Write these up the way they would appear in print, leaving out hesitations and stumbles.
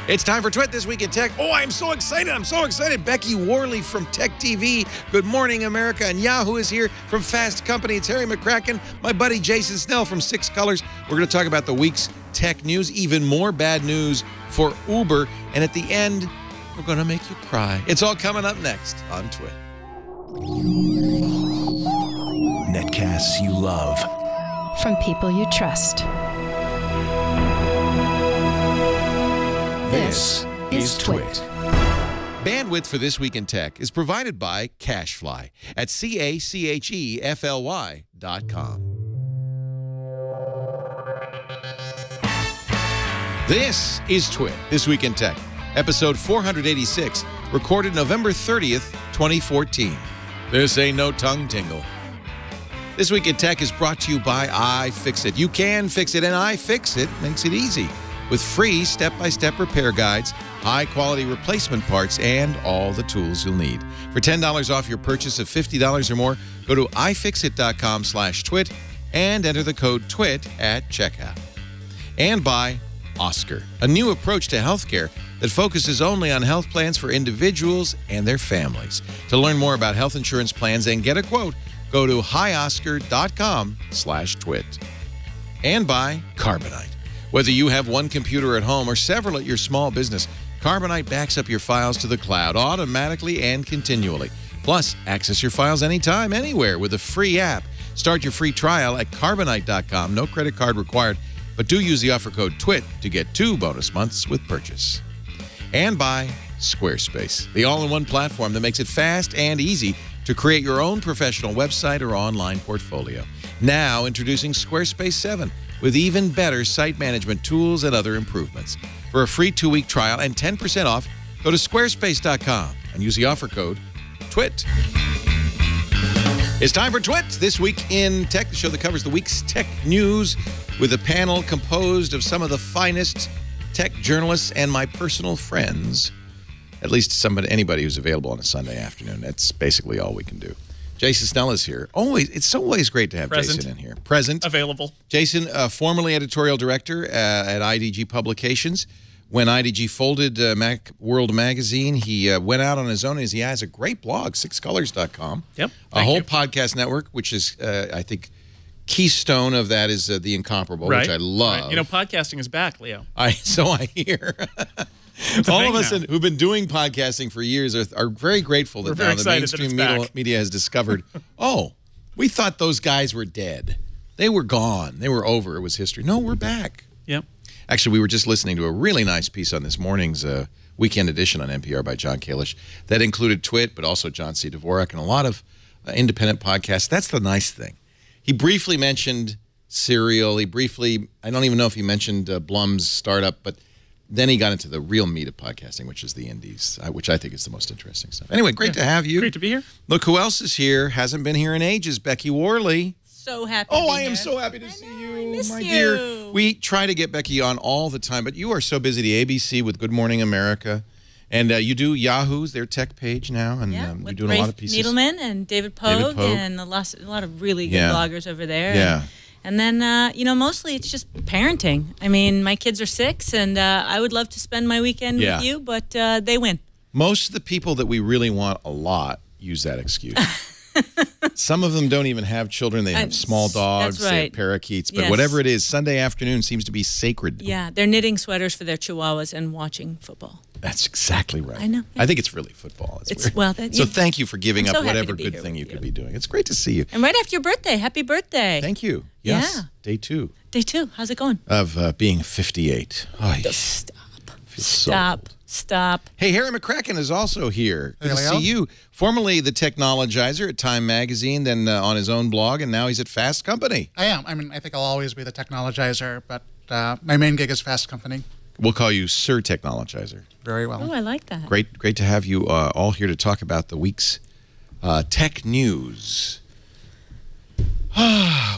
It's time for Twit This Week in Tech. Oh, I'm so excited. I'm so excited. Becky Worley from Tech TV. Good morning, America. And Yahoo is here from Fast Company. It's Harry McCracken, my buddy Jason Snell from 6 Colors. We're going to talk about the week's tech news, even more bad news for Uber. And at the end, we're going to make you cry. It's all coming up next on Twit. Netcasts you love. From people you trust. This is Twit. Bandwidth for This Week in Tech is provided by CacheFly at CacheFly.com. This is Twit This Week in Tech, episode 486, recorded November 30th, 2014. This ain't no tongue tingle. This Week in Tech is brought to you by iFixit. You can fix it, and iFixit makes it easy with free step-by-step repair guides, high-quality replacement parts, and all the tools you'll need. For $10 off your purchase of $50 or more, go to ifixit.com/twit and enter the code TWIT at checkout. And by Oscar, a new approach to healthcare that focuses only on health plans for individuals and their families. To learn more about health insurance plans and get a quote, go to hioscar.com/twit. And by Carbonite. Whether you have one computer at home or several at your small business, Carbonite backs up your files to the cloud automatically and continually. Plus, access your files anytime, anywhere with a free app. Start your free trial at Carbonite.com. No credit card required, but do use the offer code TWIT to get 2 bonus months with purchase. And by Squarespace, the all-in-one platform that makes it fast and easy to create your own professional website or online portfolio. Now, introducing Squarespace 7. With even better site management tools and other improvements. For a free 2-week trial and 10% off, go to squarespace.com and use the offer code TWIT. It's time for Twit This Week in Tech, the show that covers the week's tech news with a panel composed of some of the finest tech journalists and my personal friends. At least anybody who's available on a Sunday afternoon. That's basically all we can do. Jason Snell is here. It's always great to have Jason in here. Present. Available. Jason, formerly editorial director at IDG Publications. When IDG folded World magazine, he went out on his own. He has a great blog, 6colors.com. Yep. A whole podcast network, which is, I think, keystone of that is The Incomparable, right. Which I love. Right. You know, podcasting is back, Leo. So I hear. All of us who've been doing podcasting for years are very grateful that now the mainstream media has discovered, oh, we thought those guys were dead. They were gone. They were over. It was history. No, we're back. Yep. Actually, we were just listening to a really nice piece on this morning's Weekend Edition on NPR by John Kalish that included Twit, but also John C. Dvorak and a lot of independent podcasts. That's the nice thing. He briefly mentioned Serial. I don't even know if he mentioned Blum's startup, but then he got into the real meat of podcasting, which is the indies, which I think is the most interesting stuff. Anyway, great to have you. Great to be here. Look who else is here. Hasn't been here in ages. Becky Worley. So happy to be I am here. so happy to see you, my you. dear. We try to get Becky on all the time, but you are so busy. The ABC with Good Morning America. And you do Yahoo's, their tech page now, and you're doing a lot of pieces. Needleman and David Pogue, and a lot of really good bloggers over there. Yeah. And then, mostly it's just parenting. I mean, my kids are 6, and I would love to spend my weekend with you, but they win. Most of the people that we really want a lot use that excuse. Some of them don't even have children. They have small dogs, they have parakeets. But whatever it is, Sunday afternoon seems to be sacred. Yeah, they're knitting sweaters for their chihuahuas and watching football. That's exactly right. I know. Yeah. I think it's really football. So thank you for giving up whatever good thing you could be doing. It's great to see you. And right after your birthday, happy birthday. Thank you. Yes. Yeah. Day 2. Day 2. How's it going? Of being 58. Stop. Hey, Harry McCracken is also here. Good to see you. Formerly the Technologizer at Time Magazine, then on his own blog, and now he's at Fast Company. I am. I mean, I think I'll always be the Technologizer, but my main gig is Fast Company. We'll call you Sir Technologizer. Very well. Oh, I like that. Great to have you all here to talk about the week's tech news.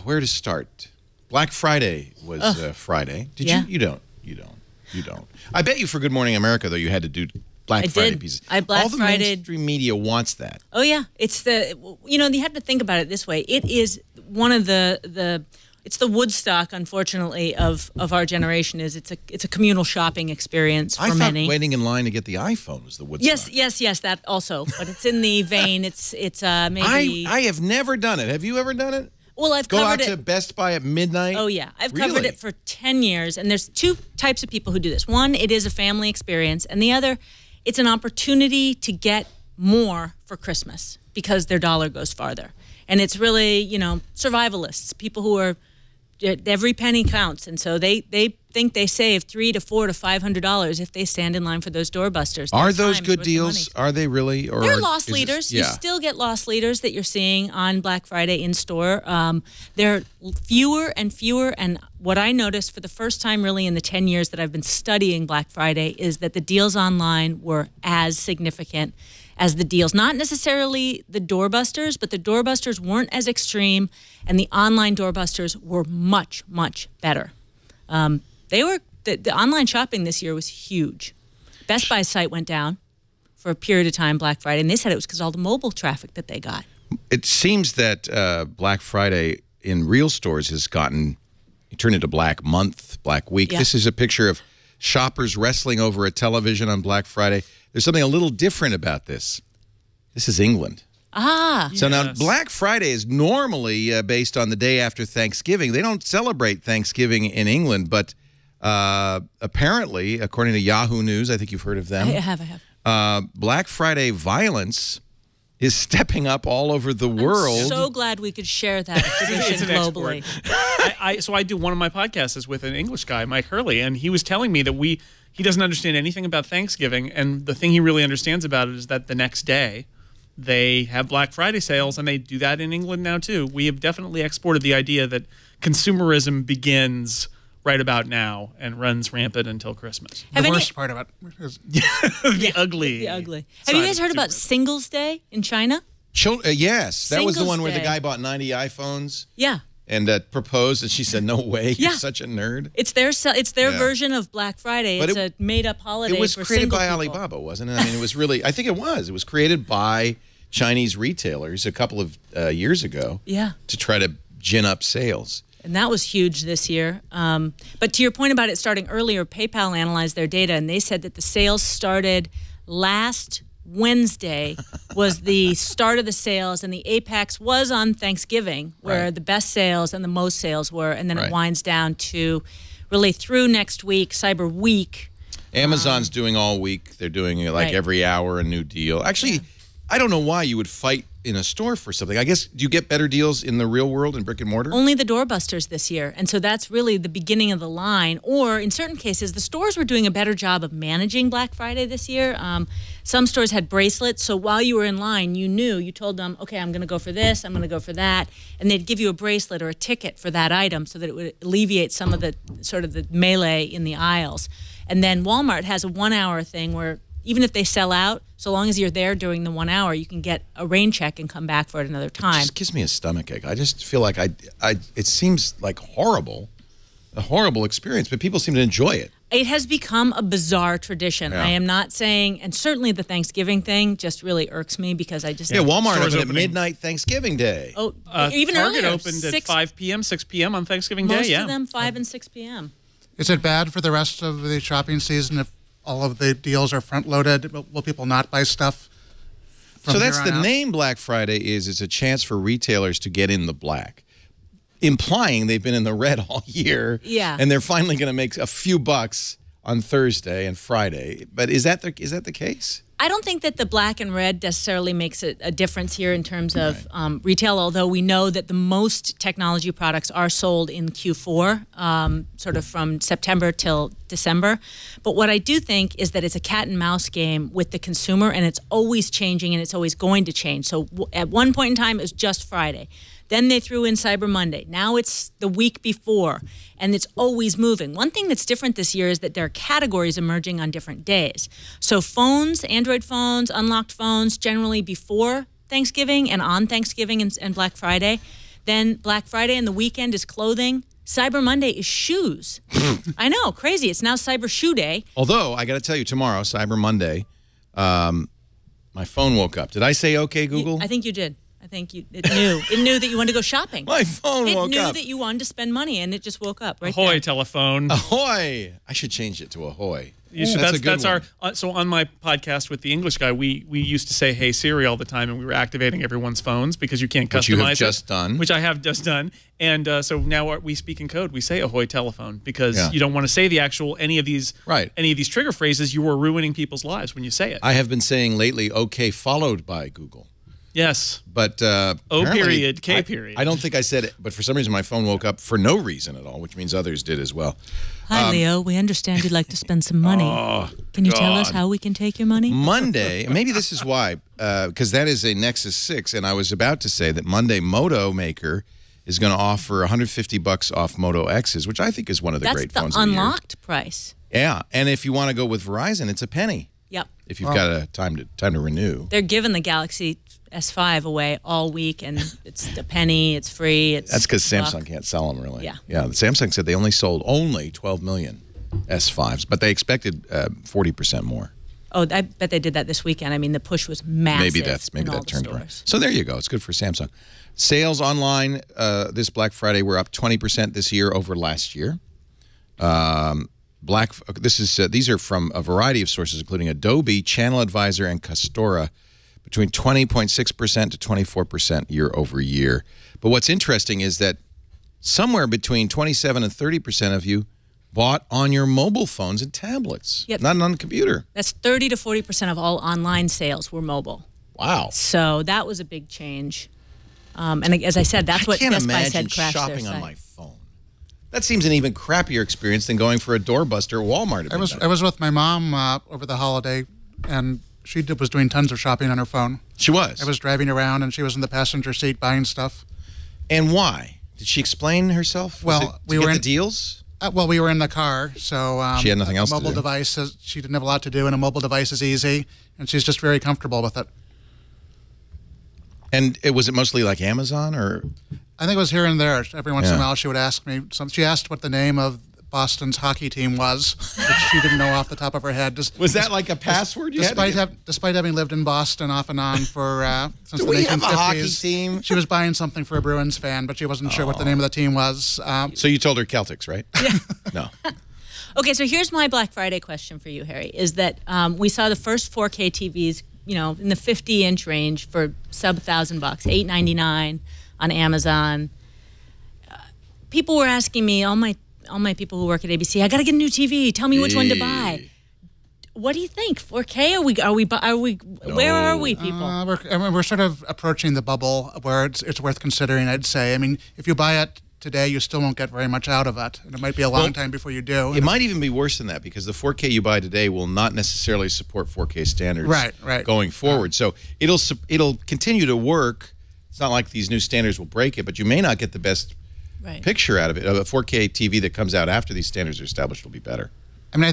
Where to start? Black Friday was Friday. Did you? You don't. I bet you for Good Morning America, though, you had to do Black Friday pieces. I Black all the Friday. mainstream media wants that. Oh yeah, it's you have to think about it this way. It is one of the It's the Woodstock, unfortunately, of our generation. It's a communal shopping experience for many. I thought waiting in line to get the iPhone was the Woodstock. Yes, that also. But it's in the vein. It's maybe. I have never done it. Have you ever done it? Well, I've Go covered out to Best Buy at midnight? Oh, yeah. I've Really? covered it for 10 years, and there's two types of people who do this. One, it is a family experience, and the other, it's an opportunity to get more for Christmas because their dollar goes farther. And it's really, survivalists, people who are, every penny counts, and so they think they save $300 to $400 to $500 if they stand in line for those doorbusters. Are those good deals? Are they really? Or they're loss leaders. You still get loss leaders that you're seeing on Black Friday in store. They're fewer and fewer, and what I noticed for the first time really in the 10 years that I've been studying Black Friday is that the deals online were as significant as the deals. Not necessarily the doorbusters, but the doorbusters weren't as extreme, and the online doorbusters were much, much better. The online shopping this year was huge. Best Buy's site went down for a period of time Black Friday, and they said it was because all the mobile traffic that they got. It seems that Black Friday in real stores has turned into Black Month, Black Week. Yeah. This is a picture of shoppers wrestling over a television on Black Friday. There's something a little different about this. This is England. So now Black Friday is normally based on the day after Thanksgiving. They don't celebrate Thanksgiving in England, but apparently, according to Yahoo News, I think you've heard of them. I have. Black Friday violence is stepping up all over the world. I'm so glad we could share that information globally. So I do one of my podcasts is with an English guy, Mike Hurley, and he was telling me that he doesn't understand anything about Thanksgiving, and the thing he really understands about it is that the next day they have Black Friday sales, and they do that in England now too. We have definitely exported the idea that consumerism begins right about now and runs rampant until Christmas. The worst part of it is the ugly. The ugly. Have you guys heard about Singles Day in China? Yes, that was the Singles one where the Day. guy bought 90 iPhones. Yeah. And proposed, and she said, "No way, you're such a nerd." It's their version of Black Friday. But it's a made-up holiday. It was for created single by people. Alibaba, wasn't it? I mean, it was really. I think it was. It was created by Chinese retailers a couple of years ago. Yeah. To try to gin up sales. And that was huge this year. But to your point about it starting earlier, PayPal analyzed their data, and they said that the sales started last Wednesday was the start of the sales, and the apex was on Thanksgiving, where the best sales and the most sales were, and then it winds down to really through next week, Cyber Week. Amazon's doing all week. They're doing like every hour a new deal. Actually, I don't know why you would fight in a store for something. I guess, do you get better deals in the real world in brick and mortar? Only the doorbusters this year. And so that's really the beginning of the line. Or in certain cases, the stores were doing a better job of managing Black Friday this year. Some stores had bracelets. So while you were in line, you told them, okay, I'm going to go for this, I'm going to go for that. And they'd give you a bracelet or a ticket for that item so that it would alleviate some of the sort of the melee in the aisles. And then Walmart has a 1 hour thing where even if they sell out, so long as you're there during the 1 hour, you can get a rain check and come back for it another time. It just gives me a stomachache. I just feel like it seems like a horrible experience, but people seem to enjoy it. It has become a bizarre tradition. I am not saying, and certainly the Thanksgiving thing just really irks me because I just... Yeah, Walmart opened at opening. midnight Thanksgiving Day. Oh, even Target earlier. opened at 5 p.m., 6 p.m. on Thanksgiving Day, Most of them 5 and 6 p.m. Is it bad for the rest of the shopping season if all of the deals are front-loaded? Will people not buy stuff from So that's here on the out? name Black Friday is. It's a chance for retailers to get in the black, implying they've been in the red all year. Yeah. And they're finally going to make a few bucks on Thursday and Friday. But is that the case? I don't think that the black and red necessarily makes a difference here in terms of retail, although we know that the most technology products are sold in Q4, sort of from September till December. But what I do think is that it's a cat and mouse game with the consumer, and it's always changing, and it's always going to change. So at one point in time, it was just Friday. Then they threw in Cyber Monday. Now it's the week before, and it's always moving. One thing that's different this year is that there are categories emerging on different days. So phones, Android phones, unlocked phones, generally before Thanksgiving and on Thanksgiving and Black Friday. Then Black Friday and the weekend is clothing. Cyber Monday is shoes. I know, crazy. It's now Cyber Shoe Day. Although, I got to tell you, tomorrow, Cyber Monday, my phone woke up. Did I say okay, Google? I think you did. I think it knew that you wanted to go shopping. My phone woke up. It knew that you wanted to spend money, and it just woke up right Ahoy there. telephone. Ahoy! I should change it to ahoy. You should, That's a good that's one. our. So on my podcast with the English guy, we used to say "Hey Siri" all the time, and we were activating everyone's phones because you can't customize Which you have it, just done. Which I have just done, and so now we speak in code. We say "Ahoy telephone" because Yeah. you don't want to say any of these Right. any of these trigger phrases. You are ruining people's lives when you say it. I have been saying lately, okay, followed by Google. Yes. But O apparently, period, K period. I don't think I said it, but for some reason my phone woke up for no reason at all, which means others did as well. Hi, Leo. We understand you'd like to spend some money. Can you tell us God. how we can take your money? Monday, maybe this is why, because that is a Nexus 6, and I was about to say that Monday Moto Maker is going to offer $150 off Moto X's, which I think is one of the great phones That's of the the year. unlocked price. Yeah, and if you want to go with Verizon, it's a penny. Yep. If you've got a time to renew. They're giving the Galaxy S5 away all week, and it's a penny, it's free. That's because Samsung can't sell them, really. Yeah. Yeah, Samsung said they only sold 12 million S5s, but they expected 40% more. Oh, I bet they did that this weekend. I mean, the push was massive. Maybe that in all the turned stores. around. So there you go. It's good for Samsung. Sales online this Black Friday were up 20% this year over last year. These are from a variety of sources, including Adobe, Channel Advisor, and Castora, between 20.6% to 24% year over year. But what's interesting is that somewhere between 27 and 30% of you bought on your mobile phones and tablets, Yep. not on the computer. That's 30 to 40% of all online sales were mobile. Wow. So that was a big change. And as I said, that's what I can't Best Buy imagine said crashed their shopping on site. my phone. That seems an even crappier experience than going for a doorbuster at Walmart. I was with my mom over the holiday, and she was doing tons of shopping on her phone. She was. I was driving around, and she was in the passenger seat buying stuff. And why? Did she explain herself? Well, Was it to we get were the in- deals. Well, we were in the car, so She had nothing else a to mobile do. device. She didn't have a lot to do, and a mobile device is easy, and she's just very comfortable with it. And was it mostly like Amazon or? I think it was here and there. Every once in Yeah. a while, she would ask me. She asked what the name of Boston's hockey team was, which she didn't know off the top of her head. Was that like a password you had to get? Despite having lived in Boston off and on for since Do the we 1950s, have a hockey team? She was buying something for a Bruins fan, but she wasn't sure what the name of the team was. So you told her Celtics, right? Yeah. No. Okay, so here's my Black Friday question for you, Harry, is that we saw the first 4K TVs, in the 50-inch range for sub $1,000, $899 on Amazon. People were asking me, all my people who work at ABC, I got to get a new TV. Tell me which one to buy. What do you think? 4K? Where are we, people? We're sort of approaching the bubble where it's worth considering, I'd say. I mean, if you buy it today, you still won't get very much out of it. And it might be a long time before you do. It might even be worse than that because the 4K you buy today will not necessarily support 4K standards Right. going forward. So it'll continue to work. It's not like these new standards will break it, but you may not get the best picture out of it. A 4K TV that comes out after these standards are established will be better. I mean,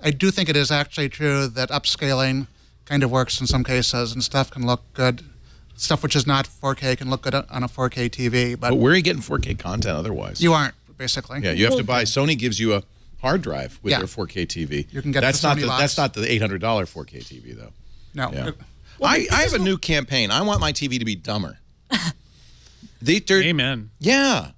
I do think it is actually true that upscaling kind of works in some cases, and stuff can look good. Stuff which is not 4K can look good on a 4K TV. But where are you getting 4K content otherwise? You aren't, basically. Yeah, you have to buy. Sony gives you a hard drive with Yeah. their 4K TV. You can get that's the not Sony the box. that's not the $800 4K TV though. No. Yeah. I have a new campaign. I want my TV to be dumber. Amen. Yeah.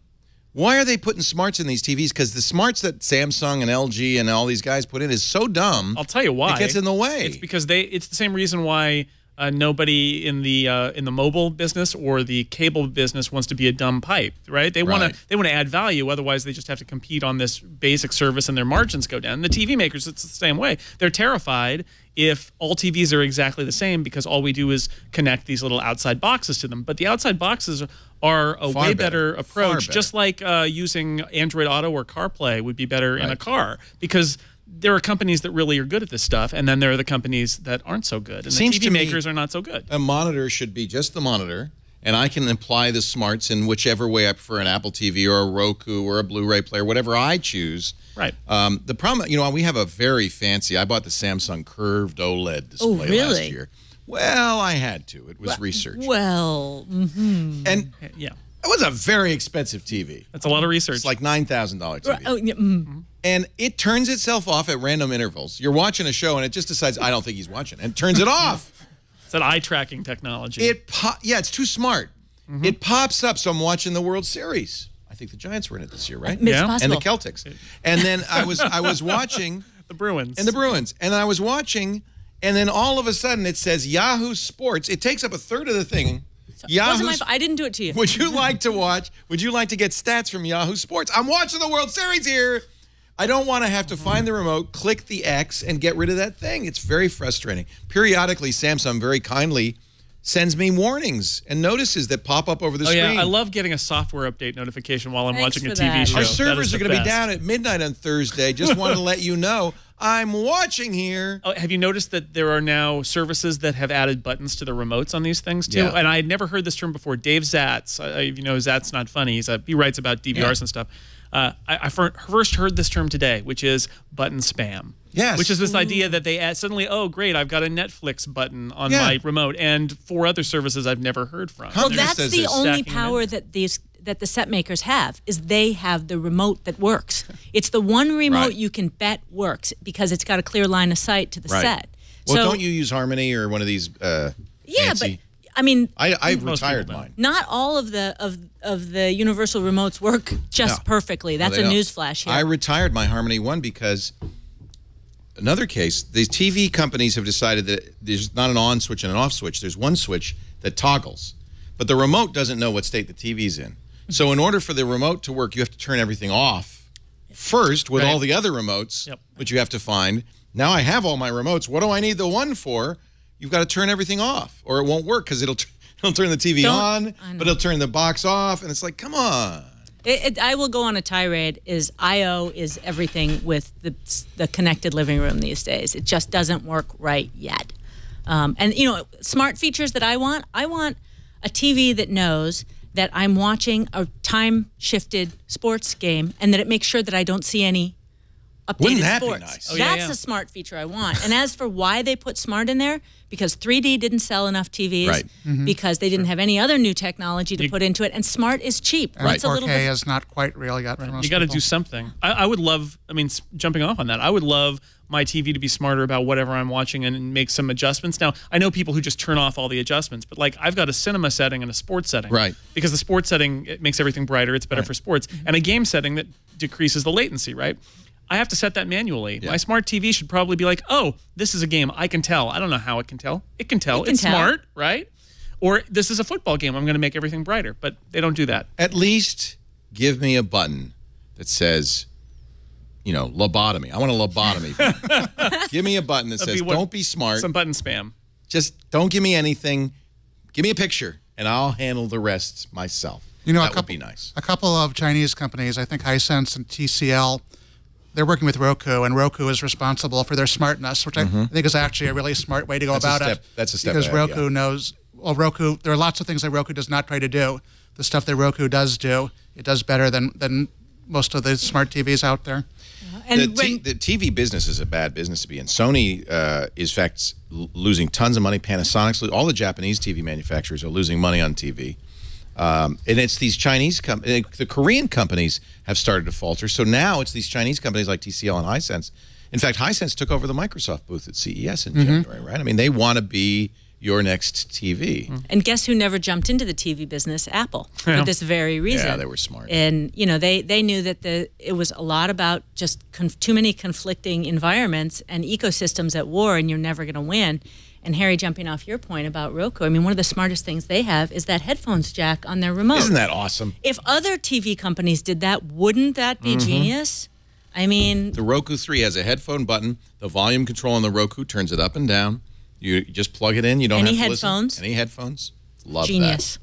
Why are they putting smarts in these TVs? Because the smarts that Samsung and LG and all these guys put in is so dumb. I'll tell you why. It gets in the way. It's because it's the same reason why nobody in the mobile business or the cable business wants to be a dumb pipe, right? They want to add value. Otherwise, they just have to compete on this basic service, and their margins go down. And the TV makers, it's the same way. They're terrified if all TVs are exactly the same because all we do is connect these little outside boxes to them. But the outside boxes are a way better approach, just like using Android Auto or CarPlay would be better in a car, because there are companies that really are good at this stuff, and then there are the companies that aren't so good, and the TV makers are not so good. A monitor should be just the monitor, and I can apply the smarts in whichever way I prefer, an Apple TV or a Roku or a Blu-ray player, whatever I choose. Right. The problem, we have a very fancy, I bought the Samsung curved OLED display last year. Well, I had to. It was research. Well, and yeah, it was a very expensive TV. That's a lot of research. It's like $9,000 TV. Oh, yeah, And it turns itself off at random intervals. You're watching a show, and it just decides, I don't think he's watching, and turns it off. It's that eye tracking technology. Yeah, it's too smart. It pops up. So I'm watching the World Series. I think the Giants were in it this year, right? It's possible. And the Celtics. And then I was watching the Bruins. And I was watching, and then all of a sudden it says Yahoo Sports. It takes up a third of the thing. I didn't do it to you. Would you like to watch? Would you like to get stats from Yahoo Sports? I'm watching the World Series here. I don't want to have to find the remote, click the X, and get rid of that thing. It's very frustrating. Periodically, Samsung very kindly sends me warnings and notices that pop up over the screen. Yeah, I love getting a software update notification while I'm watching a TV that. show. Our servers are going to be down at midnight on Thursday. Just wanted to let you know I'm watching here. Oh, have you noticed that there are now services that have added buttons to the remotes on these things too? Yeah. And I had never heard this term before. Dave Zatz, you know, Zatz Not Funny. He writes about DVRs and stuff. I first heard this term today, which is button spam. Yes. Which is this idea that they add suddenly, oh, great, I've got a Netflix button on my remote and 4 other services I've never heard from. Well, that's the only power that the set makers have, is they have the remote that works. It's the one remote you can bet works because it's got a clear line of sight to the set. Well, so, don't you use Harmony or one of these fancy? But I mean, I retired mine. Not all of the universal remotes work just perfectly. That's a newsflash here. I retired my Harmony one because another case, the TV companies have decided that there's not an on switch and an off switch. There's one switch that toggles, but the remote doesn't know what state the TV's in. So in order for the remote to work, you have to turn everything off first with all the other remotes, which you have to find. Now I have all my remotes. What do I need the one for? You've got to turn everything off, or it won't work because it'll turn the TV on, but it'll turn the box off, and it's like, come on. I will go on a tirade. I/O is everything with the connected living room these days. It just doesn't work right yet. And you know, smart features that I want a TV that knows that I'm watching a time-shifted sports game and that it makes sure that I don't see any updated Wouldn't that sports. be nice? Oh, That's a smart feature I want. And as for why they put smart in there, because 3D didn't sell enough TVs, because they didn't have any other new technology to put into it, and smart is cheap. And It's a little 4K bit. is not quite real yet for most You got to people. do something. I would love, I mean, jumping off on that, I would love my TV to be smarter about whatever I'm watching and make some adjustments. Now, I know people who just turn off all the adjustments, but like I've got a cinema setting and a sports setting. Right. Because the sports setting, it makes everything brighter. It's better for sports. And a game setting that decreases the latency, right? I have to set that manually. My smart TV should probably be like, oh, this is a game. I can tell. I don't know how it can tell. It can tell. It's smart, right? Or this is a football game. I'm going to make everything brighter. But they don't do that. At least give me a button that says, you know, lobotomy. I want a lobotomy button. Give me a button that says, don't be smart. Some button spam. Just don't give me anything. Give me a picture, and I'll handle the rest myself. You know, that would be nice. A couple of Chinese companies, I think Hisense and TCL, they're working with Roku, and Roku is responsible for their smartness, which I think is actually a really smart way to go about it. That's a step because ahead, Roku knows. Well, Roku. There are lots of things that Roku does not try to do. The stuff that Roku does do, it does better than most of the smart TVs out there. And the TV business is a bad business to be in. Sony is, in fact, losing tons of money. Panasonic's, all the Japanese TV manufacturers are losing money on TV. And it's these Chinese companies, the Korean companies have started to falter. So now it's these Chinese companies like TCL and Hisense. In fact, Hisense took over the Microsoft booth at CES in January, right? I mean, they want to be your next TV. And guess who never jumped into the TV business? Apple, for this very reason. Yeah, they were smart. And, you know, they knew that it was a lot about just too many conflicting environments and ecosystems at war, and you're never going to win. And Harry, jumping off your point about Roku, I mean, one of the smartest things they have is that headphones jack on their remote. Isn't that awesome? If other TV companies did that, wouldn't that be genius? I mean... The Roku 3 has a headphone button. The volume control on the Roku turns it up and down. You just plug it in. You don't have to headphones? listen. Any headphones? Love Genius.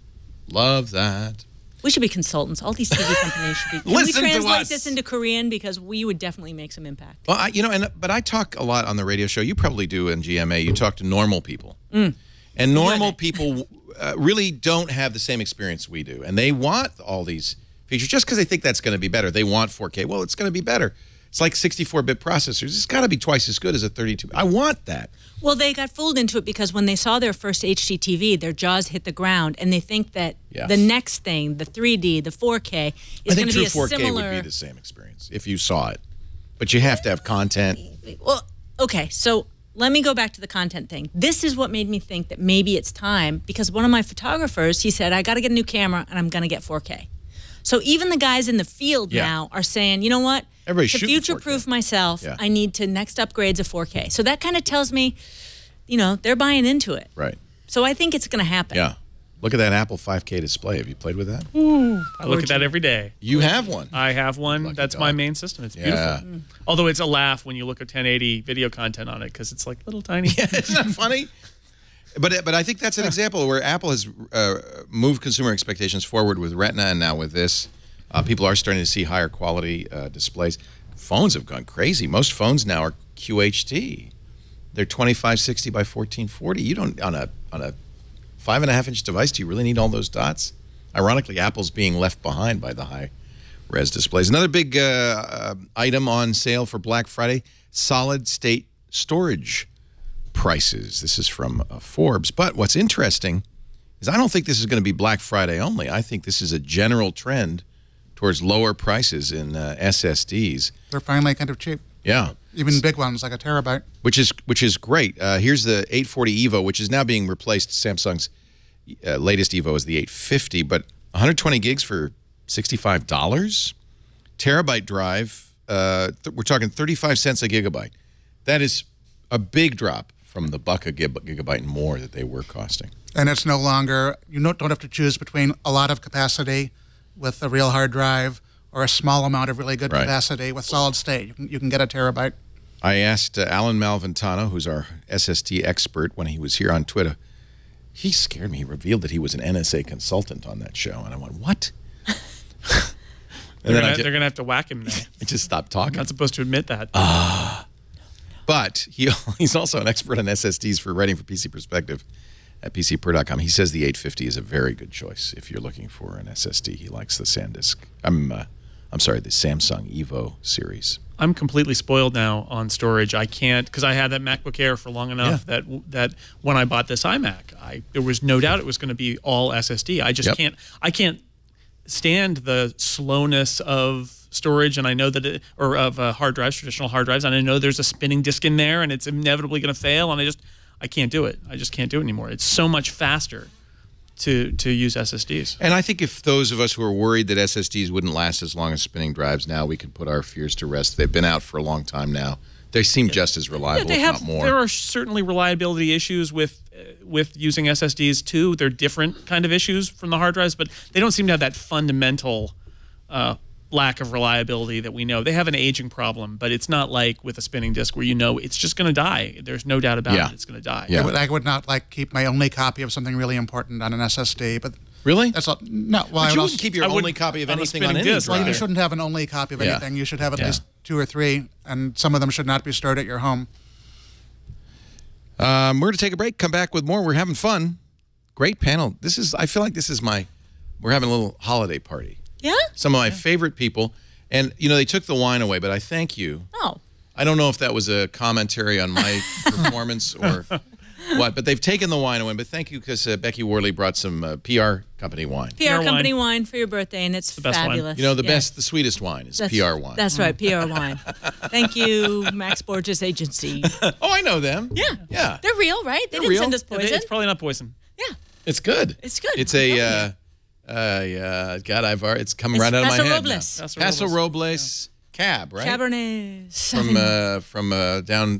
that. Love that. We should be consultants. All these TV companies should be. Can Listen we to translate us. this into Korean? Because we would definitely make some impact. Well, but I talk a lot on the radio show. You probably do in GMA. You talk to normal people. And normal people really don't have the same experience we do. And they want all these features just because they think that's going to be better. They want 4K. Well, it's going to be better. It's like 64-bit processors. It's got to be twice as good as a 32. I want that. Well, they got fooled into it because when they saw their first HD TV, their jaws hit the ground, and they think that the next thing, the 3D, the 4K, is going to be a similar... I think true 4K would be the same experience if you saw it. But you have to have content. Well, okay, so let me go back to the content thing. This is what made me think that maybe it's time, because one of my photographers, he said, I got to get a new camera and I'm going to get 4K. So even the guys in the field now are saying, you know what? Everybody's to shooting future-proof 4K. myself, Yeah. I need to next upgrades of 4K. So that kind of tells me, they're buying into it. Right. So I think it's going to happen. Yeah. Look at that Apple 5K display. Have you played with that? I look at that every day. You have one. I have one. Lucky That's dog. my main system. It's beautiful. Yeah. Although it's a laugh when you look at 1080 video content on it because it's like little tiny. Isn't that funny? But I think that's an example where Apple has moved consumer expectations forward with Retina, and now with this. People are starting to see higher quality displays. Phones have gone crazy. Most phones now are QHD. They're 2560 by 1440. You don't on a 5.5-inch device. Do you really need all those dots? Ironically, Apple's being left behind by the high res displays. Another big item on sale for Black Friday: solid state storage prices. This is from Forbes. But what's interesting is I don't think this is going to be Black Friday only. I think this is a general trend towards lower prices in SSDs. They're finally kind of cheap. Yeah. Even big ones, like a terabyte. Which is great. Here's the 840 EVO, which is now being replaced. Samsung's latest EVO is the 850, but 120 gigs for $65. Terabyte drive, we're talking 35 cents a gigabyte. That is a big drop from the buck a gigabyte and more that they were costing. And it's no longer, you don't have to choose between a lot of capacity with a real hard drive or a small amount of really good capacity with solid state. You can get a terabyte. I asked Alan Malventano, who's our SSD expert, when he was here on Twitter. He scared me. He revealed that he was an NSA consultant on that show. And I went, what? They're going to have to whack him now. I just stopped talking. Not supposed to admit that. But he's also an expert on SSDs for writing for PC Perspective at PCPer.com. He says the 850 is a very good choice if you're looking for an SSD. He likes the SanDisk. I'm sorry, the Samsung Evo series. I'm completely spoiled now on storage. I can't, because I had that MacBook Air for long enough that when I bought this iMac, there was no doubt it was going to be all SSD. I just can't stand the slowness of storage, and I know that of hard drives, traditional hard drives, and I know there's a spinning disk in there, and it's inevitably going to fail, and I can't do it. I just can't do it anymore. It's so much faster to use SSDs. And I think if those of us who are worried that SSDs wouldn't last as long as spinning drives, now we can put our fears to rest. They've been out for a long time now. They seem just as reliable, if not more. There are certainly reliability issues with using SSDs too. They're different kind of issues from the hard drives, but they don't seem to have that fundamental lack of reliability that we know. They have an aging problem, but it's not like with a spinning disk where it's just going to die. There's no doubt about it. It's going to die. Yeah. I would not keep my only copy of something really important on an SSD, but really? that's all. No, But you wouldn't keep your only copy of anything on any disk. drive. Well, you shouldn't have an only copy of anything. You should have at least 2 or 3, and some of them should not be stored at your home. We're going to take a break, come back with more. We're having fun. Great panel. I feel like we're having a little holiday party. Yeah? Some of my favorite people. And, they took the wine away, but I thank you. Oh. I don't know if that was a commentary on my performance or what, but they've taken the wine away. But thank you, because Becky Worley brought some PR company wine. PR company wine for your birthday, and it's fabulous. The sweetest wine is PR wine. That's right, PR wine. Thank you, Max Borges Agency. Oh, I know them. Yeah. Yeah. They're real, right? They didn't real. send us poison. It's probably not poison. Yeah. It's good. It's good. It's a, it's coming right out of my head Robles. now. Paso Robles cab, right? Cabernet. From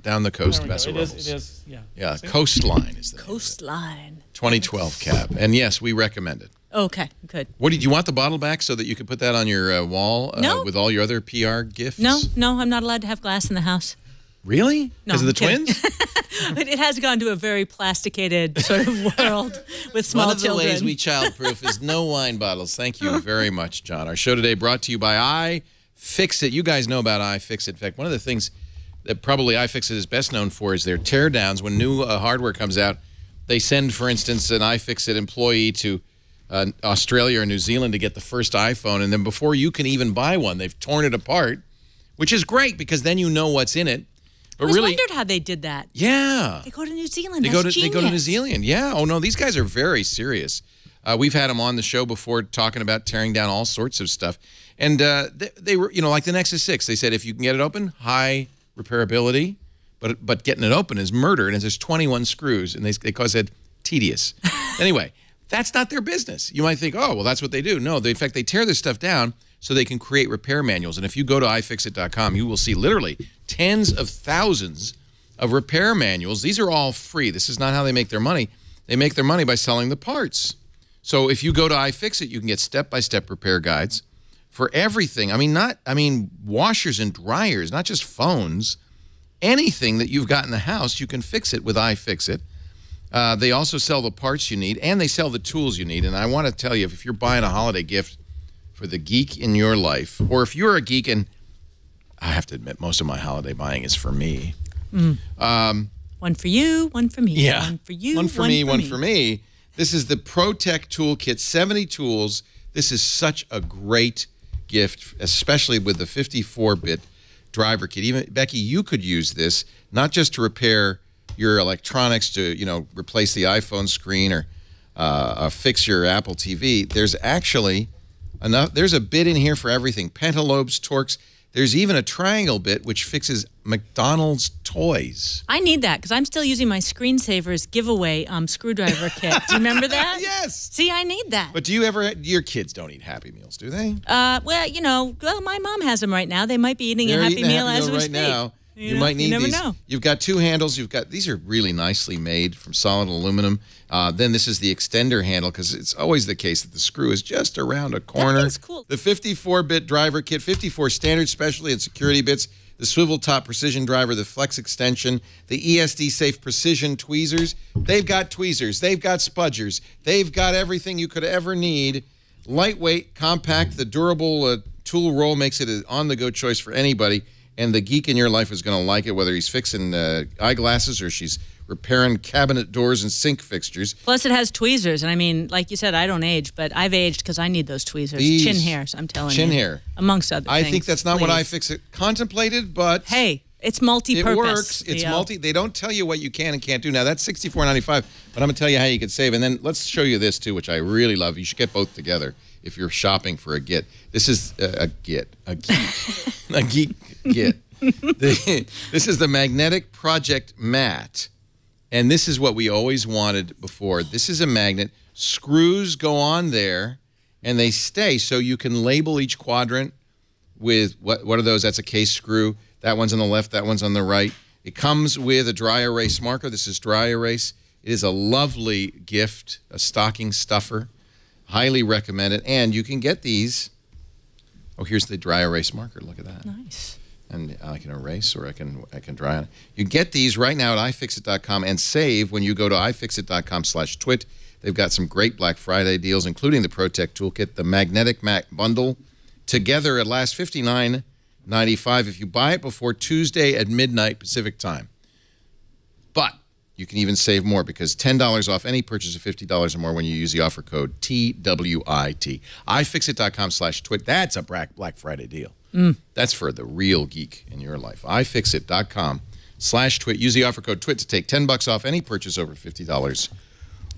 down the coast, Paso Robles. It is, yeah. Yeah, Coastline is the name of it. Coastline. 2012 cab. And yes, we recommend it. Okay, good. Do you want the bottle back so that you can put that on your wall with all your other PR gifts? No, I'm not allowed to have glass in the house. Really? No, Because of the I'm kidding. twins? But it has gone to a very plasticated sort of world with small One of the children. ways we childproof is no wine bottles. Thank you very much, John. Our show today brought to you by iFixit. You guys know about iFixit. In fact, one of the things that probably iFixit is best known for is their teardowns. When new hardware comes out, they send, for instance, an iFixit employee to Australia or New Zealand to get the first iPhone, and then before you can even buy one, they've torn it apart, which is great because then you know what's in it. But I always really, wondered how they did that. Yeah. They go to New Zealand. They go to New Zealand. Yeah. Oh, no, these guys are very serious. We've had them on the show before talking about tearing down all sorts of stuff. And they were, like the Nexus 6, they said if you can get it open, high repairability, but getting it open is murder, and there's 21 screws, and they cause it tedious. Anyway, that's not their business. You might think, oh, well, that's what they do. No, in fact, they tear this stuff down so they can create repair manuals. And if you go to ifixit.com, you will see literally tens of thousands of repair manuals. These are all free. This is not how they make their money. They make their money by selling the parts. So if you go to iFixit, you can get step-by-step repair guides for everything. I mean, washers and dryers, not just phones. Anything that you've got in the house, you can fix it with iFixit. They also sell the parts you need, and they sell the tools you need. And I want to tell you, if you're buying a holiday gift for the geek in your life, or if you're a geek, and I have to admit, most of my holiday buying is for me. One for you, one for me. Yeah. One for you, one for me. This is the ProTech Toolkit, 70 tools. This is such a great gift, especially with the 54-bit driver kit. Even Becky, you could use this not just to repair your electronics, to replace the iPhone screen or fix your Apple TV. There's actually enough. There's a bit in here for everything: pentalobes, Torx. There's even a triangle bit which fixes McDonald's toys. I need that because I'm still using my Screensavers giveaway screwdriver kit. Do you remember that? Yes. See, I need that. But do you ever? Your kids don't eat Happy Meals, do they? Well, my mom has them right now. They might be eating a Happy Meal as we speak. Now. You might need you never these. Know. You've got two handles. These are really nicely made from solid aluminum. Then this is the extender handle, because it's always the case that the screw is just around a corner. That's cool. The 54-bit driver kit, 54 standard, specialty, and security bits, the swivel top precision driver, the flex extension, the ESD safe precision tweezers. They've got tweezers. They've got spudgers. They've got everything you could ever need. Lightweight, compact, the durable tool roll makes it an on-the-go choice for anybody. And the geek in your life is going to like it, whether he's fixing eyeglasses or she's repairing cabinet doors and sink fixtures. Plus, it has tweezers. And I mean, like you said, I don't age, but I've aged because I need those tweezers. Chin hairs, I'm telling you. Chin hair. Amongst other things. I think that's not what iFixit contemplated, but... Hey, it's multi-purpose. It works. It's They don't tell you what you can and can't do. Now, that's $64.95, but I'm going to tell you how you can save. And then let's show you this, too, which I really love. You should get both together if you're shopping for a Git. This is a geek Git. This is the Magnetic Project Mat, and this is what we always wanted before. This is a magnet. Screws go on there, and they stay, so you can label each quadrant with what are those? That's a case screw. That one's on the left. That one's on the right. It comes with a dry erase marker. This is dry erase. It is a lovely gift, a stocking stuffer. Highly recommend it, and you can get these. Oh, here's the dry erase marker. Look at that. Nice. And I can erase, or I can dry on it. You get these right now at ifixit.com and save when you go to ifixit.com/twit. They've got some great Black Friday deals, including the ProTech Toolkit, the Magnetic Mac Bundle. Together at last $59.95 if you buy it before Tuesday at midnight Pacific time. But you can even save more, because $10 off any purchase of $50 or more when you use the offer code TWIT. ifixit.com/twit. That's a Black Friday deal. That's for the real geek in your life. ifixit.com/twit. Use the offer code TWIT to take $10 off any purchase over $50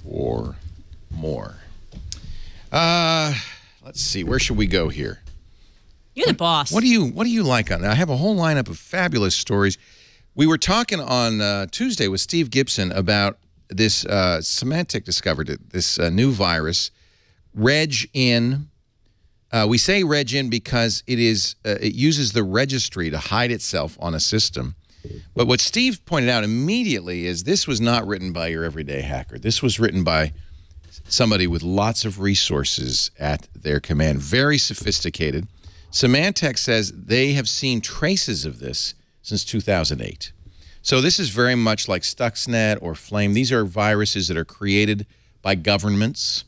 or more. Let's see. Where should we go here? You're the boss. What do you like on that? I have a whole lineup of fabulous stories. We were talking on Tuesday with Steve Gibson about this Symantec discovered it, this new virus, RegIn. We say RegIn because it uses the registry to hide itself on a system. But what Steve pointed out immediately is this was not written by your everyday hacker. This was written by somebody with lots of resources at their command, very sophisticated. Symantec says they have seen traces of this since 2008. So this is very much like Stuxnet or Flame. These are viruses that are created by governments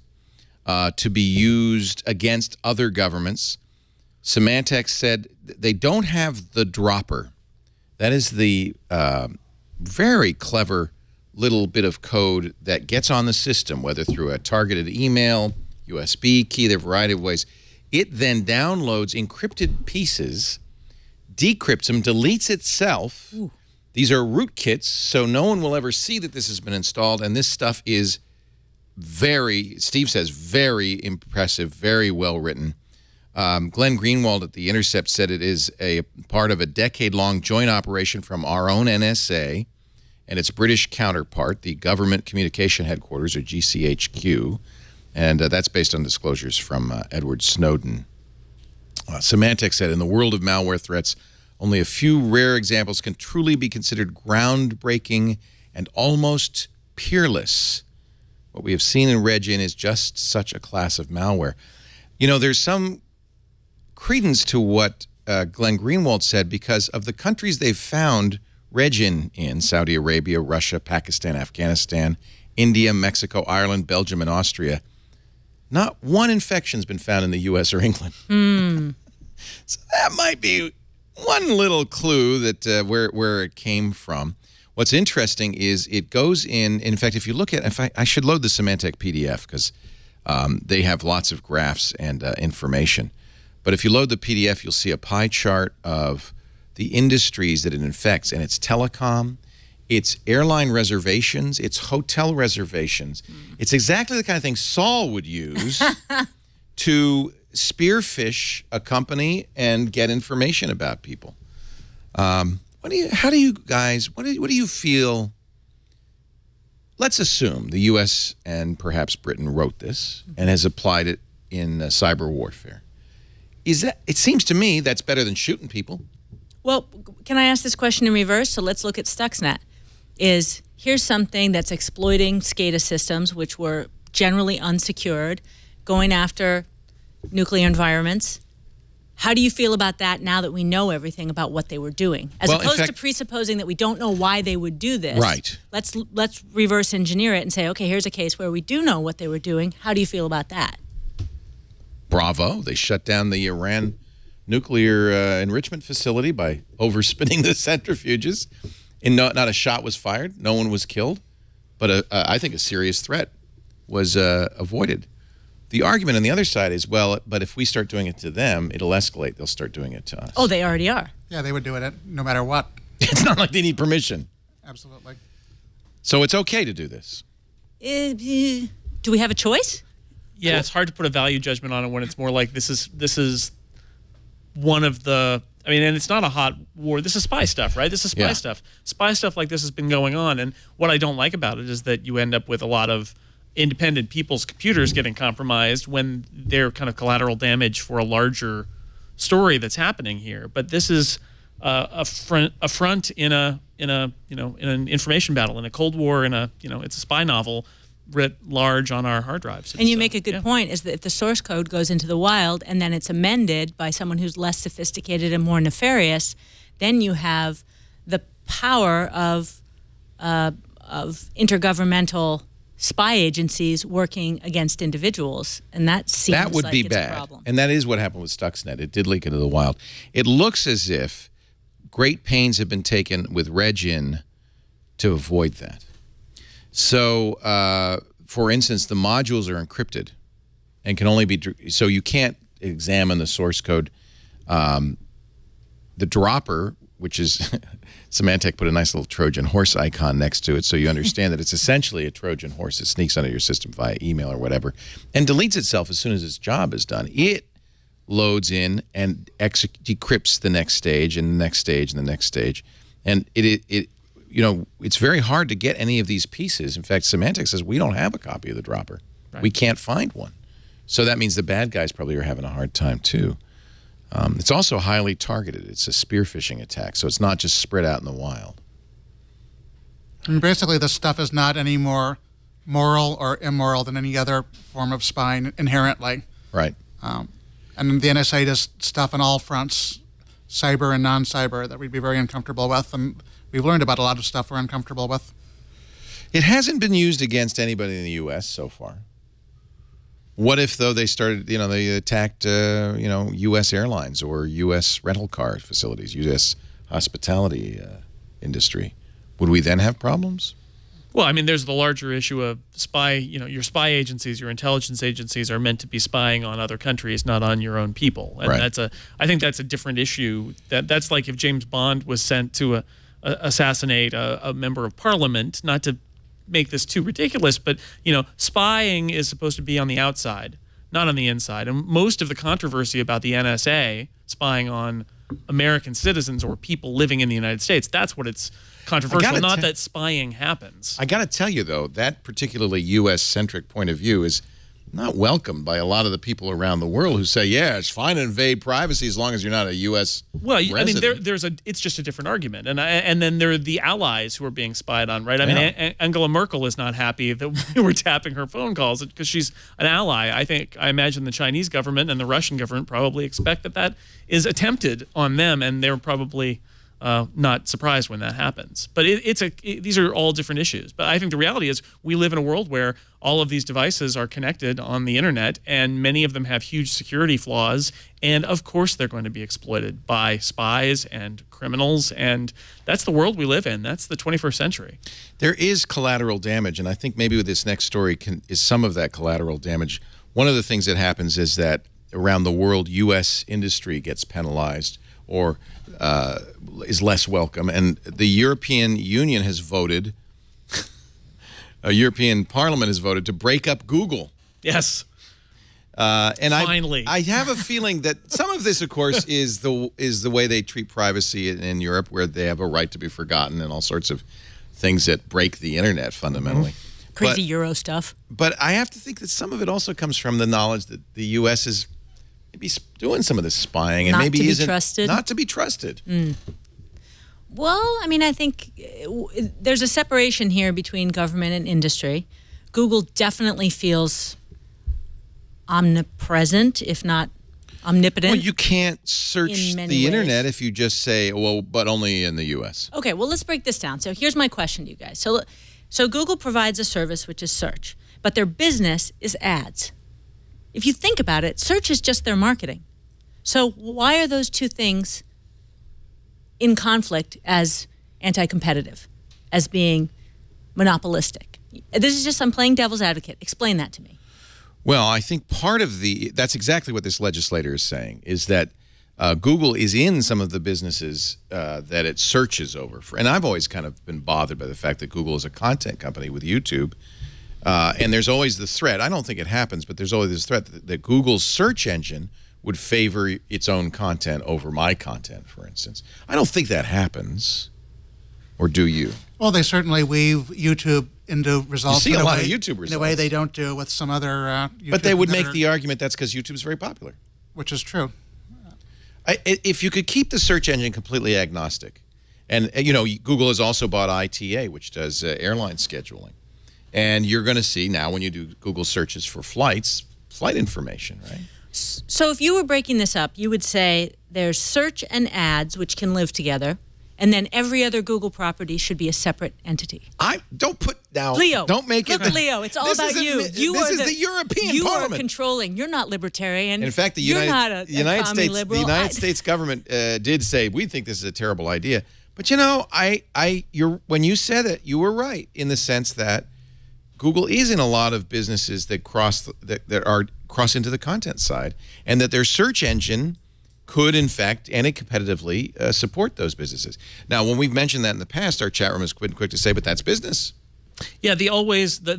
to be used against other governments. Symantec said they don't have the dropper. That is the very clever little bit of code that gets on the system, whether through a targeted email, USB key, there are a variety of ways. It then downloads encrypted pieces, decrypts them, deletes itself. Ooh. These are rootkits, so no one will ever see that this has been installed, and this stuff is very, Steve says, very impressive, very well written. Glenn Greenwald at The Intercept said it is a part of a decade-long joint operation from our own NSA and its British counterpart, the Government Communication Headquarters, or GCHQ, and that's based on disclosures from Edward Snowden. Symantec said, in the world of malware threats, only a few rare examples can truly be considered groundbreaking and almost peerless. What we have seen in Regin is just such a class of malware. You know, there's some credence to what Glenn Greenwald said, because of the countries they've found Regin in: Saudi Arabia, Russia, Pakistan, Afghanistan, India, Mexico, Ireland, Belgium, and Austria. Not one infection's been found in the U.S. or England. So that might be one little clue that where it came from. What's interesting is it goes in fact, if you look at, I should load the Symantec PDF because they have lots of graphs and information. But if you load the PDF, you'll see a pie chart of the industries that it infects, and it's telecom, it's airline reservations, it's hotel reservations. It's exactly the kind of thing Saul would use to spearfish a company and get information about people. How do you guys, what do you feel? Let's assume the U.S. and perhaps Britain wrote this and has applied it in cyber warfare. It seems to me that's better than shooting people. Well, can I ask this question in reverse? So let's look at Stuxnet. Here's something that's exploiting SCADA systems, which were generally unsecured, going after nuclear environments. How do you feel about that now that we know everything about what they were doing? As opposed to presupposing that we don't know why they would do this. Right. Let's reverse engineer it and say, okay, here's a case where we do know what they were doing. How do you feel about that? Bravo. They shut down the Iran nuclear enrichment facility by overspinning the centrifuges. And not a shot was fired. No one was killed. But I think a serious threat was avoided. The argument on the other side is, well, but if we start doing it to them, it'll escalate. They'll start doing it to us. Oh, they already are. Yeah, they would do it no matter what. It's not like they need permission. Absolutely. So it's okay to do this. Do we have a choice? Yeah, it's hard to put a value judgment on it when it's more like this is one of the, I mean, and it's not a hot war. This is spy stuff, right? This is spy stuff. Spy stuff like this has been going on. And what I don't like about it is that you end up with a lot of independent people's computers getting compromised when they're kind of collateral damage for a larger story that's happening here. But this is a front in an information battle, in a Cold War, it's a spy novel writ large on our hard drives. And you make a good point, is that if the source code goes into the wild and then it's amended by someone who's less sophisticated and more nefarious, then you have the power of intergovernmental spy agencies working against individuals, and that seems that would like be it's bad. a problem. And that is what happened with Stuxnet. It did leak into the wild. It looks as if great pains have been taken with Regin to avoid that. So, for instance, the modules are encrypted and can only be, so you can't examine the source code. The dropper, which is, Symantec put a nice little Trojan horse icon next to it, so you understand that it's essentially a Trojan horse. It sneaks onto your system via email or whatever and deletes itself as soon as its job is done. It loads in and decrypts the next stage and the next stage and the next stage. And it's very hard to get any of these pieces. In fact, Symantec says we don't have a copy of the dropper. Right. We can't find one. So that means the bad guys probably are having a hard time too. It's also highly targeted. It's a spear phishing attack, so it's not just spread out in the wild. And basically, this stuff is not any more moral or immoral than any other form of spying inherently. Right. And the NSA does stuff on all fronts, cyber and non-cyber, that we'd be very uncomfortable with. And we've learned about a lot of stuff we're uncomfortable with. It hasn't been used against anybody in the U.S. so far. What if, though, they started, they attacked, U.S. airlines or U.S. rental car facilities, U.S. hospitality industry? Would we then have problems? Well, I mean, there's the larger issue of spy, your spy agencies, your intelligence agencies are meant to be spying on other countries, not on your own people. And right. I think that's a different issue. That's like if James Bond was sent to assassinate a member of parliament, not to make this too ridiculous, but, spying is supposed to be on the outside. not on the inside. And most of the controversy about the NSA spying on American citizens or people living in the United States, that's what it's controversial, not that spying happens. I got to tell you, though, that particularly U.S.-centric point of view is not welcomed by a lot of the people around the world who say, yeah, it's fine to invade privacy as long as you're not a U.S. resident. I mean, it's just a different argument. And then there are the allies who are being spied on, right? I mean, Angela Merkel is not happy that we were tapping her phone calls because she's an ally. I imagine the Chinese government and the Russian government probably expect that is attempted on them, and they're probably not surprised when that happens. But these are all different issues. But I think the reality is we live in a world where all of these devices are connected on the internet, and many of them have huge security flaws. And of course, they're going to be exploited by spies and criminals. And that's the world we live in. That's the 21st century. There is collateral damage, and I think maybe with this next story is some of that collateral damage. One of the things that happens is that around the world, U.S. industry gets penalized or is less welcome. And the European Union has voted, a European Parliament has voted to break up Google. Yes. And finally, I have a feeling that some of this, of course, is the way they treat privacy in Europe, where they have a right to be forgotten and all sorts of things that break the internet fundamentally. Crazy Euro stuff. But I have to think that some of it also comes from the knowledge that the U.S. is maybe doing some of this spying and maybe isn't not to be trusted. Well, I mean, I think there's a separation here between government and industry. Google definitely feels omnipresent, if not omnipotent. Well, you can't search the internet if you just say, well, but only in the U.S. Okay, well, let's break this down. So here's my question to you guys. So Google provides a service, which is search, but their business is ads. If you think about it, search is just their marketing. So why are those two things in conflict as anti-competitive, as being monopolistic? This is just, I'm playing devil's advocate. Explain that to me. Well, I think part of that's exactly what this legislator is saying, is that Google is in some of the businesses that it searches over. And I've always kind of been bothered by the fact that Google is a content company with YouTube. And there's always the threat, I don't think it happens, but there's always this threat that Google's search engine would favor its own content over my content, for instance. I don't think that happens. Or do you? Well, they certainly weave YouTube into results. You see a lot of YouTube results. In a way they don't do with some other YouTube. But they would make the argument that's because YouTube's very popular. Which is true. If you could keep the search engine completely agnostic, and you know, Google has also bought ITA, which does airline scheduling. And you're going to see now when you do Google searches for flights, flight information, right? So if you were breaking this up, you would say there's search and ads, which can live together, and then every other Google property should be a separate entity. Don't put down. Leo, don't make it. Look, Leo, it's all about you. This is the European Parliament. You are controlling. You're not libertarian. In fact, the United States government did say, we think this is a terrible idea. But you know, when you said it, you were right in the sense that Google is in a lot of businesses that cross into the content side, and that their search engine could, in fact, anti-competitively support those businesses. Now, when we've mentioned that in the past, our chat room has been quick to say, but that's business. Yeah, the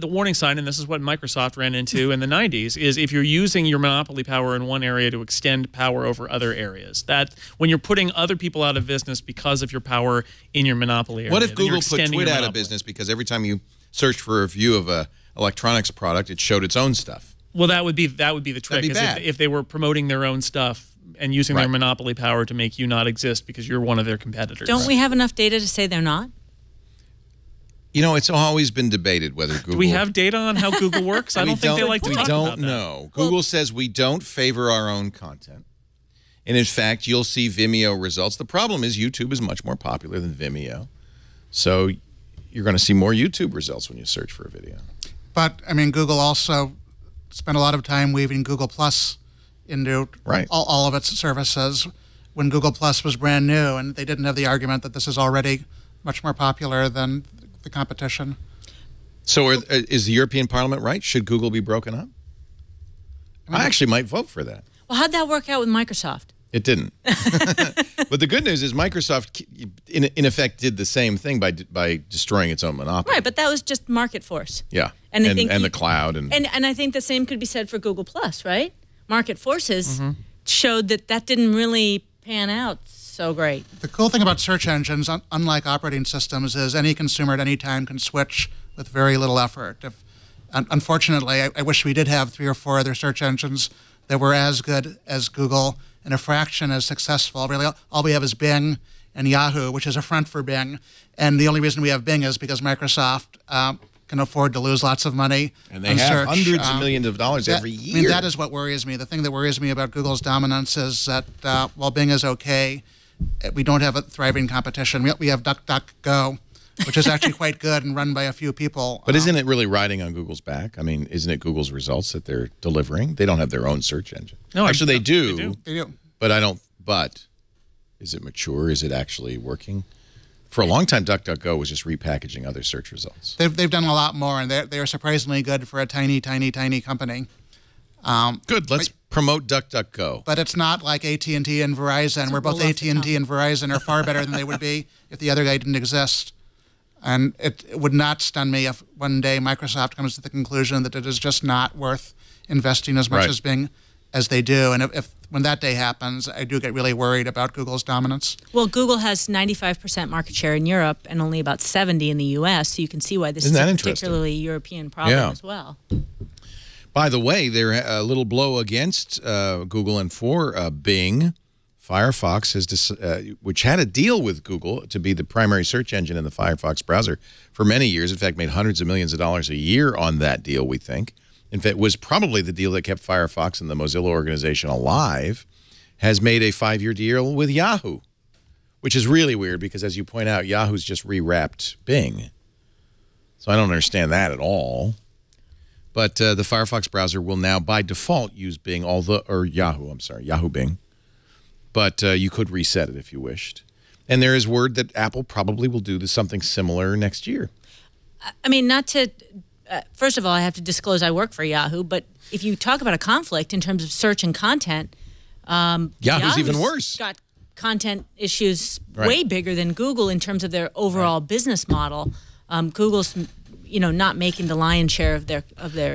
warning sign, and this is what Microsoft ran into in the 90s, is if you're using your monopoly power in one area to extend power over other areas. That when you're putting other people out of business because of your power in your monopoly area. What if Google put Twitter out of business because every time you searched for a review of a electronics product, it showed its own stuff? Well, that would be the trick. If they were promoting their own stuff and using their monopoly power to make you not exist because you're one of their competitors. Don't we have enough data to say they're not? You know, it's always been debated whether Google... Do we have data on how Google works? I don't think they like to talk about that. We don't know. Google says we don't favor our own content. And in fact, you'll see Vimeo results. The problem is YouTube is much more popular than Vimeo. So you're going to see more YouTube results when you search for a video. But, I mean, Google also spent a lot of time weaving Google Plus into all of its services when Google Plus was brand new, and they didn't have the argument that this is already much more popular than the competition. So is the European Parliament right? Should Google be broken up? I actually might vote for that. Well, how'd that work out with Microsoft? It didn't. But the good news is Microsoft, in effect, did the same thing by destroying its own monopoly. Right, but that was just market force. Yeah, and I think the cloud. And I think the same could be said for Google+, right? Market forces showed that didn't really pan out so great. The cool thing about search engines, unlike operating systems, is any consumer at any time can switch with very little effort. Unfortunately, I wish we did have 3 or 4 other search engines that were as good as Google and a fraction as successful. Really, all we have is Bing and Yahoo, which is a front for Bing. And the only reason we have Bing is because Microsoft can afford to lose lots of money. And they have hundreds of millions of dollars every year. I mean, that is what worries me. The thing that worries me about Google's dominance is that while Bing is okay, we don't have a thriving competition. We have DuckDuckGo, which is actually quite good and run by a few people. But isn't it really riding on Google's back? I mean, isn't it Google's results that they're delivering? They don't have their own search engine. No, actually, they do. They do. But I don't. But is it mature? Is it actually working? For a long time, DuckDuckGo was just repackaging other search results. They've done a lot more, and they are surprisingly good for a tiny company. Good. Let's promote DuckDuckGo. But it's not like AT&T and Verizon, where both AT&T and Verizon are far better than they would be if the other guy didn't exist. And it would not stun me if one day Microsoft comes to the conclusion that it is just not worth investing as much as Bing as they do. And if when that day happens, I do get really worried about Google's dominance. Well, Google has 95% market share in Europe and only about 70% in the U.S., so you can see why this is a particularly European problem as well. By the way, they're a little blow against Google and for Bing. Firefox, which had a deal with Google to be the primary search engine in the Firefox browser for many years, in fact, made hundreds of millions of dollars a year on that deal, we think. In fact, it was probably the deal that kept Firefox and the Mozilla organization alive, has made a 5-year deal with Yahoo, which is really weird because, as you point out, Yahoo's just rewrapped Bing. So I don't understand that at all. But the Firefox browser will now, by default, use Bing, Yahoo Bing. But you could reset it if you wished. And there is word that Apple probably will do something similar next year. I mean, not to... first of all, I have to disclose I work for Yahoo, but if you talk about a conflict in terms of search and content, Yahoo's even worse. Got content issues way bigger than Google in terms of their overall business model. Google's, not making the lion's share of their.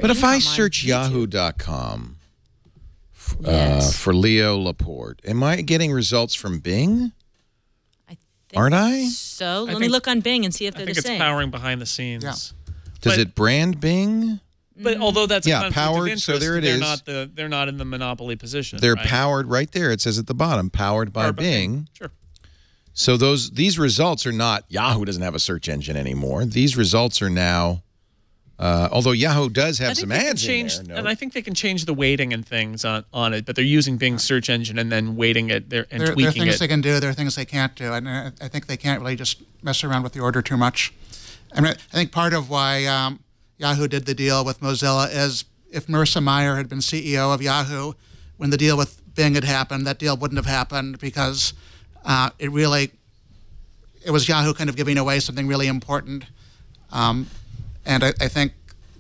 But if I search Yahoo.com for Leo Laporte, am I getting results from Bing? Aren't I? So let me look on Bing and see if they're the same. I think it's powering behind the scenes. Yeah. Does it brand Bing? But although that's a conflict powered, of interest, so there it is. They're not in the monopoly position. They're powered right there. It says at the bottom, powered by Bing. Sure. So these results are not, Yahoo doesn't have a search engine anymore. These results are now, although Yahoo does have some ads in there. And I think they can change the weighting and things on it, but they're using Bing's search engine and then weighting it and tweaking it. There are things they can do, there are things they can't do. And I think they can't really just mess around with the order too much. I mean, I think part of why Yahoo did the deal with Mozilla is if Marissa Mayer had been CEO of Yahoo when the deal with Bing had happened, that deal wouldn't have happened because it was Yahoo kind of giving away something really important. And I think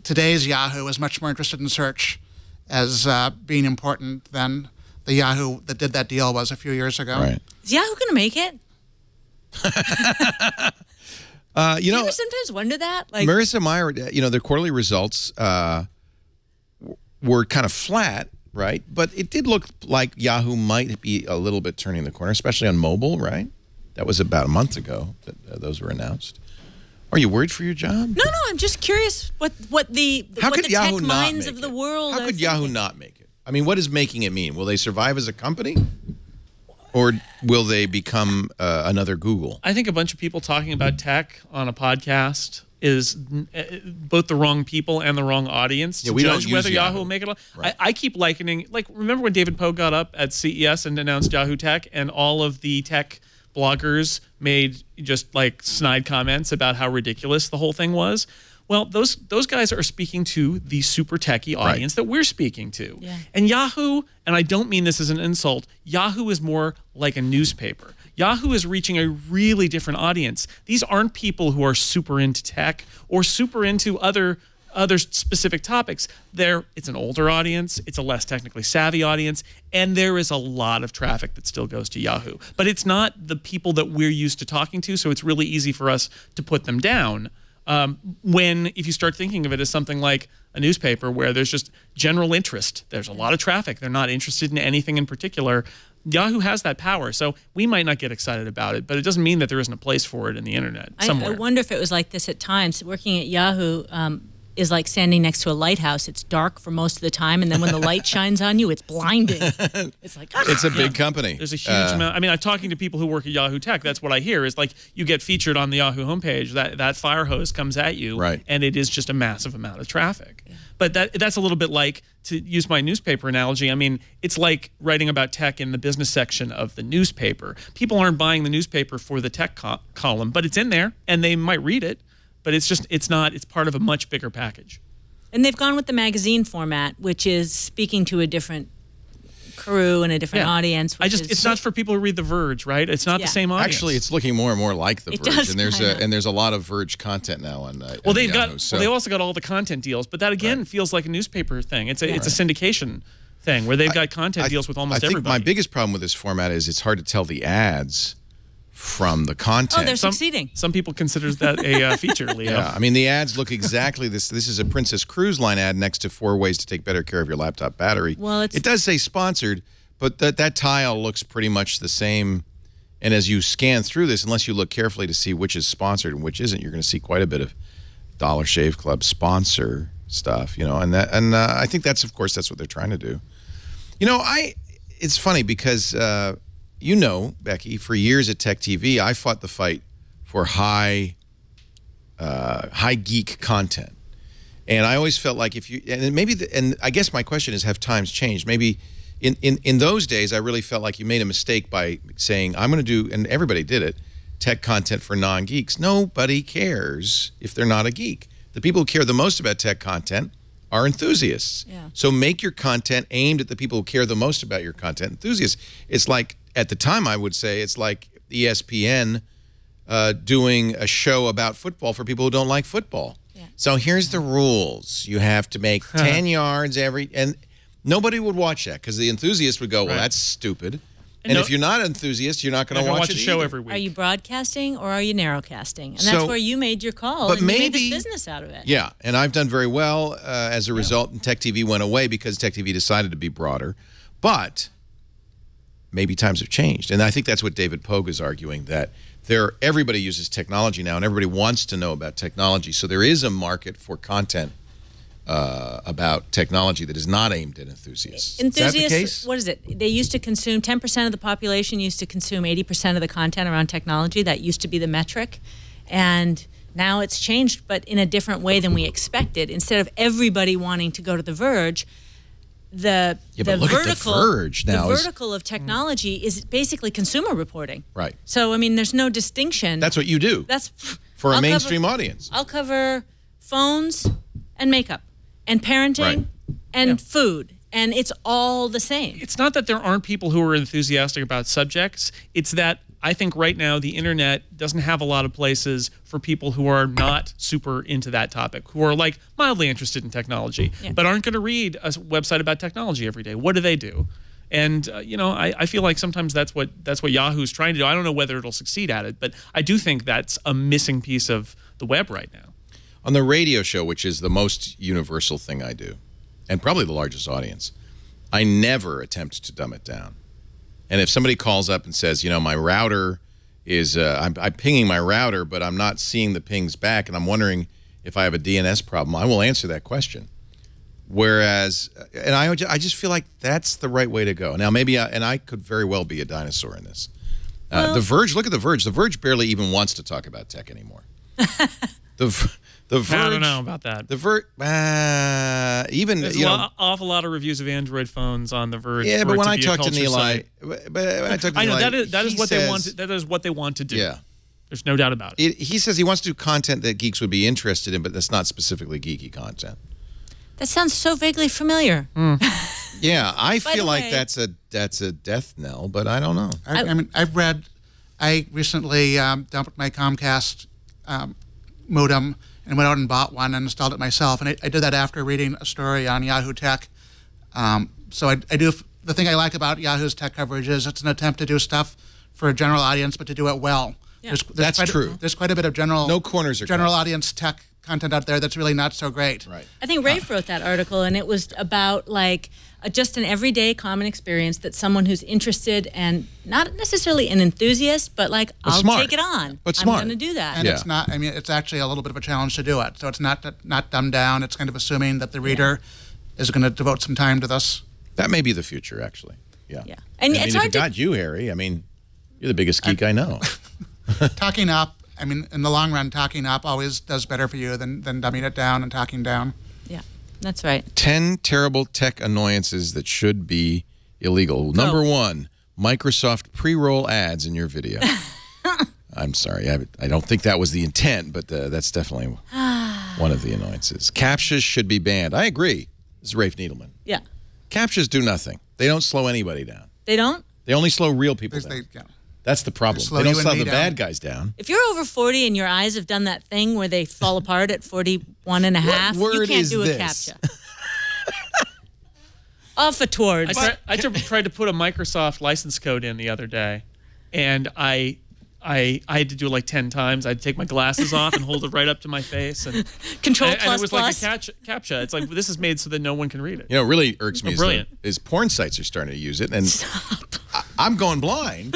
today's Yahoo is much more interested in search as being important than the Yahoo that did that deal was a few years ago. Right. Is Yahoo going to make it? You ever sometimes wonder that? Like Marissa Mayer, their quarterly results were kind of flat, right? But it did look like Yahoo might be a little bit turning the corner, especially on mobile, right? That was about a month ago that those were announced. Are you worried for your job? No, I'm just curious what the tech minds of the world. How could Yahoo not make it? I mean, what does making it mean? Will they survive as a company? Or will they become another Google? I think a bunch of people talking about tech on a podcast is both the wrong people and the wrong audience to judge whether Yahoo will make it. Right. I keep likening, remember when David Poe got up at CES and announced Yahoo Tech, and all of the tech bloggers made just snide comments about how ridiculous the whole thing was? Well, those guys are speaking to the super techie audience that we're speaking to. Yeah. And Yahoo, and I don't mean this as an insult, Yahoo is more like a newspaper. Yahoo is reaching a really different audience. These aren't people who are super into tech or super into other other specific topics, it's an older audience, it's a less technically savvy audience, and there is a lot of traffic that still goes to Yahoo. But it's not the people that we're used to talking to, so it's really easy for us to put them down. If you start thinking of it as something like a newspaper where there's just general interest, there's a lot of traffic, they're not interested in anything in particular, Yahoo has that power. So we might not get excited about it, but it doesn't mean that there isn't a place for it in the internet somewhere. I wonder if it was like this at times. Working at Yahoo is like standing next to a lighthouse. It's dark for most of the time, and then when the light shines on you, it's blinding. It's like, it's a big company. There's a huge amount. I mean, I'm talking to people who work at Yahoo Tech. That's what I hear is like you get featured on the Yahoo homepage. That fire hose comes at you, right? And it is just a massive amount of traffic. Yeah. But that's a little bit like, to use my newspaper analogy, I mean, it's like writing about tech in the business section of the newspaper. People aren't buying the newspaper for the tech column, but it's in there, and they might read it. But it's part of a much bigger package. And they've gone with the magazine format, which is speaking to a different crew and a different audience. It's not for people who read The Verge, right? It's not the same audience. Actually, it's looking more and more like The Verge, and there's a lot of Verge content now on. Well, they've also got all the content deals, but that again feels like a newspaper thing. It's a syndication thing where they've got content deals with almost everybody. I think my biggest problem with this format is it's hard to tell the ads from the content. Oh, they're succeeding. Some people consider that a feature, Leo. Yeah, I mean, the ads look exactly this. This is a Princess Cruise Line ad next to 4 ways to take better care of your laptop battery. Well, it does say sponsored, but that tile looks pretty much the same. And as you scan through this, unless you look carefully to see which is sponsored and which isn't, you're going to see quite a bit of Dollar Shave Club sponsor stuff, you know. And I think that's what they're trying to do. You know, it's funny because you know, Becky, for years at Tech TV, I fought the fight for high geek content, and I always felt like and I guess my question is, have times changed? Maybe in those days, I really felt like you made a mistake by saying I'm going to do, and everybody did it, tech content for non-geeks. Nobody cares if they're not a geek. The people who care the most about tech content are enthusiasts. Yeah. So make your content aimed at the people who care the most about your content, enthusiasts. It's like, at the time, I would say it's like ESPN doing a show about football for people who don't like football. Yeah. So here's the rules. You have to make 10 yards and nobody would watch that because the enthusiast would go, well, that's stupid. And if you're not an enthusiast, you're not going to watch a show every week. Are you broadcasting or are you narrowcasting? And that's where you made your call, and you made this business out of it. Yeah, and I've done very well as a result, and Tech TV went away because Tech TV decided to be broader. But maybe times have changed. And I think that's what David Pogue is arguing, that everybody uses technology now, and everybody wants to know about technology. So there is a market for content about technology that is not aimed at enthusiasts. Enthusiasts, is that the case? What is it? They used to consume, 10% of the population used to consume 80% of the content around technology. That used to be the metric. And now it's changed, but in a different way than we expected. Instead of everybody wanting to go to The Verge, the vertical of technology is basically consumer reporting. Right. So, I mean, there's no distinction. That's what you do. That's for a mainstream audience. I'll cover phones and makeup and parenting and food. And it's all the same. It's not that there aren't people who are enthusiastic about subjects. It's that I think right now the internet doesn't have a lot of places for people who are not super into that topic, who are like mildly interested in technology, but aren't going to read a website about technology every day. What do they do? And you know, I feel like sometimes that's what Yahoo's trying to do. I don't know whether it'll succeed at it, but I do think that's a missing piece of the web right now. On the radio show, which is the most universal thing I do, and probably the largest audience, I never attempt to dumb it down. And if somebody calls up and says, you know, my router is, I'm pinging my router, but I'm not seeing the pings back, and I'm wondering if I have a DNS problem, I will answer that question. Whereas, and I just feel like that's the right way to go. Now, maybe, and I could very well be a dinosaur in this. The Verge, look at The Verge. The Verge barely even wants to talk about tech anymore. The Verge, I don't know about that. The Verge, even there's an awful lot of reviews of Android phones on The Verge. Yeah, but when I talk to Neil, I know that is what they want. That is what they want to do. Yeah, there's no doubt about it. He says he wants to do content that geeks would be interested in, but that's not specifically geeky content. That sounds so vaguely familiar. Yeah, I feel like that's a death knell, but I don't know. I mean, I recently dumped my Comcast modem and went out and bought one and installed it myself. And I did that after reading a story on Yahoo Tech. So I do. The thing I like about Yahoo's tech coverage is it's an attempt to do stuff for a general audience, but to do it well. Yeah. That's true. There's quite a bit of general audience tech content out there that's really not so great. Right. I think Rafe wrote that article, and it was about like just an everyday common experience that someone who's interested and not necessarily an enthusiast, but like I'll take it on. But I'm smart. going to do that. And it's not. I mean, it's actually a little bit of a challenge to do it. So it's not dumbed down. It's kind of assuming that the reader is going to devote some time to this. That may be the future, actually. Yeah. Yeah. And I mean, it's if hard it got you, Harry, I mean, you're the biggest geek I know. Talking up, I mean, in the long run, talking up always does better for you than dumbing it down and talking down. Yeah, that's right. 10 terrible tech annoyances that should be illegal. Number 1, Microsoft pre-roll ads in your video. I'm sorry, I don't think that was the intent, but that's definitely one of the annoyances. CAPTCHAs should be banned. I agree. This is Rafe Needleman. Yeah. CAPTCHAs do nothing. They don't slow anybody down. They don't? They only slow real people down. That's the problem. They don't slow the bad guys down. If you're over 40 and your eyes have done that thing where they fall apart at 41 and a half, you can't do a CAPTCHA. Off a towards. I tried to put a Microsoft license code in the other day, and I had to do it like 10 times. I'd take my glasses off and hold it right up to my face. And Control++. And it was like a CAPTCHA. It's like, this is made so that no one can read it. You know, what really irks me is porn sites are starting to use it, and I'm going blind.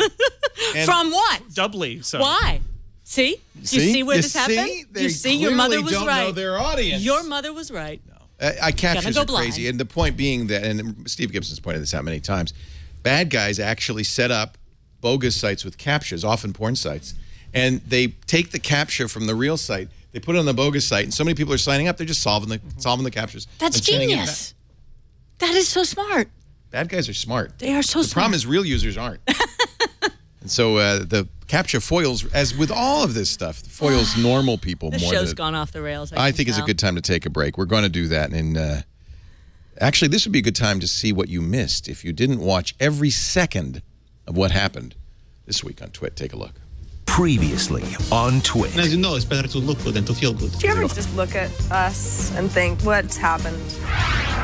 From what? Doubly so. Why? See? You see where this happened? They you see, your mother was don't right. know their audience. Your mother was right. No. CAPTCHAs are crazy, and the point being that, and Steve Gibson's pointed this out many times, bad guys actually set up bogus sites with CAPTCHAs, often porn sites, and they take the CAPTCHA from the real site, they put it on the bogus site, and so many people are signing up, they're just solving the CAPTCHAs. That's genius. That is so smart. Bad guys are smart. They are so smart. The problem is real users aren't. And so the CAPTCHA foils, as with all of this stuff, foils normal people more. The show's gone off the rails. I think it's a good time to take a break. We're going to do that. And actually, this would be a good time to see what you missed if you didn't watch every second of what happened this week on Twit. Take a look. Previously on Twit. As you know, it's better to look good than to feel good. Do you ever just look at us and think, what's happened?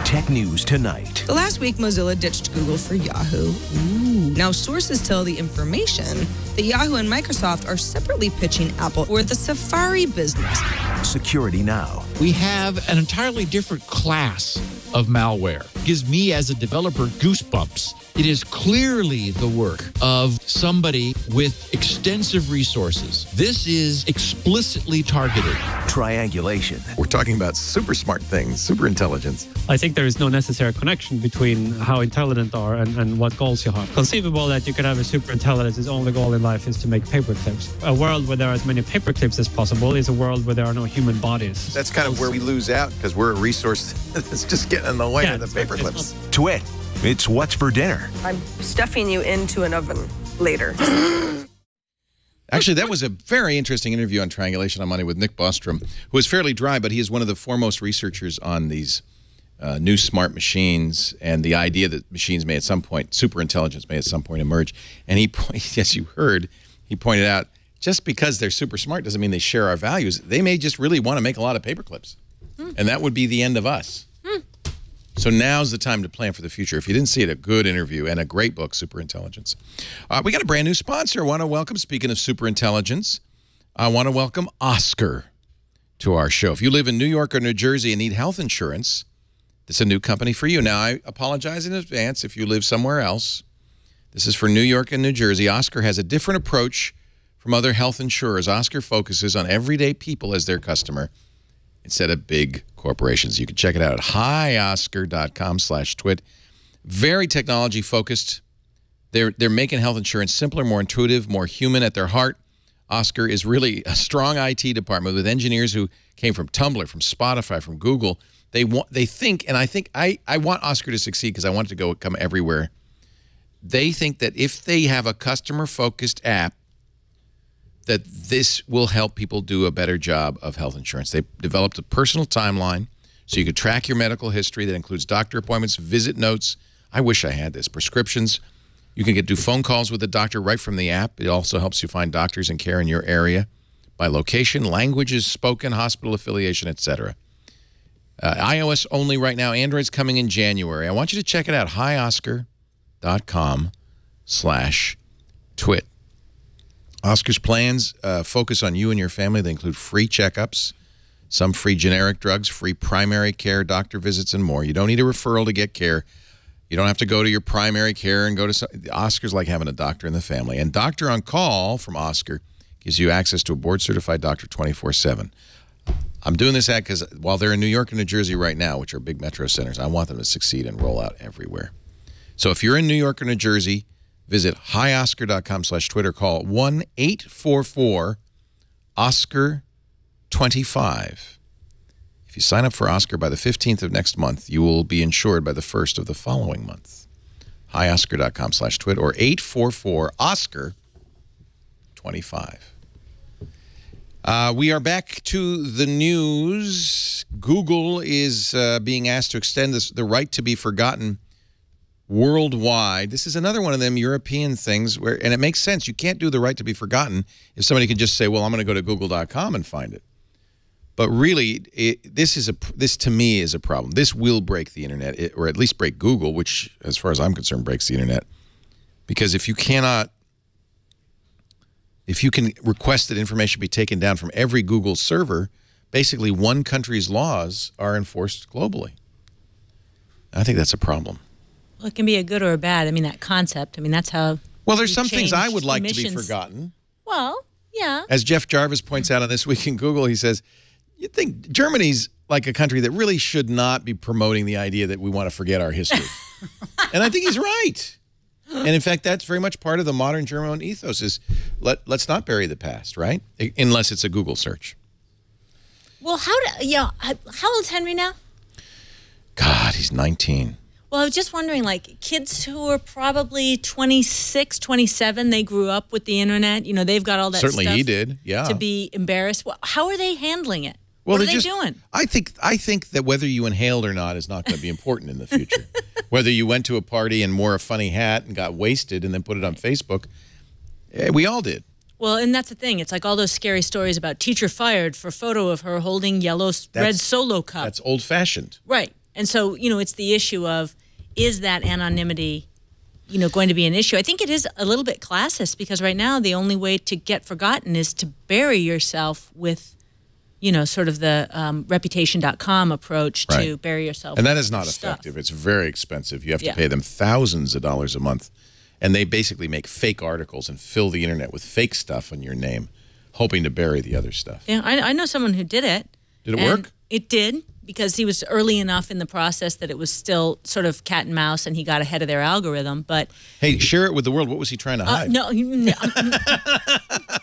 Tech News Tonight. The last week, Mozilla ditched Google for Yahoo. Ooh. Now, sources tell the information that Yahoo and Microsoft are separately pitching Apple for the Safari business. Security Now. We have an entirely different class of malware. It gives me as a developer goosebumps. It is clearly the work of somebody with extensive resources. This is explicitly targeted. Triangulation. We're talking about super smart things, super intelligence. I think there is no necessary connection between how intelligent you are and what goals you have. Conceivable that you could have a super intelligence, his only goal in life is to make paper clips. A world where there are as many paper clips as possible is a world where there are no human bodies. That's kind of where we lose out because we're a resource that's just getting in the way of the paper clips. Twit. It's What's for Dinner. I'm stuffing you into an oven later. Actually, that was a very interesting interview on Triangulation on Monday with Nick Bostrom, who is fairly dry, but he is one of the foremost researchers on these new smart machines and the idea that machines may at some point, super intelligence may at some point emerge. And he, as you heard, he pointed out, just because they're super smart doesn't mean they share our values. They may just really want to make a lot of paper clips. And that would be the end of us. So now's the time to plan for the future. If you didn't see it, a good interview and a great book, Superintelligence. We got a brand new sponsor. I want to welcome, speaking of superintelligence, I want to welcome Oscar to our show. If you live in New York or New Jersey and need health insurance, this is a new company for you. Now, I apologize in advance if you live somewhere else. This is for New York and New Jersey. Oscar has a different approach from other health insurers. Oscar focuses on everyday people as their customer instead of big corporations. You can check it out at hioscar.com/twit. Very technology focused. They're making health insurance simpler, more intuitive, more human at their heart. Oscar is really a strong IT department with engineers who came from Tumblr, from Spotify, from Google. They think, and I want Oscar to succeed because I want it to come everywhere. They think that if they have a customer-focused app, that this will help people do a better job of health insurance. They developed a personal timeline so you could track your medical history that includes doctor appointments, visit notes. I wish I had this. Prescriptions. You can do phone calls with the doctor right from the app. It also helps you find doctors and care in your area. by location, languages spoken, hospital affiliation, etc. iOS only right now. Android's coming in January. I want you to check it out. hioscar.com/twit. Oscar's plans focus on you and your family. They include free checkups, some free generic drugs, free primary care, doctor visits, and more. You don't need a referral to get care. You don't have to go to your primary care and go to Oscar's like having a doctor in the family. And Doctor on Call from Oscar gives you access to a board-certified doctor 24/7. I'm doing this ad because while they're in New York and New Jersey right now, which are big metro centers, I want them to succeed and roll out everywhere. So if you're in New York or New Jersey, visit hioscar.com/Twitter. Call 1-844-OSCAR-25. If you sign up for Oscar by the 15th of next month, you will be insured by the 1st of the following month. hioscar.com/Twit or 844-OSCAR-25. We are back to the news. Google is being asked to extend the right to be forgotten worldwide. This is another one of them European things where, and it makes sense. You can't do the right to be forgotten if somebody can just say, well, I'm going to go to google.com and find it. But really, this to me is a problem. This will break the internet, or at least break Google, which, as far as I'm concerned, breaks the internet. Because if you can request that information be taken down from every Google server, basically one country's laws are enforced globally. I think that's a problem. Well, it can be a good or a bad. I mean, that concept. I mean, that's how. Well, there's some things I would like to be forgotten. Well, yeah. As Jeff Jarvis points out on This Week in Google, he says, you'd think Germany's like a country that really should not be promoting the idea that we want to forget our history. And I think he's right. And in fact, that's very much part of the modern German ethos is let's not bury the past, right? Unless it's a Google search. Well, how old's Henry now? God, he's 19. Well, I was just wondering, like, kids who are probably 26, 27, they grew up with the internet. You know, they've got all that Certainly stuff he did, yeah. to be embarrassed. Well, how are they handling it? Well, what are they doing? I think that whether you inhaled or not is not going to be important in the future. Whether you went to a party and wore a funny hat and got wasted and then put it on Facebook, we all did. Well, and that's the thing. It's like all those scary stories about teacher fired for photo of her holding red Solo cup. That's old-fashioned. Right. And so, you know, it's the issue of, is that anonymity, you know, going to be an issue? I think it is a little bit classist because right now the only way to get forgotten is to bury yourself with, you know, sort of the reputation.com approach to bury yourself. And that is not stuff. effective. It's very expensive. You have to pay them thousands of dollars a month. And they basically make fake articles and fill the internet with fake stuff on your name, hoping to bury the other stuff. Yeah, I know someone who did it. Did it work? It did, because he was early enough in the process that it was still sort of cat and mouse, and he got ahead of their algorithm. But hey, share it with the world. What was he trying to hide? No,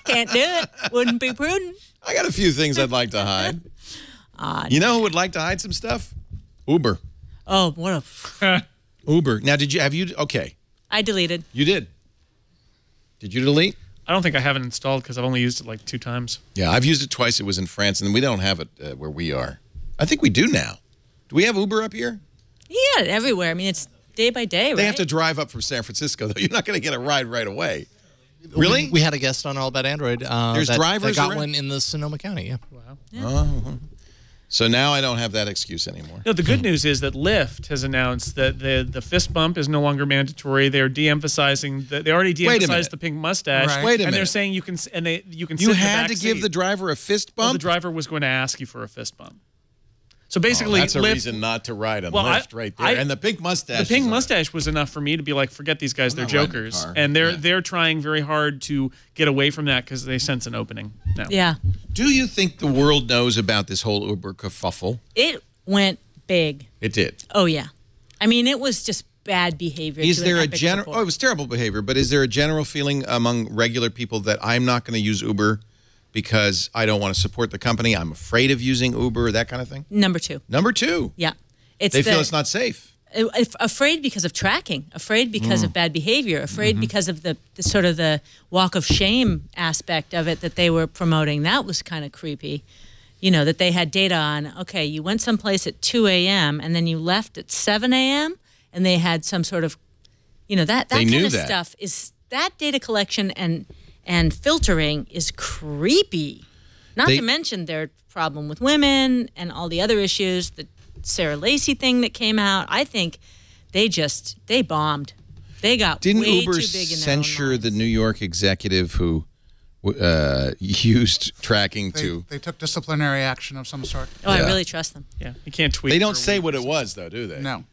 can't do it. Wouldn't be prudent. I got a few things I'd like to hide. You know who would like to hide some stuff? Uber. Oh, what a... Uber. Now, okay. I deleted. You did? Did you delete? I don't think I have it installed because I've only used it like 2 times. Yeah, I've used it twice. It was in France, and we don't have it where we are. I think we do now. Do we have Uber up here? Yeah, everywhere. I mean, it's day by day, right? They have to drive up from San Francisco, though. You're not going to get a ride right away. Really? We had a guest on All About Android. There's drivers that got around? one in the Sonoma County, yeah. Wow. Yeah. So now I don't have that excuse anymore. No, the good news is that Lyft has announced that the fist bump is no longer mandatory. They're de-emphasizing they already de-emphasized the pink mustache. Right. Wait a minute. And they're saying you can sit in the had back to give seat. the driver a fist bump? Well, the driver was going to ask you for a fist bump. So basically, that's a reason not to ride on Lyft right there. And the pink mustache. The pink mustache was enough for me to be like, forget these guys, they're jokers. And they're trying very hard to get away from that because they sense an opening now. Yeah. Do you think the world knows about this whole Uber kerfuffle? It went big. It did. Oh, yeah. I mean, it was just bad behavior. Is there a general... Oh, it was terrible behavior, but is there a general feeling among regular people that I'm not going to use Uber because I don't want to support the company, I'm afraid of using Uber, that kind of thing? Number 2. Number 2? Yeah. They feel it's not safe. Afraid because of tracking, afraid because of bad behavior, afraid because of the sort of the walk of shame aspect of it that they were promoting. That was kind of creepy. You know, that they had data on, okay, you went someplace at 2 a.m. and then you left at 7 a.m. and they had some sort of, you know, that kind of stuff is, that data collection and filtering is creepy. Not to mention their problem with women and all the other issues, the Sarah Lacey thing that came out. I think they bombed. They got Didn't way Uber too big in their own censure the New York executive who used tracking to... They took disciplinary action of some sort. Oh, I really trust them. Yeah, you can't tweet. They don't say what it was, though, do they? No.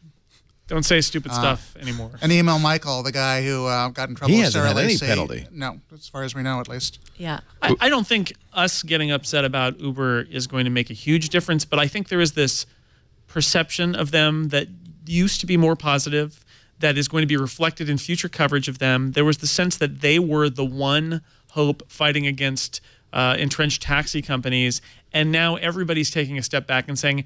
Don't say stupid stuff anymore. And email Michael, the guy who got in trouble He with hasn't Sarah had any Lacey. penalty. No, as far as we know, at least. Yeah. I don't think us getting upset about Uber is going to make a huge difference, but I think there is this perception of them that used to be more positive, that is going to be reflected in future coverage of them. There was the sense that they were the one hope fighting against entrenched taxi companies, and now everybody's taking a step back and saying,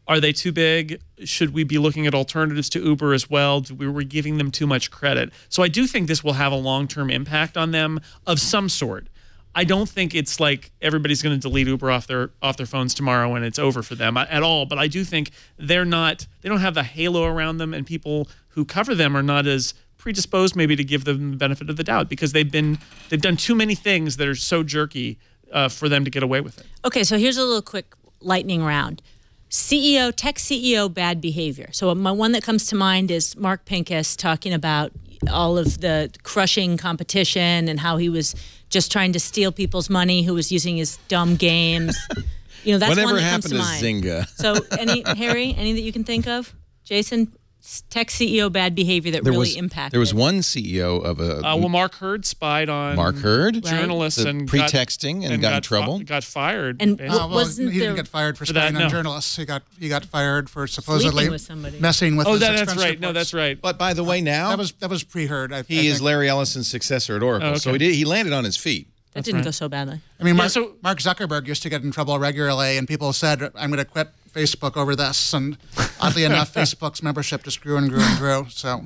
are they too big? Should we be looking at alternatives to Uber as well? Were we giving them too much credit? So I do think this will have a long-term impact on them of some sort. I don't think it's like everybody's going to delete Uber off their phones tomorrow and it's over for them at all. But I do think they don't have the halo around them, and people who cover them are not as predisposed maybe to give them the benefit of the doubt because they've done too many things that are so jerky for them to get away with it. Okay, so here's a little quick lightning round. Tech CEO bad behavior. So my one that comes to mind is Mark Pincus talking about all of the crushing competition and how he was just trying to steal people's money, who was using his dumb games. That's Whatever one that happened comes to mind. Zynga? So Harry, any that you can think of? Jason? Tech CEO bad behavior that really impacted. There was one CEO of a... well, Mark Hurd spied on journalists and pretexting and got in trouble. Got fired. And he didn't get fired for spying on journalists. He got fired for supposedly messing with. Oh, his that's expense right. reports. No, that's right. But by the way, now that was pre-Hurd. He is Larry Ellison's successor at Oracle, so he landed on his feet. That didn't go so badly. I mean, Mark Zuckerberg used to get in trouble regularly, and people said, "I'm going to quit Facebook over this." And oddly enough, Facebook's membership just grew and grew and grew. So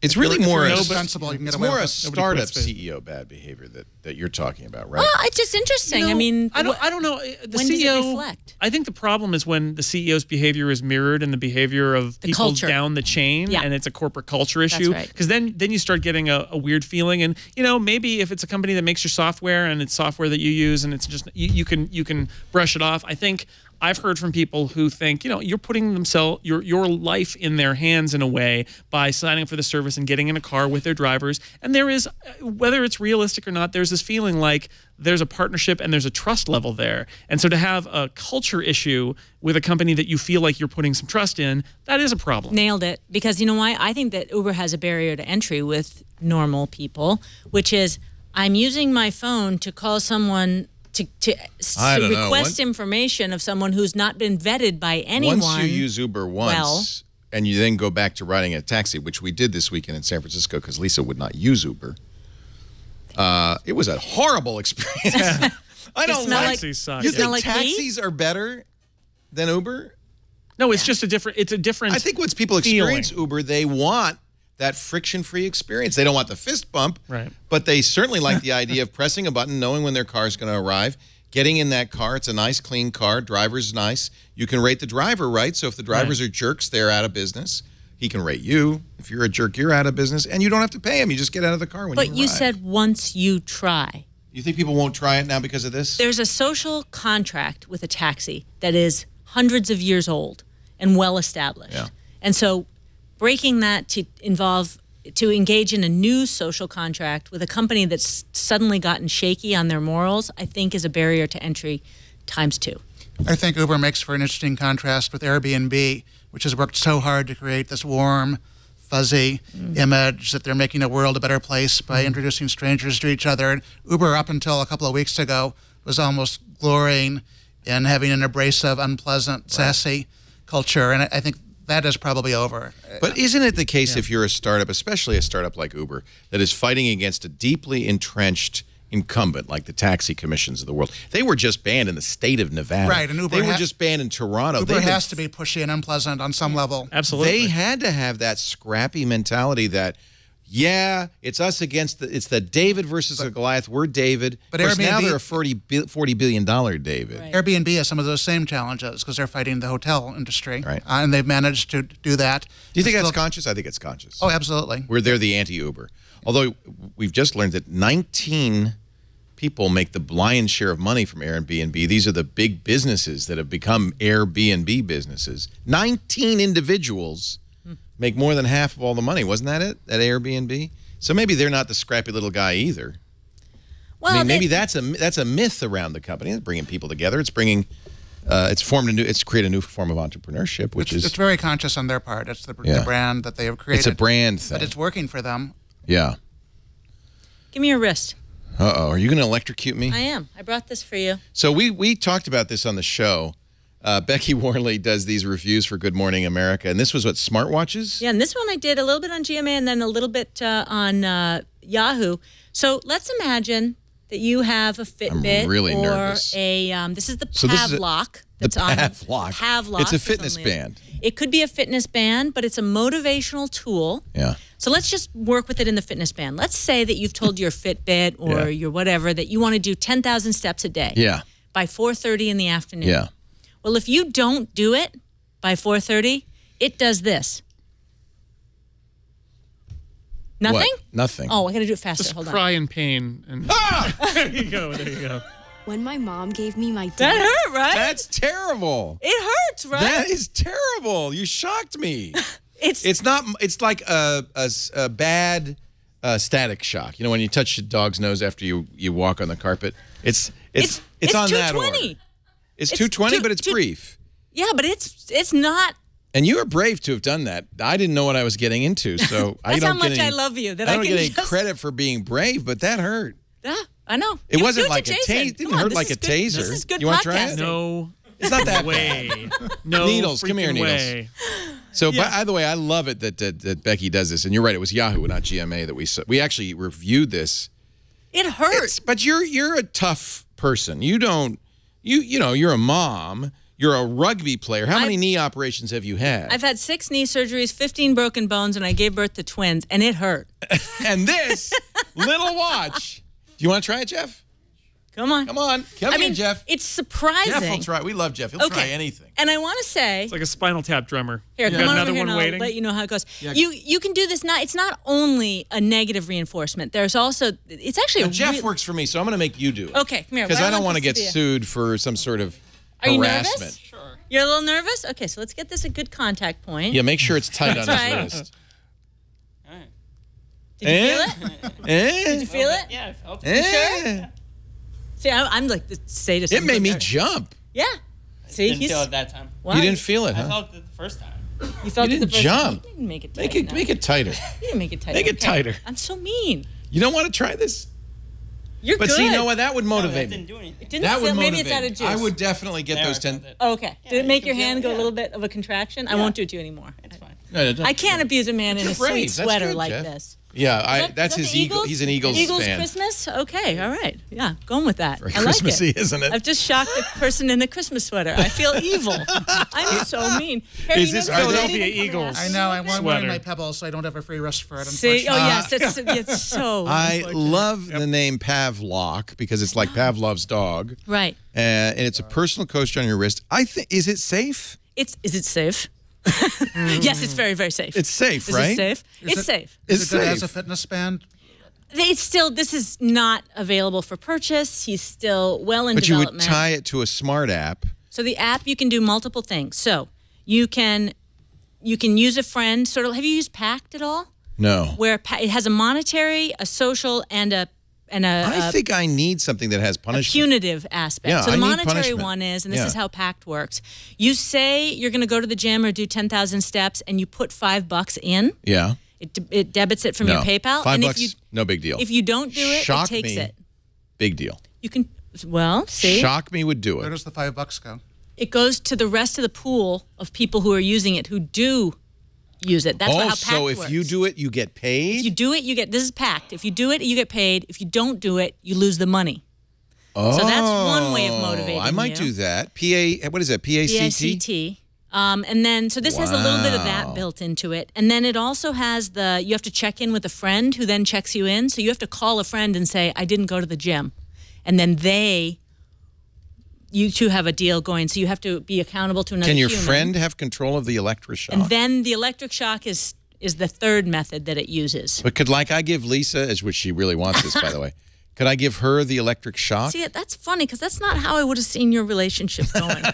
it's really more sensible. You can get it's away more with a it. startup CEO bad behavior that you're talking about, right? Well, it's just interesting. I mean, I don't know. The when CEO, does it reflect? I think the problem is when the CEO's behavior is mirrored in the behavior of people culture. down the chain, and it's a corporate culture issue. right. Because then you start getting a weird feeling, and maybe if it's a company that makes your software and it's software that you use, and it's just you can brush it off. I think I've heard from people who think, you're putting your life in their hands in a way by signing up for the service and getting in a car with their drivers. And there is, whether it's realistic or not, there's this feeling like there's a partnership and there's a trust level there. And so to have a culture issue with a company that you feel like you're putting some trust in, that is a problem. Nailed it. Because you know why? I think that Uber has a barrier to entry with normal people, which is I'm using my phone to call someone to request information of someone who's not been vetted by anyone. Once you use Uber once, and you then go back to riding a taxi, which we did this weekend in San Francisco because Lisa would not use Uber, it was a horrible experience. I don't like taxis. You think taxis are better than Uber? No, it's just a different. It's a different. I think once people experience Uber, they want that friction-free experience. They don't want the fist bump, but they certainly like the idea of pressing a button, knowing when their car is going to arrive, getting in that car. It's a nice, clean car. Driver's nice. You can rate the driver, right? So if the drivers are jerks, they're out of business. He can rate you. If you're a jerk, you're out of business, and you don't have to pay him. You just get out of the car when you arrive. But you said once you try. You think people won't try it now because of this? There's a social contract with a taxi that is hundreds of years old and well established. Yeah. And so breaking that to engage in a new social contract with a company that's suddenly gotten shaky on their morals, I think is a barrier to entry ×2. I think Uber makes for an interesting contrast with Airbnb, which has worked so hard to create this warm, fuzzy image that they're making the world a better place by introducing strangers to each other. And Uber, up until a couple of weeks ago, was almost glorying in having an abrasive, unpleasant, sassy culture. And I think that is probably over. But isn't it the case if you're a startup, especially a startup like Uber, that is fighting against a deeply entrenched incumbent like the taxi commissions of the world? They were just banned in the state of Nevada. Right, and Uber they were just banned in Toronto. Uber has to be pushy and unpleasant on some level. Absolutely. They had to have that scrappy mentality that, it's us against it's the David versus the Goliath. We're David. But now they're a $40 billion David. Right. Airbnb has some of those same challenges because they're fighting the hotel industry. Right. And they've managed to do that. Do you think that's conscious? I think it's conscious. Oh, absolutely. They're the anti-Uber. Although we've just learned that 19 people make the lion's share of money from Airbnb. These are the big businesses that have become Airbnb businesses. 19 individuals make more than half of all the money. Wasn't that it, at Airbnb? So maybe they're not the scrappy little guy either. Well, I mean, maybe that's a myth around the company. It's bringing people together. It's bringing, it's created a new form of entrepreneurship, which is... It's very conscious on their part. It's the brand that they have created. It's a brand thing. But it's working for them. Yeah. Give me your wrist. Uh-oh. Are you going to electrocute me? I am. I brought this for you. So we talked about this on the show. Becky Worley does these reviews for Good Morning America, and this was what, smartwatches? Yeah, and this one I did a little bit on GMA and then a little bit on Yahoo. So let's imagine that you have a Fitbit really or nervous. this is the Pavlok. That's on Pavlok. Pavlok. It's a fitness band. It could be a fitness band, but it's a motivational tool. Yeah. So let's just work with it in the fitness band. Let's say that you've told your Fitbit or your whatever that you want to do 10,000 steps a day. Yeah. By 4:30 in the afternoon. Yeah. Well, if you don't do it by 4:30, it does this. Nothing? What? Nothing. Oh, I got to do it faster. Just Hold cry on. in pain. And there you go. There you go. When my mom gave me my That hurt, right? That's terrible. It hurts, right? That is terrible. You shocked me. It's not. It's like a bad static shock. You know, when you touch your dog's nose after you walk on the carpet. It's on that order. It's 220, but it's brief. Yeah, but it's not. And you were brave to have done that. I didn't know what I was getting into, so I don't how get much any, I love you. That I I don't can get any just... credit for being brave, but that hurt. Yeah, I know. It wasn't do like a taser. It didn't hurt like a taser. This is good You want to try podcasting. it? No. It's not that way. No Needles, come here, freaking Needles. way. So, by the way, I love it that Becky does this, and you're right. It was Yahoo, not GMA, that we actually reviewed this. It hurts. But you're a tough person. You don't. You know you're a mom. You're a rugby player. How many knee operations have you had? I've had 6 knee surgeries, 15 broken bones, and I gave birth to twins, and it hurt. And this little watch. Do you want to try it, Jeff? Come on. Come on. Come here, Jeff. It's surprising. Jeff will try. We love Jeff. He'll try anything. And I want to say... It's like a Spinal Tap drummer. Here, you come got on another over here one and waiting? I'll let you know how it goes. Yeah. You can do this. It's not only a negative reinforcement. There's also... It's actually Jeff works for me, so I'm going to make you do it. Okay, come here. Because I don't want to get sued for some sort of harassment. Nervous? Sure. You're a little nervous? Okay, so let's get this a good contact point. Yeah, make sure it's tight on right. his wrist. All right. Did you feel it? Did you feel it? Yeah, I felt it. You sure? See, I'm like the sadist. It made me jump. Yeah. See, didn't feel it that time. Wow. You didn't feel it, huh? I felt it the first time. You felt you it the didn't first jump. time. You didn't make it tighter. Make it tighter. You didn't make it tighter. Make it tighter. I'm so mean. You don't want to try this? You're but good. see, you know what? That would motivate No, that me. didn't do anything. It didn't That feel, would maybe motivate it's out of me. juice. I would definitely get those 10. Oh, okay. Yeah, Did it make you your can hand feel go it, a little bit of a contraction? I Yeah. won't do it to you anymore. It's fine. No, I can't abuse a man in a You're sweet brave. That's sweater good, like Jeff. this. Yeah, that's is his that the Eagle. He's an Eagles fan. Christmas? Okay, all right. Yeah, going with that. Very I like Christmassy, it. isn't it? I've just shocked a person in a Christmas sweater. I feel evil. I'm so mean. Harry, Is this you know Philadelphia Eagles? I know. I'm Sweater. wearing my Pebbles, so I don't have a free wrist for it. See? Oh, unfortunately. yes. It's so I unfortunate. love the name Pavlok because it's like Pavlov's dog. Right. And it's a personal coaster on your wrist. I think, is it safe? Is it safe? Yes, it's very, very safe. It's safe, Is right? it safe? It's safe. Is It's it good safe. as a fitness band? This is not available for purchase. He's still well in But you development. would tie it to a smart app. So the app, you can do multiple things. So you can use a friend. Sort of. Have you used Pact at all? No. Where it has a monetary, a social, and a I think I need something that has punishment. punitive aspect. Yeah, so the I need monetary punishment. one is, and this Yeah. is how Pact works. You say you're going to go to the gym or do 10,000 steps, and you put $5 in. Yeah. It debits it from your PayPal. $5, and if you, no big deal. if you don't do it, Shock it takes me, it. Big deal. You can, see? Shock me would do Where it. does the $5 go? It goes to the rest of the pool of people who are using it who do use it. That's how Pact so if works. you do it, you get paid? If you do it, you get, this is Pact. If you do it, you get paid. If you don't do it, you lose the money. Oh, So that's one way of motivating I might you. do that. What is that? PACT? And then, so this has a little bit of that built into it. And then it also has you have to check in with a friend who then checks you in. So you have to call a friend and say, I didn't go to the gym. And then you two have a deal going. So you have to be accountable to another Can your human. friend have control of the electric shock? And then the electric shock is the third method that it uses. But could I give Lisa, which she really wants this, by the way, Could I give her the electric shock? See, that's funny because that's not how I would have seen your relationship going.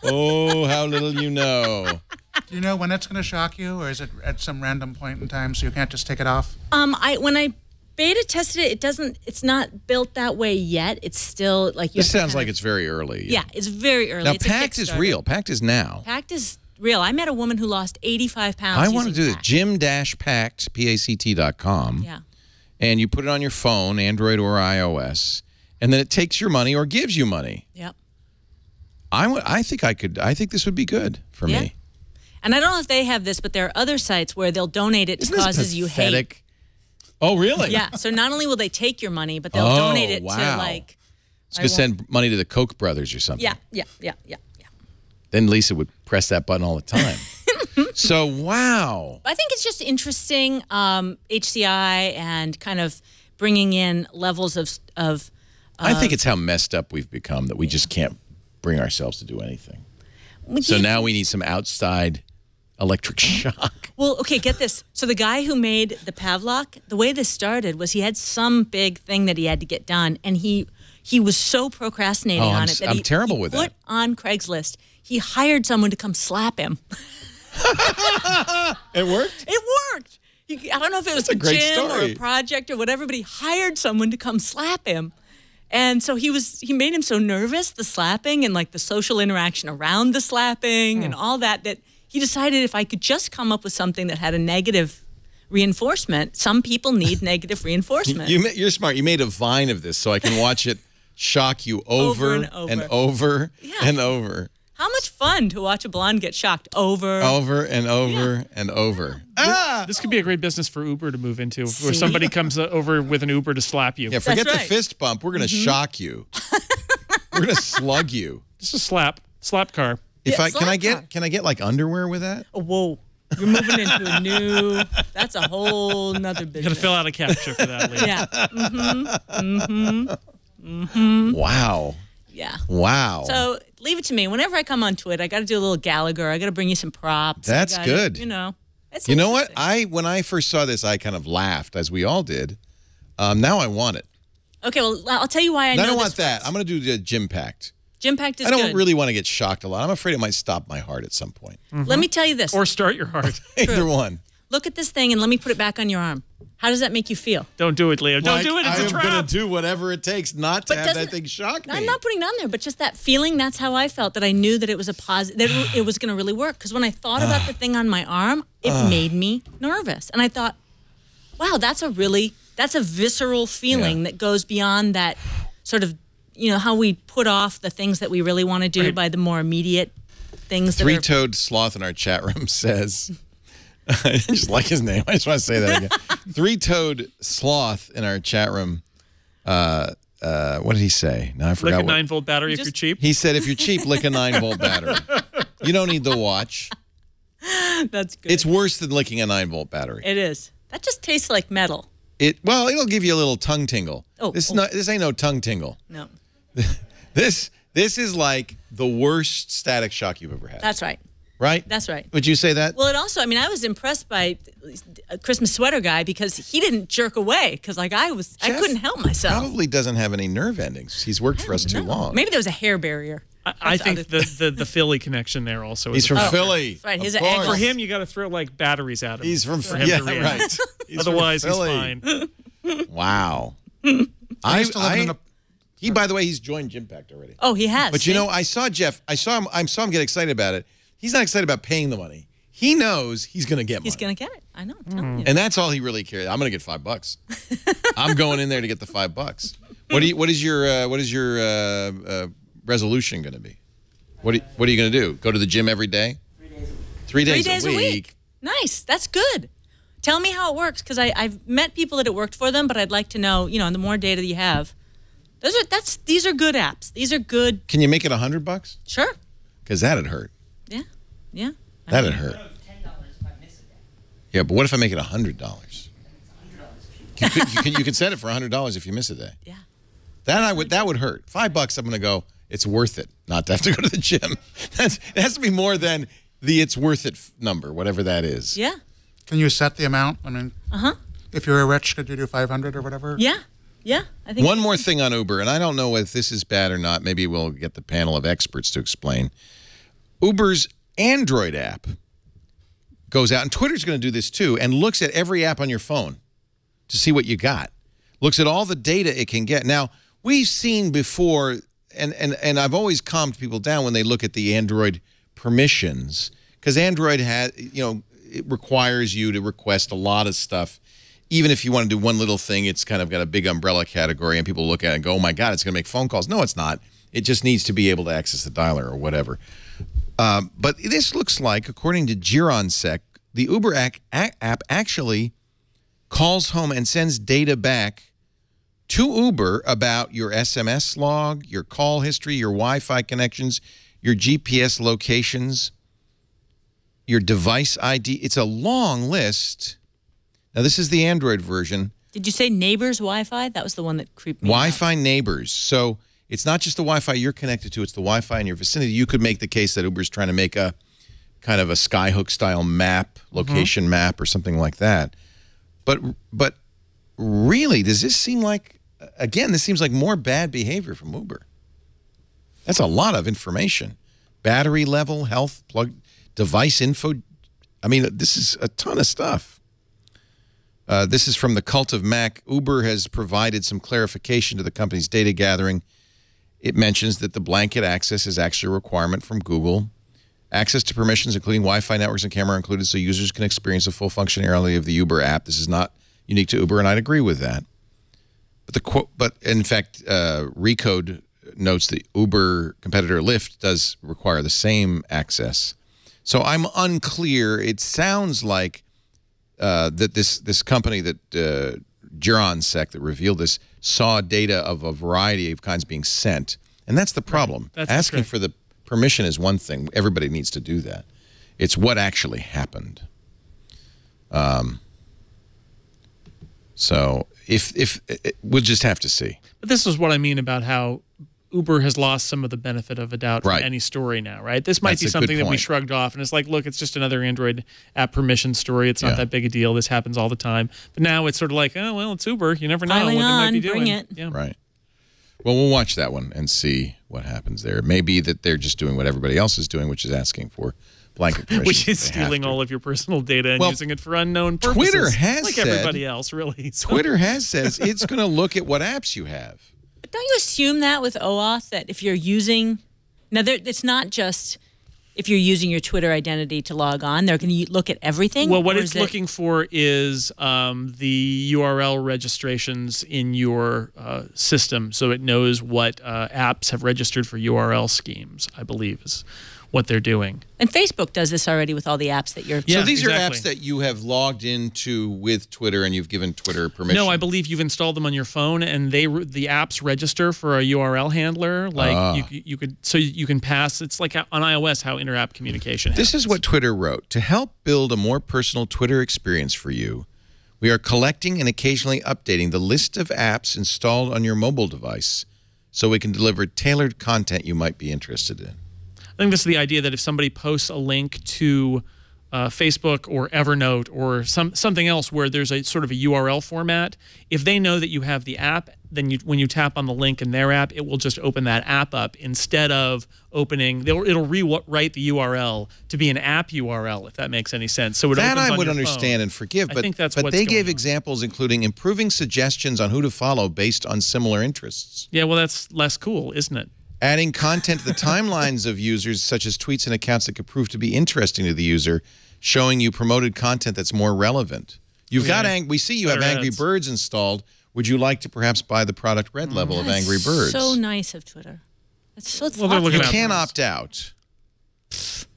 Oh, how little you know. Do you know when it's going to shock you, or is it at some random point in time so you can't just take it off? When I beta tested it, it's not built that way yet. It's still like you. This sounds like it's very early. Yeah, it's very early. Now, it's Pact is real. Pact is now. Pact is real. I met a woman who lost 85 pounds. I want to do this. Pact. Gym-Pact, PACT.com. Yeah. And you put it on your phone, Android or iOS, and then it takes your money or gives you money. Yep. I think this would be good for me. And I don't know if they have this, but there are other sites where they'll donate it to causes you hate. Oh, really? Yeah. So not only will they take your money, but they'll donate it to like. It's going to send money to the Koch brothers or something. Yeah. Then Lisa would press that button all the time. So, wow. I think it's just interesting, HCI and kind of bringing in levels of I think it's how messed up we've become that we just can't bring ourselves to do anything. So now we need some outside electric shock. Well, okay, get this. So the guy who made the Pavlok, the way this started was he had some big thing that he had to get done, and he was so procrastinating on it that I'm terrible with put on Craigslist. He hired someone to come slap him. It worked? It worked. I don't know if it was a gym or a project or whatever, but he hired someone to come slap him. And so he made him so nervous, the slapping and like the social interaction around the slapping and all that he decided if I could just come up with something that had a negative reinforcement. Some people need negative reinforcement. You're smart. You made a Vine of this so I can watch it shock you over and over and over. How much fun to watch a blonde get shocked over and over and over. This could be a great business for Uber to move into, where somebody comes over with an Uber to slap you. Yeah, forget the fist bump. We're going to shock you. We're going to slug you. Just a slap car. Can I get like underwear with that? Oh, whoa. You're moving into a new, that's a whole nother business. You got to fill out a captcha for that later. Yeah. Wow. Yeah. Wow. So leave it to me. Whenever I come onto it, I got to do a little Gallagher. I got to bring you some props. That's good. You know. You know what? When I first saw this, I kind of laughed, as we all did. Now I want it. Okay, well, I'll tell you why I know I don't want that. I'm going to do the Gym-Pact. Gym-Pact is good. I don't good. really want to get shocked a lot. I'm afraid it might stop my heart at some point. Let me tell you this. Or start your heart. Either one. Look at this thing and let me put it back on your arm. How does that make you feel? Don't do it, Leo. Don't do it. It's a trap. I'm going to do whatever it takes not to have that thing shock me. I'm not putting it on there, but just that feeling, that's how I felt, that I knew that it was that it was going to really work. Because when I thought about the thing on my arm, it made me nervous. And I thought, wow, that's a visceral feeling that goes beyond that sort of, how we put off the things that we really want to do by the more immediate things. Three-toed sloth in our chat room says... I just like his name. I just want to say that again. Three-toed sloth in our chat room. What did he say? Now I forgot. Lick a 9-volt battery if you're cheap. He said, if you're cheap, lick a 9-volt battery. You don't need the watch. That's good. It's worse than licking a 9-volt battery. It is. That just tastes like metal. It'll give you a little tongue tingle. This ain't no tongue tingle. No. This is like the worst static shock you've ever had. That's right. Right? That's right. Would you say that? Well, it also, I was impressed by a Christmas sweater guy because he didn't jerk away because I couldn't help myself. Probably doesn't have any nerve endings. He's worked for us too long. Maybe there was a hair barrier. I think the Philly connection there also. He's from Philly. That's right. He's for him, you got to throw like batteries at him. He's from Philly. Yeah, right. Otherwise, he's fine. Wow. By the way, he's joined Gym-Pact already. Oh, he has. But I saw Jeff. I saw him get excited about it. He's not excited about paying the money. He knows he's going to get money. He's going to get it. I know. I'm telling you. And that's all he really cares. I'm going to get $5. I'm going in there to get the $5. What is your resolution going to be? What are you going to do? Go to the gym every day? 3 days. 3 days a week. Nice. That's good. Tell me how it works because I've met people that it worked for them, but I'd like to know, the more data that you have. These are good apps. These are good. Can you make it $100? Sure. Because that'd hurt. Yeah. That'd hurt. Yeah, but what if I make it $100? You could set it for $100 if you miss a day. Yeah. That would hurt. $5, I'm going to go, it's worth it not to have to go to the gym. It has to be more than the it's worth it number, whatever that is. Yeah. Can you set the amount? If you were rich, could you do 500 or whatever? Yeah. Yeah. I think One more thing on Uber, and I don't know if this is bad or not. Maybe we'll get the panel of experts to explain. Uber's Android app goes out, and Twitter's going to do this too, and looks at every app on your phone to see what you got. Looks at all the data it can get. Now, we've seen before, and I've always calmed people down when they look at the Android permissions, because Android has, it requires you to request a lot of stuff. Even if you want to do one little thing, it's kind of got a big umbrella category, and people look at it and go, oh my God, it's going to make phone calls. No, it's not. It just needs to be able to access the dialer or whatever. But this looks like, according to GironSec, the Uber app actually calls home and sends data back to Uber about your SMS log, your call history, your Wi-Fi connections, your GPS locations, your device ID. It's a long list. Now, this is the Android version. Did you say Neighbors Wi-Fi? That was the one that creeped me out. Wi-Fi Neighbors. So it's not just the Wi-Fi you're connected to, it's the Wi-Fi in your vicinity. You could make the case that Uber's trying to make a kind of a Skyhook-style map, location map or something like that. But really, does this seem like, again, this seems like more bad behavior from Uber. That's a lot of information. Battery level, health, plug, device info. I mean, this is a ton of stuff. This is from the Cult of Mac. Uber has provided some clarification to the company's data gathering. It mentions that the blanket access is actually a requirement from Google. Access to permissions, including Wi-Fi networks and camera, are included so users can experience the full functionality of the Uber app. This is not unique to Uber, and I'd agree with that. But in fact, Recode notes that Uber competitor Lyft does require the same access. So I'm unclear. It sounds like that this company that GironSec that revealed this saw data of a variety of kinds being sent, and that's the problem. Right. Asking for the permission is one thing. Everybody needs to do that. It's what actually happened. So if we'll just have to see. But this is what I mean about how Uber has lost some of the benefit of a doubt from any story now, right? This might be something that we shrugged off, and it's like, look, it's just another Android app permission story. It's not that big a deal. This happens all the time. But now it's sort of like, oh, well, it's Uber. You never know what they might be doing. Bring it. Yeah. Right. Well, we'll watch that one and see what happens there. It may be that they're just doing what everybody else is doing, which is asking for blanket permission. Which is stealing all of your personal data and using it for unknown purposes. Twitter has like said, everybody else, really. So. Twitter has says it's going to look at what apps you have. But don't you assume that with OAuth, that if you're using... Now, it's not just if you're using your Twitter identity to log on. They're going to look at everything? Well, what it's looking for is the URL registrations in your system, so it knows what apps have registered for URL schemes, I believe, is what they're doing. And Facebook does this already with all the apps that you're... So these are apps that you have logged into with Twitter and you've given Twitter permission? No, I believe you've installed them on your phone, and the apps register for a URL handler. Like you can pass. It's like on iOS how inter-app communication happens. This is what Twitter wrote. To help build a more personal Twitter experience for you, we are collecting and occasionally updating the list of apps installed on your mobile device so we can deliver tailored content you might be interested in. I think this is the idea that if somebody posts a link to Facebook or Evernote or something else where there's a sort of a URL format, if they know that you have the app, then when you tap on the link in their app, it will just open that app up instead of opening. It'll rewrite the URL to be an app URL, if that makes any sense. So that I would understand and forgive, but they gave examples including improving suggestions on who to follow based on similar interests. Yeah, well, that's less cool, isn't it? Adding content to the timelines of users, such as tweets and accounts that could prove to be interesting to the user, showing you promoted content that's more relevant. You've got we see you have Angry Birds installed. Would you like to perhaps buy the product red level of Angry Birds? So nice of Twitter. It's so thoughtful. You can opt out.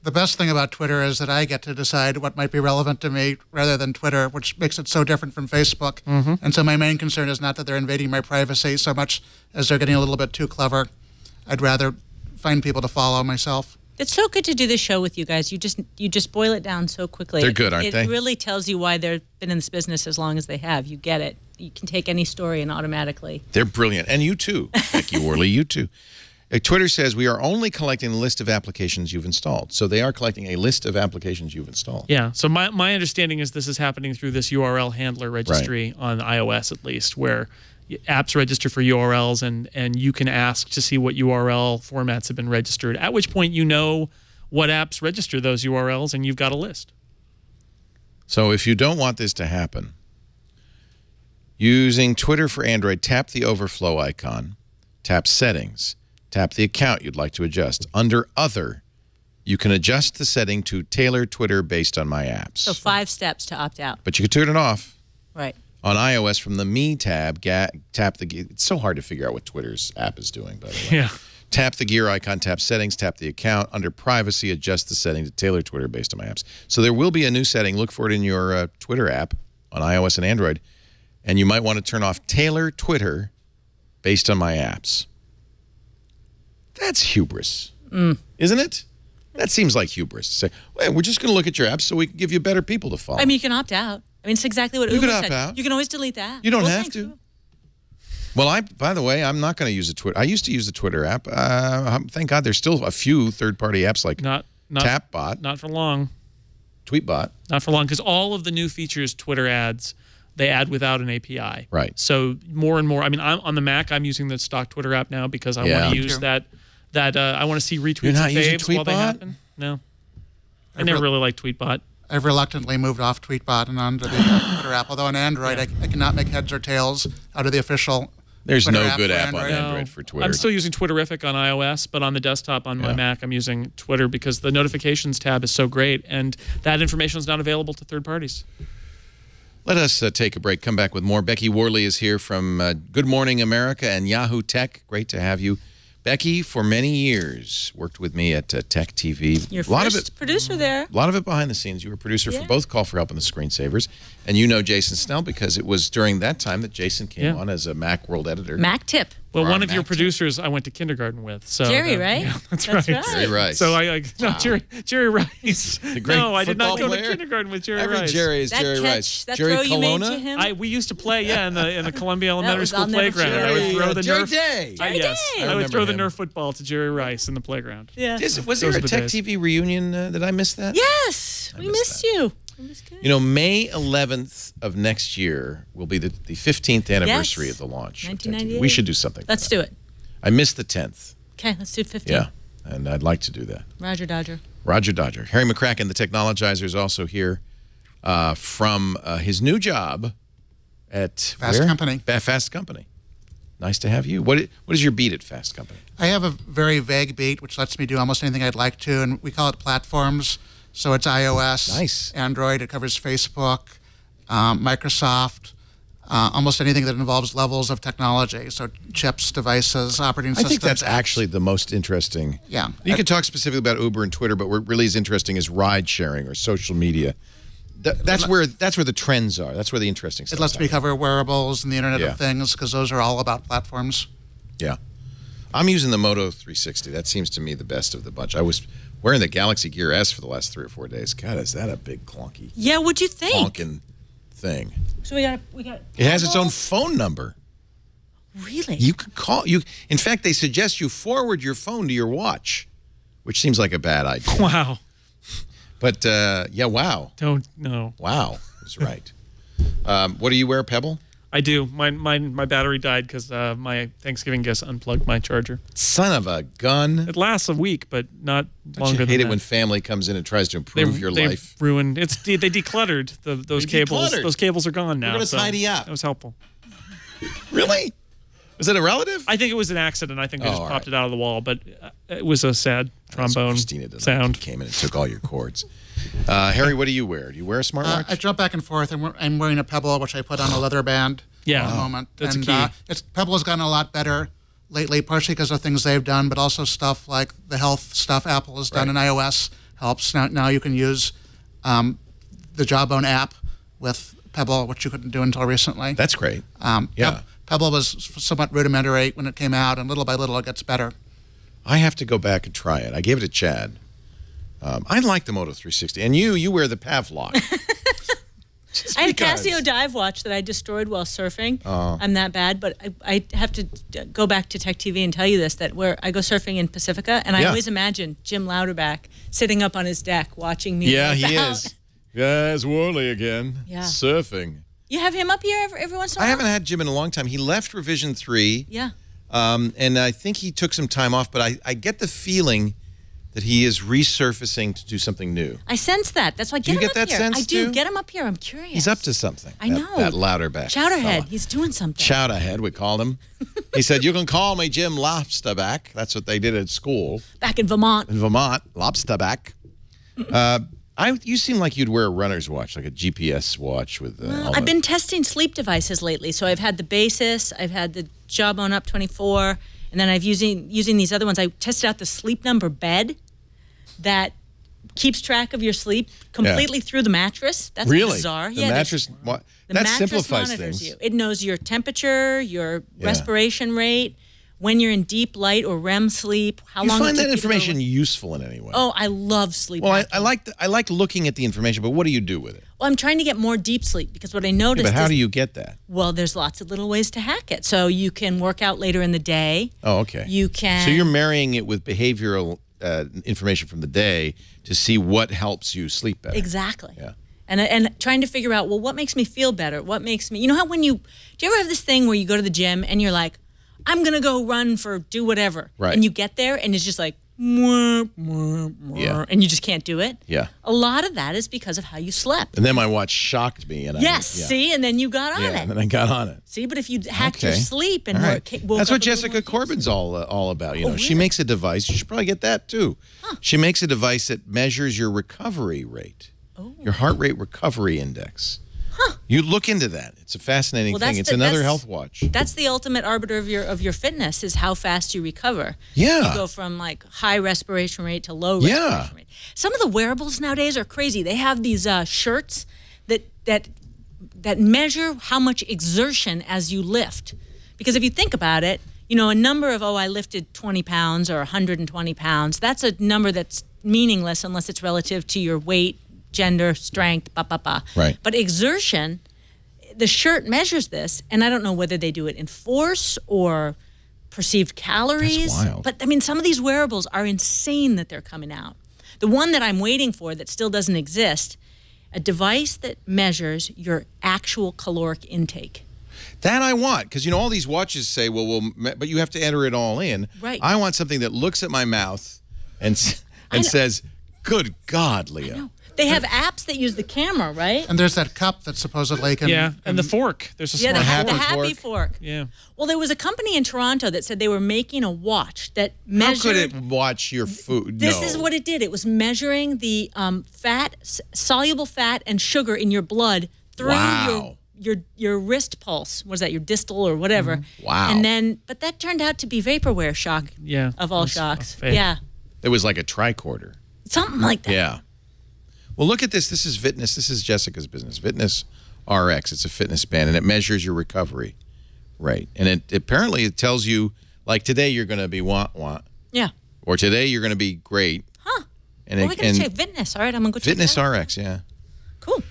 The best thing about Twitter is that I get to decide what might be relevant to me rather than Twitter, which makes it so different from Facebook. And so my main concern is not that they're invading my privacy so much as they're getting a little bit too clever. I'd rather find people to follow myself. It's so good to do this show with you guys. You just boil it down so quickly. They're good, aren't they? It really tells you why they've been in this business as long as they have. You get it. You can take any story and automatically. They're brilliant. And you too, Becky, Worley, you too. Twitter says we are only collecting the list of applications you've installed. So they are collecting a list of applications you've installed. Yeah. So my understanding is this is happening through this URL handler registry on iOS at least, where apps register for URLs and you can ask to see what URL formats have been registered, at which point you know what apps register those URLs and you've got a list. So if you don't want this to happen, using Twitter for Android, tap the overflow icon, tap Settings, tap the account you'd like to adjust. Under Other, you can adjust the setting to tailor Twitter based on my apps. So 5 steps to opt out. But you can turn it off. Right. On iOS, from the Me tab, tap the... It's so hard to figure out what Twitter's app is doing, by the way. Yeah. Tap the gear icon, tap Settings, tap the account. Under Privacy, adjust the setting to tailor Twitter based on my apps. So there will be a new setting. Look for it in your Twitter app on iOS and Android. And you might want to turn off Tailor Twitter based on my apps. That's hubris, isn't it? That seems like hubris. To say, well, we're just going to look at your apps so we can give you better people to follow. I mean, you can opt out. I mean, it's exactly what Uber said. Out. You can always delete that. You don't have to. Well, by the way, I'm not going to use a Twitter. I used to use the Twitter app. Thank God there's still a few third-party apps like TapBot. Not for long. TweetBot. Not for long, because all of the new features Twitter adds, they add without an API. Right. So more and more. I mean, I'm on the Mac. I'm using the stock Twitter app now because I want to use that. I want to see retweets and faves while they happen. No. I never really liked TweetBot. I've reluctantly moved off TweetBot and onto the Twitter app. Although on Android, I cannot make heads or tails out of the official. There's Twitter no good app on Android for Twitter. I'm still using Twitterific on iOS, but on the desktop on my Mac, I'm using Twitter because the notifications tab is so great, and that information is not available to third parties. Let us take a break. Come back with more. Becky Worley is here from Good Morning America and Yahoo Tech. Great to have you. Becky, for many years, worked with me at Tech TV. Your first producer there. A lot of it behind the scenes. You were a producer for both Call for Help and The Screensavers. And you know Jason Snell because it was during that time that Jason came on as a Macworld editor. Mac Tip. Well, one of your producers I went to kindergarten with. So Jerry, right? Yeah, that's right. Jerry Rice. So Jerry Rice. The great I did not go player. to kindergarten with Jerry Every Rice. Jerry is Jerry Rice. That Jerry throw you made Colonna? to him? We used to play, in the Columbia Elementary School I'll never playground. forget. I would throw the Jerry Nerf. Day. I would throw the Nerf football to Jerry Rice in the playground. Yeah. Was there a Tech TV reunion? Did I miss that? Yes, we missed you. It was good. You know, May 11th of next year will be the 15th anniversary of the launch. 1998. We should do something. Let's do it. I missed the 10th. Okay, let's do 15. Yeah, and I'd like to do that. Roger Dodger. Roger Dodger. Harry McCracken, the technologizer, is also here from his new job at Fast Company. Fast Company. Nice to have you. What is your beat at Fast Company? I have a very vague beat, which lets me do almost anything I'd like to, and we call it platforms. So it's iOS, Android. It covers Facebook, Microsoft, almost anything that involves levels of technology. So chips, devices, operating systems. I think that's actually the most interesting. Yeah. You can talk specifically about Uber and Twitter, but what really is interesting is ride sharing or social media. That's where the trends are. That's where the interesting stuff is. It lets me cover wearables and the Internet of Things because those are all about platforms. Yeah. I'm using the Moto 360. That seems to me the best of the bunch. I was wearing the Galaxy Gear S for the last 3 or 4 days. God, is that a big clunky? Yeah, what'd you think? Honking thing. So we got. It has its own phone number. Really? You could call you. In fact, they suggest you forward your phone to your watch, which seems like a bad idea. Wow. But yeah, wow. Don't know. Wow, that's right. What do you wear, Pebble? I do. My battery died because my Thanksgiving guest unplugged my charger. Son of a gun. It lasts a week, but not longer than that. I hate it when family comes in and tries to improve your life. They ruined. They decluttered those cables. Decluttered. Those cables are gone now. We're going to tidy up. That was helpful. Really? Was it a relative? I think it was an accident. I think they just popped it out of the wall, but it was a sad trombone sound. Came in and took all your cords. Harry, what do you wear? Do you wear a smartwatch? I jump back and forth. I'm wearing a Pebble, which I put on a leather band at the moment. That's and, a key. Pebble has gotten a lot better lately, partially because of things they've done, but also stuff like the health stuff Apple has done in iOS helps. Now you can use the Jawbone app with Pebble, which you couldn't do until recently. That's great. Pebble was somewhat rudimentary when it came out, and little by little it gets better. I have to go back and try it. I gave it to Chad. I like the Moto 360. And you wear the Pavlok. I had a Casio dive watch that I destroyed while surfing. Oh. I'm that bad, but I have to go back to Tech TV and tell you this, that where I go surfing in Pacifica, and I always imagine Jim Louderback sitting up on his deck watching me. Yeah, he is. Yeah, it's Worley again. Yeah. Surfing. You have him up here every once in a while? I haven't had Jim in a long time. He left Revision 3. Yeah. And I think he took some time off, but I get the feeling that he is resurfacing to do something new. I sense that. That's why Do you get him get up that here. sense, I do. too? Get him up here. I'm curious. He's up to something. I know. That Louderback. Chowderhead. fella. He's doing something. Chowderhead, we called him. He said, "You can call me Jim Lobsterback." That's what they did at school. Back in Vermont. In Vermont, Lobsterback. You seem like you'd wear a runner's watch, like a GPS watch with. I've been testing sleep devices lately, so I've had the Basis, I've had the Jawbone Up 24, and then I've using these other ones. I tested out the Sleep Number bed that keeps track of your sleep completely through the mattress. That's really bizarre. The mattress. The that mattress simplifies monitors things. you. It knows your temperature, your respiration rate, when you're in deep light or REM sleep, how long. You find it took that you to go- information useful in any way? Oh, I love sleep. Well, I like looking at the information, but what do you do with it? Well, I'm trying to get more deep sleep because what I noticed but how is, do you get that? well, there's lots of little ways to hack it. So you can work out later in the day. Oh, okay. You can. So you're marrying it with behavioral information from the day to see what helps you sleep better. Exactly. Yeah. And trying to figure out, well, what makes me feel better? What makes me, you know how do you ever have this thing where you go to the gym and you're like, I'm going to go run for do whatever. Right. And you get there and it's just like, and you just can't do it. Yeah. A lot of that is because of how you slept. And then my watch shocked me. And See, and then you got on it. and then I got on it. See, but if you hacked your sleep and woke That's up what a little Jessica more Corbin's all about. You know, she really? makes a device. You should probably get that too. She makes a device that measures your recovery rate, your heart rate recovery index. You look into that. It's a fascinating thing. It's another health watch. That's the ultimate arbiter of your fitness, is how fast you recover. Yeah. You go from like high respiration rate to low respiration rate. Some of the wearables nowadays are crazy. They have these shirts that measure how much exertion as you lift. Because if you think about it, you know, a number of, I lifted 20 pounds or 120 pounds, that's a number that's meaningless unless it's relative to your weight, gender, strength, Right. But exertion, the shirt measures this, and I don't know whether they do it in force or perceived calories. That's wild. But I mean, some of these wearables are insane that they're coming out. The one that I'm waiting for that still doesn't exist, a device that measures your actual caloric intake. That I want, because, you know, all these watches say, but you have to enter it all in. Right. I want something that looks at my mouth and says, good God, Leah. They have apps that use the camera, right? And there's that cup that supposedly can... and the fork. There's a Yeah, smart the fork. happy fork. Yeah. Well, there was a company in Toronto that said they were making a watch that measured... How could it watch your food? This is what it did. It was measuring the soluble fat and sugar in your blood through your wrist pulse. Was that your distal or whatever? Wow. And then, but that turned out to be vaporware shock. Yeah. Of all shocks. Yeah. It was like a tricorder. Something like that. Yeah. Well, look at this. This is Fitness. This is Jessica's business. Fitness RX. It's a fitness band, and it measures your recovery rate. And apparently it tells you, like, today you're going to be want. Yeah. Or today you're going to be great. Huh. And Well, we got to check Fitness. All right, I'm going to go check Fitness that. RX, yeah. Cool.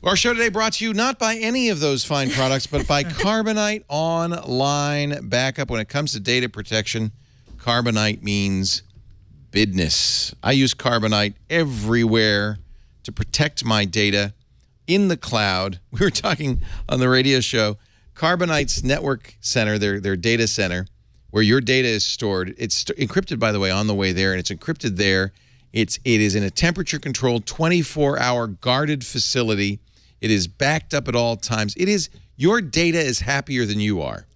Our show today brought to you not by any of those fine products, but by Carbonite Online Backup. When it comes to data protection, Carbonite means business. I use Carbonite everywhere to protect my data in the cloud. We were talking on the radio show, Carbonite's network center, their data center, where your data is stored. It's encrypted, by the way, on the way there, and it's encrypted there. It is in a temperature-controlled, 24-hour guarded facility. It is backed up at all times. Your data is happier than you are.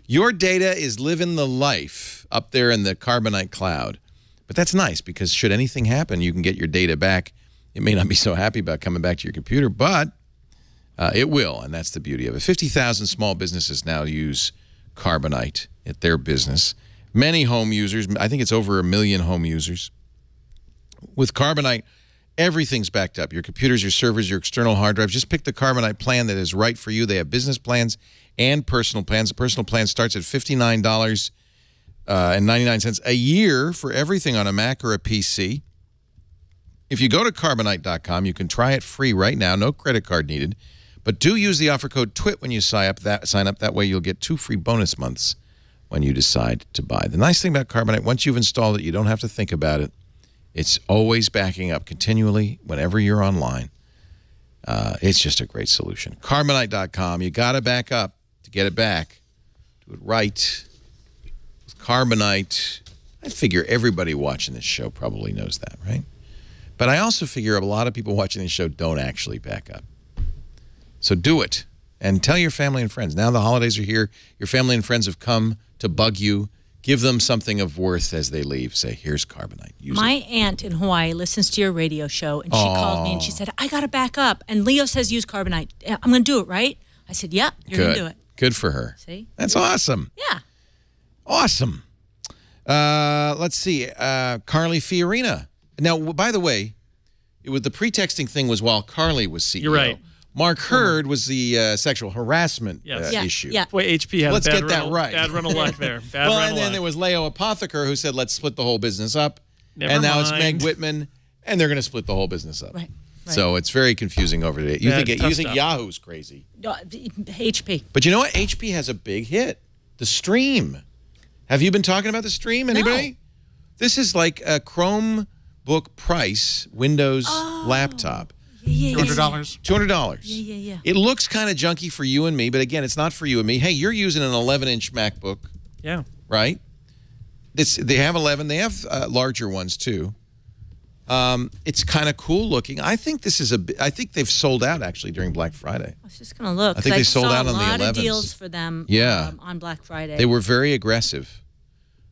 Your data is living the life up there in the Carbonite cloud. But that's nice, because should anything happen, you can get your data back. It may not be so happy about coming back to your computer, but it will, and that's the beauty of it. 50,000 small businesses now use Carbonite at their business. Many home users, I think it's over 1 million home users. With Carbonite, everything's backed up. Your computers, your servers, your external hard drives. Just pick the Carbonite plan that is right for you. They have business plans and personal plans. The personal plan starts at $59.99 a year for everything on a Mac or a PC. If you go to Carbonite.com, you can try it free right now. No credit card needed. But do use the offer code TWIT when you sign up. That way you'll get 2 free bonus months when you decide to buy. The nice thing about Carbonite, once you've installed it, you don't have to think about it. It's always backing up continually whenever you're online. It's just a great solution. Carbonite.com. You got to back up to get it back. Do it right. With Carbonite, I figure everybody watching this show probably knows that, right? But I also figure a lot of people watching this show don't actually back up. So do it. And tell your family and friends. Now the holidays are here. Your family and friends have come to bug you. Give them something of worth as they leave. Say, here's Carbonite. Use My it. aunt in Hawaii listens to your radio show, and she called me and she said, I got to back up. And Leo says use Carbonite. I'm going to do it, right? I said, yeah, you're going to do it. Good for her. See? That's awesome. Yeah. Awesome. Let's see. Carly Fiorina. Now, by the way, the pretexting thing was while Carly was CEO. You're right. Mark Hurd was the sexual harassment issue. Yeah. Boy, HP had Let's a bad get that run, right. Bad run of luck there. Bad well, run and of then luck. there was Leo Apotheker who said, let's split the whole business up. Never now it's mind. Meg Whitman, and they're going to split the whole business up. Right. So it's very confusing over there. You Bad, think tough you think stuff. Yahoo's crazy. HP. But you know what? HP has a big hit. The Stream. Have you been talking about the Stream? Anybody? No. This is like a Chromebook price Windows laptop. $200. $200. Yeah. It looks kind of junky for you and me, but again, it's not for you and me. Hey, you're using an 11-inch MacBook, Yeah. right? They have 11. They have larger ones too. It's kind of cool looking. I think this is I think they've sold out actually during Black Friday. I was just going to look. I think they sold out on the saw a lot 11s. of deals for them on Black Friday. They were very aggressive.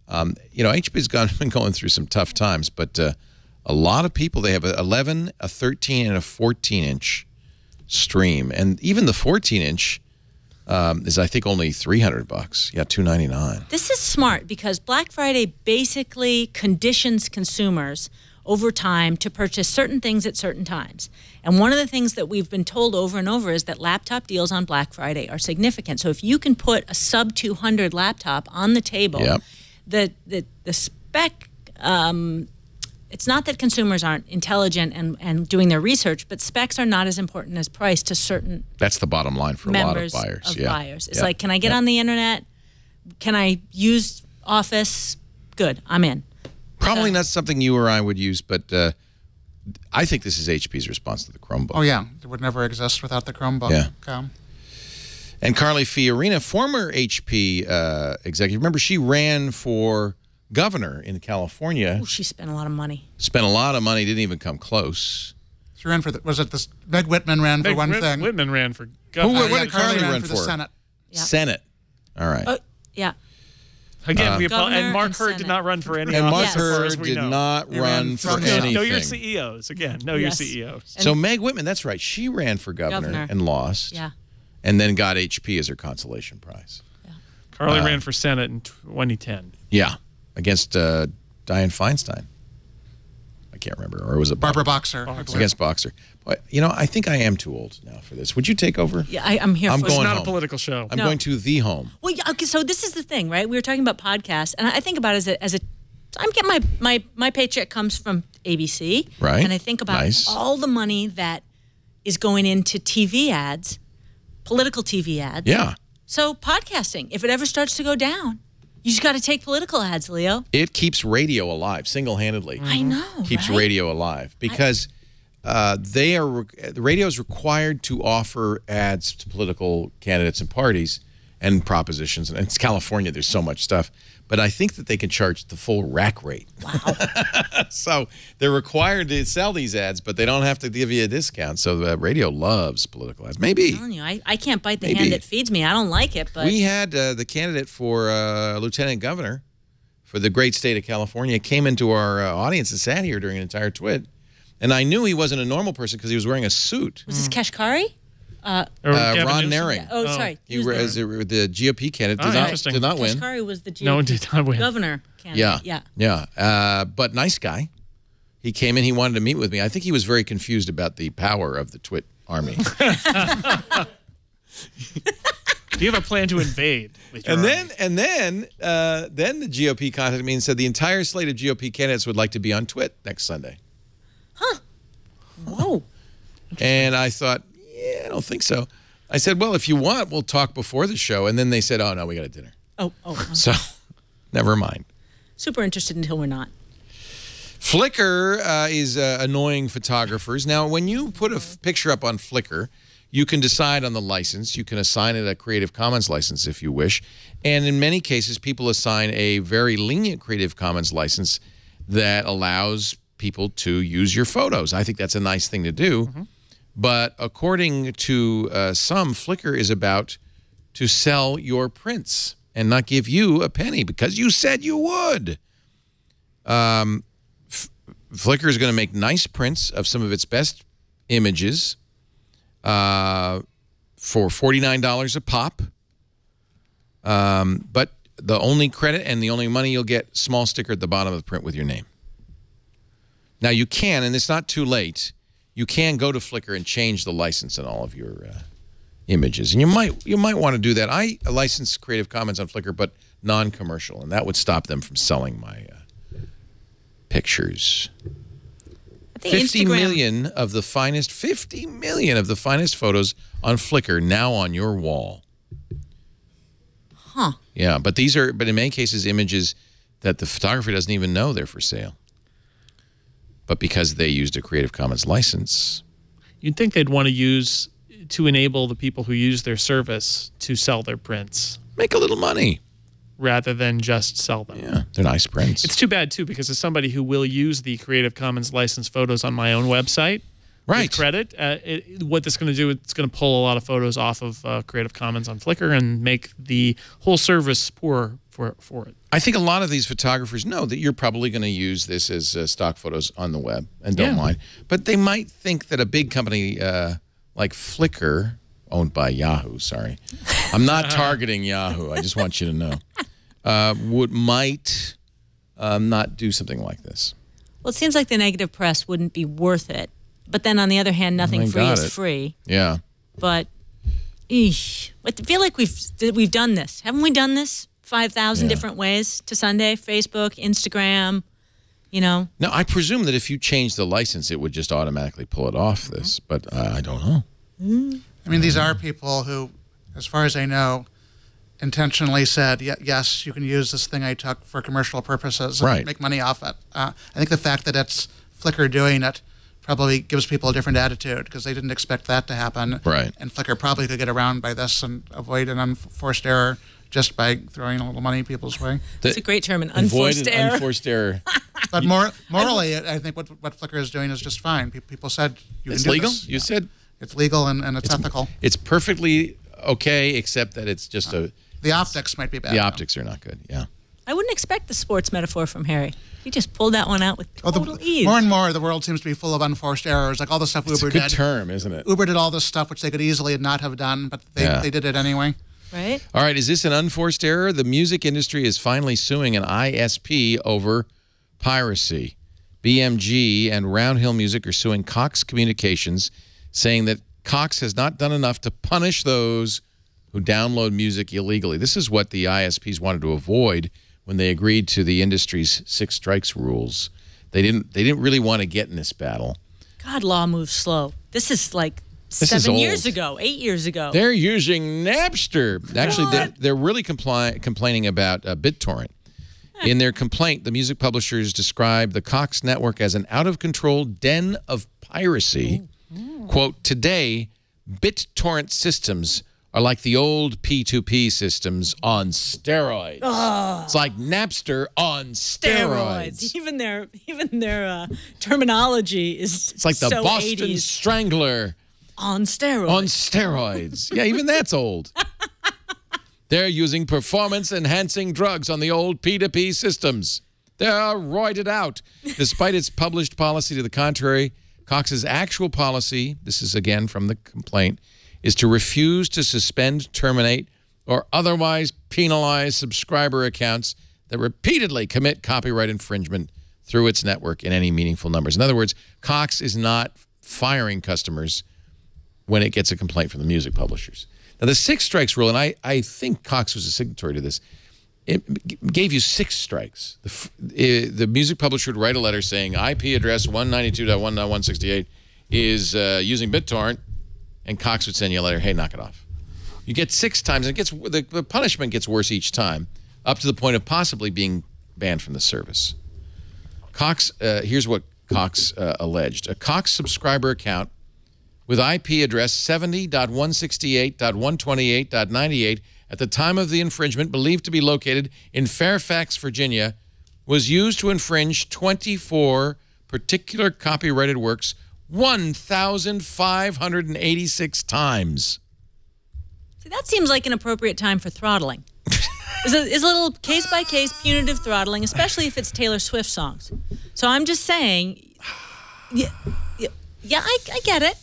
HP's been going through some tough times, but a lot of people, they have an 11, a 13, and a 14-inch Stream. And even the 14-inch is, I think, only $300. Yeah, $299. This is smart because Black Friday basically conditions consumers over time to purchase certain things at certain times. And one of the things that we've been told over and over is that laptop deals on Black Friday are significant. So if you can put a sub 200 laptop on the table, the spec, it's not that consumers aren't intelligent and doing their research, but specs are not as important as price to certain That's the bottom line for a lot of buyers. buyers. It's like, can I get on the internet? Can I use Office? Good, I'm in. Probably not something you or I would use, but I think this is HP's response to the Chromebook. Oh, yeah. It would never exist without the Chromebook. Yeah. Okay. And Carly Fiorina, former HP executive, remember she ran for governor in California. Ooh, she spent a lot of money. Spent a lot of money, didn't even come close. She ran for was it this? Meg Whitman ran for one thing. Whitman ran for governor. What did Carly run for? for? The Senate. Yeah. Senate. All right. Yeah. Again, Governor and Mark and Hurd Senate. did not run for any And Mark office, as far as Hurd we did know. not run for anything. Know your CEOs. Again, know your CEOs. So Meg Whitman, that's right. She ran for governor and lost. Yeah. And then got HP as her consolation prize. Carly ran for Senate in 2010. Yeah. Against Dianne Feinstein. I can't remember. Or was it Barbara Boxer? Against Boxer. But, I think I am too old now for this. Would you take over? Yeah, I'm here for going It's not home. a political show. I'm going to the home. Well, yeah, okay, so this is the thing, right? We were talking about podcasts, and I think about it as a I'm getting my paycheck comes from ABC. Right. And I think about all the money that is going into TV ads, political TV ads. Yeah. So podcasting, if it ever starts to go down, you just got to take political ads, Leo. It keeps radio alive single-handedly. I know. Keeps right? radio alive because the radio is required to offer ads to political candidates and parties and propositions. And it's California. There's so much stuff. But I think that they can charge the full rack rate. Wow. So they're required to sell these ads, but they don't have to give you a discount. So the radio loves political ads. Maybe. I'm telling you, I can't bite the hand that feeds me. I don't like it. But we had the candidate for lieutenant governor for the great state of California came into our audience and sat here during an entire twit. And I knew he wasn't a normal person because he was wearing a suit. Was this Kashkari? Ron Naring. Yeah. Oh, sorry. He was the GOP candidate. Did not win. Kashkari was the GOP No, did not win. governor candidate. Yeah. But nice guy. He came in. He wanted to meet with me. I think he was very confused about the power of the twit army. Do you have a plan to invade? And then the GOP contacted me and said the entire slate of GOP candidates would like to be on twit next Sunday. Huh. Whoa. And I thought, yeah, I don't think so. I said, well, if you want, we'll talk before the show. And then they said, oh, no, we got a dinner. Oh. So, never mind. Super interested until we're not. Flickr is annoying photographers. Now, when you put a picture up on Flickr, you can decide on the license. You can assign it a Creative Commons license if you wish. And in many cases, people assign a very lenient Creative Commons license that allows people to use your photos. I think that's a nice thing to do. But according to some, Flickr is about to sell your prints and not give you a penny because you said you would. Flickr is going to make nice prints of some of its best images for $49 a pop. But the only credit and the only money you'll get, small sticker at the bottom of the print with your name. Now you can, and it's not too late, you can go to Flickr and change the license on all of your images. And you might want to do that. I license Creative Commons on Flickr, but non-commercial, and that would stop them from selling my pictures. 50 million of the finest photos on Flickr now on your wall. Huh. Yeah, but in many cases, images that the photographer doesn't even know they're for sale. But because they used a Creative Commons license. You'd think they'd want to use to enable the people who use their service to sell their prints. Make a little money. Rather than just sell them. Yeah, they're nice prints. It's too bad, too, because as somebody who will use the Creative Commons licensed photos on my own website, right? With credit, what this is going to do, it's going to pull a lot of photos off of Creative Commons on Flickr and make the whole service poor for it. I think a lot of these photographers know that you're probably going to use this as stock photos on the web and don't mind. But they might think that a big company like Flickr, owned by Yahoo, sorry. I'm not targeting Yahoo. I just want you to know. Might not do something like this. Well, it seems like the negative press wouldn't be worth it. But then on the other hand, nothing free is free. Yeah. But, I feel like we've done this. Haven't we done this? 5,000 different ways to Sunday? Facebook, Instagram, you know. Now, I presume that if you change the license, it would just automatically pull it off this. But I don't know. I mean, these are people who, as far as I know, intentionally said, yes, you can use this thing I took for commercial purposes and make money off it. I think the fact that it's Flickr doing it probably gives people a different attitude because they didn't expect that to happen. Right. And Flickr probably could get around by this and avoid an unforced error just by throwing a little money people's way. It's a great term, an unforced error. Unforced error. But morally, I think what Flickr is doing is just fine. People said it's legal? You said? It's legal and it's ethical. It's perfectly okay, except that it's just the optics might be bad. The optics are not good, yeah. I wouldn't expect the sports metaphor from Harry. He just pulled that one out with total ease. More and more, the world seems to be full of unforced errors, like all the stuff Uber did. It's a good term, isn't it? Uber did all this stuff which they could easily not have done, but they did it anyway. Right. All right, is this an unforced error? The music industry is finally suing an ISP over piracy. BMG and Roundhill Music are suing Cox Communications, saying that Cox has not done enough to punish those who download music illegally. This is what the ISPs wanted to avoid when they agreed to the industry's 6 strikes rules. They didn't really want to get in this battle. God, law moves slow. This is like 7 years ago, 8 years ago. They're using Napster. Actually, they're really complaining about BitTorrent. In their complaint, the music publishers describe the Cox network as an out-of-control den of piracy. Quote, today, BitTorrent systems are like the old P2P systems on steroids. Oh. It's like Napster on steroids. Even their terminology is It's like the so Boston 80s. Strangler. On steroids. On steroids. Yeah, even that's old. They're using performance-enhancing drugs on the old P2P systems. They're roided out. Despite its published policy to the contrary, Cox's actual policy, this is again from the complaint, is to refuse to suspend, terminate, or otherwise penalize subscriber accounts that repeatedly commit copyright infringement through its network in any meaningful numbers. In other words, Cox is not firing customers when it gets a complaint from the music publishers. Now, the 6 strikes rule, and I think Cox was a signatory to this, it gave you 6 strikes. The music publisher would write a letter saying IP address 192.1.168 is using BitTorrent, and Cox would send you a letter, hey, knock it off. You get 6 times, and the punishment gets worse each time, up to the point of possibly being banned from the service. Cox, here's what Cox alleged. A Cox subscriber account with IP address 70.168.128.98 at the time of the infringement, believed to be located in Fairfax, Virginia, was used to infringe 24 particular copyrighted works 1,586 times. See, that seems like an appropriate time for throttling. Is a little case-by-case punitive throttling, especially if it's Taylor Swift songs. So I'm just saying, yeah, I get it.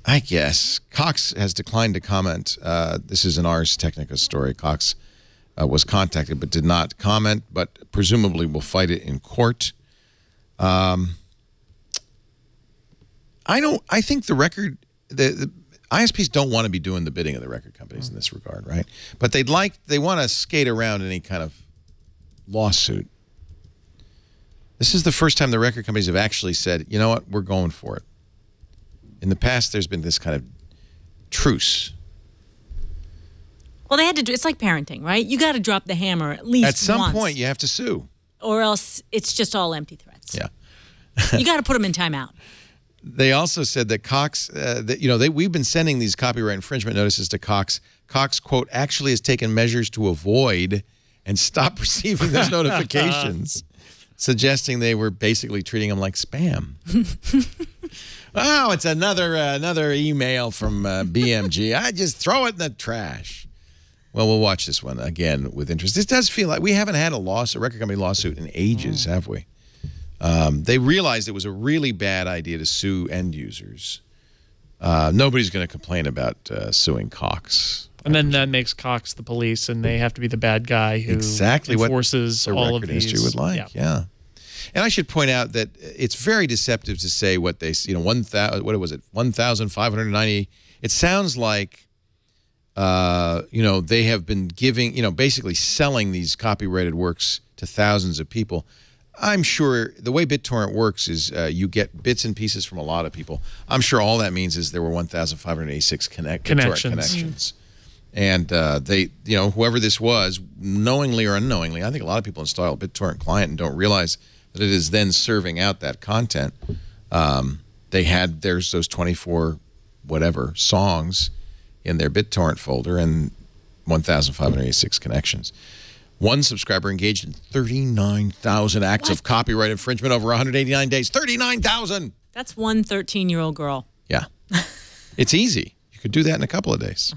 I guess. Cox has declined to comment. This is an Ars Technica story. Cox was contacted but did not comment, but presumably will fight it in court. I think the record, the ISPs don't want to be doing the bidding of the record companies in this regard, right? But they want to skate around any kind of lawsuit. This is the first time the record companies have actually said, you know what, we're going for it. In the past, there's been this kind of truce. Well, they had to do, it's like parenting, right? You got to drop the hammer at least At some once, point, you have to sue. or else it's just all empty threats. Yeah. You got to put them in timeout. They also said that Cox, we've been sending these copyright infringement notices to Cox. Cox, quote, actually has taken measures to avoid and stop receiving those notifications, suggesting they were basically treating them like spam. Oh, it's another email from BMG. I just throw it in the trash. Well, we'll watch this one again with interest. This does feel like we haven't had a record company lawsuit in ages, have we? They realized it was a really bad idea to sue end users. Nobody's going to complain about suing Cox. And then that makes Cox the police, and they have to be the bad guy who enforces what the all record of these. industry would like. Yeah. And I should point out that it's very deceptive to say what they, what was it, 1,590. It sounds like, they have been giving, basically selling these copyrighted works to thousands of people. I'm sure the way BitTorrent works is you get bits and pieces from a lot of people. I'm sure all that means is there were 1,586 connections. And they, whoever this was, knowingly or unknowingly, I think a lot of people install a BitTorrent client and don't realize that it is then serving out that content. There's those 24 whatever songs in their BitTorrent folder and 1,586 connections. One subscriber engaged in 39,000 acts of copyright infringement over 189 days. 39,000! That's one 13-year-old girl. Yeah. It's easy. You could do that in a couple of days.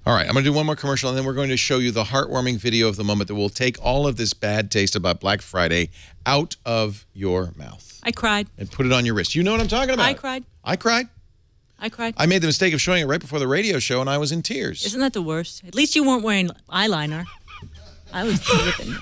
All right, I'm going to do one more commercial, and then we're going to show you the heartwarming video of the moment that will take all of this bad taste about Black Friday out of your mouth. I cried. And put it on your wrist. You know what I'm talking about. I cried. I cried. I cried. I made the mistake of showing it right before the radio show, and I was in tears. Isn't that the worst? At least you weren't wearing eyeliner. I was dripping.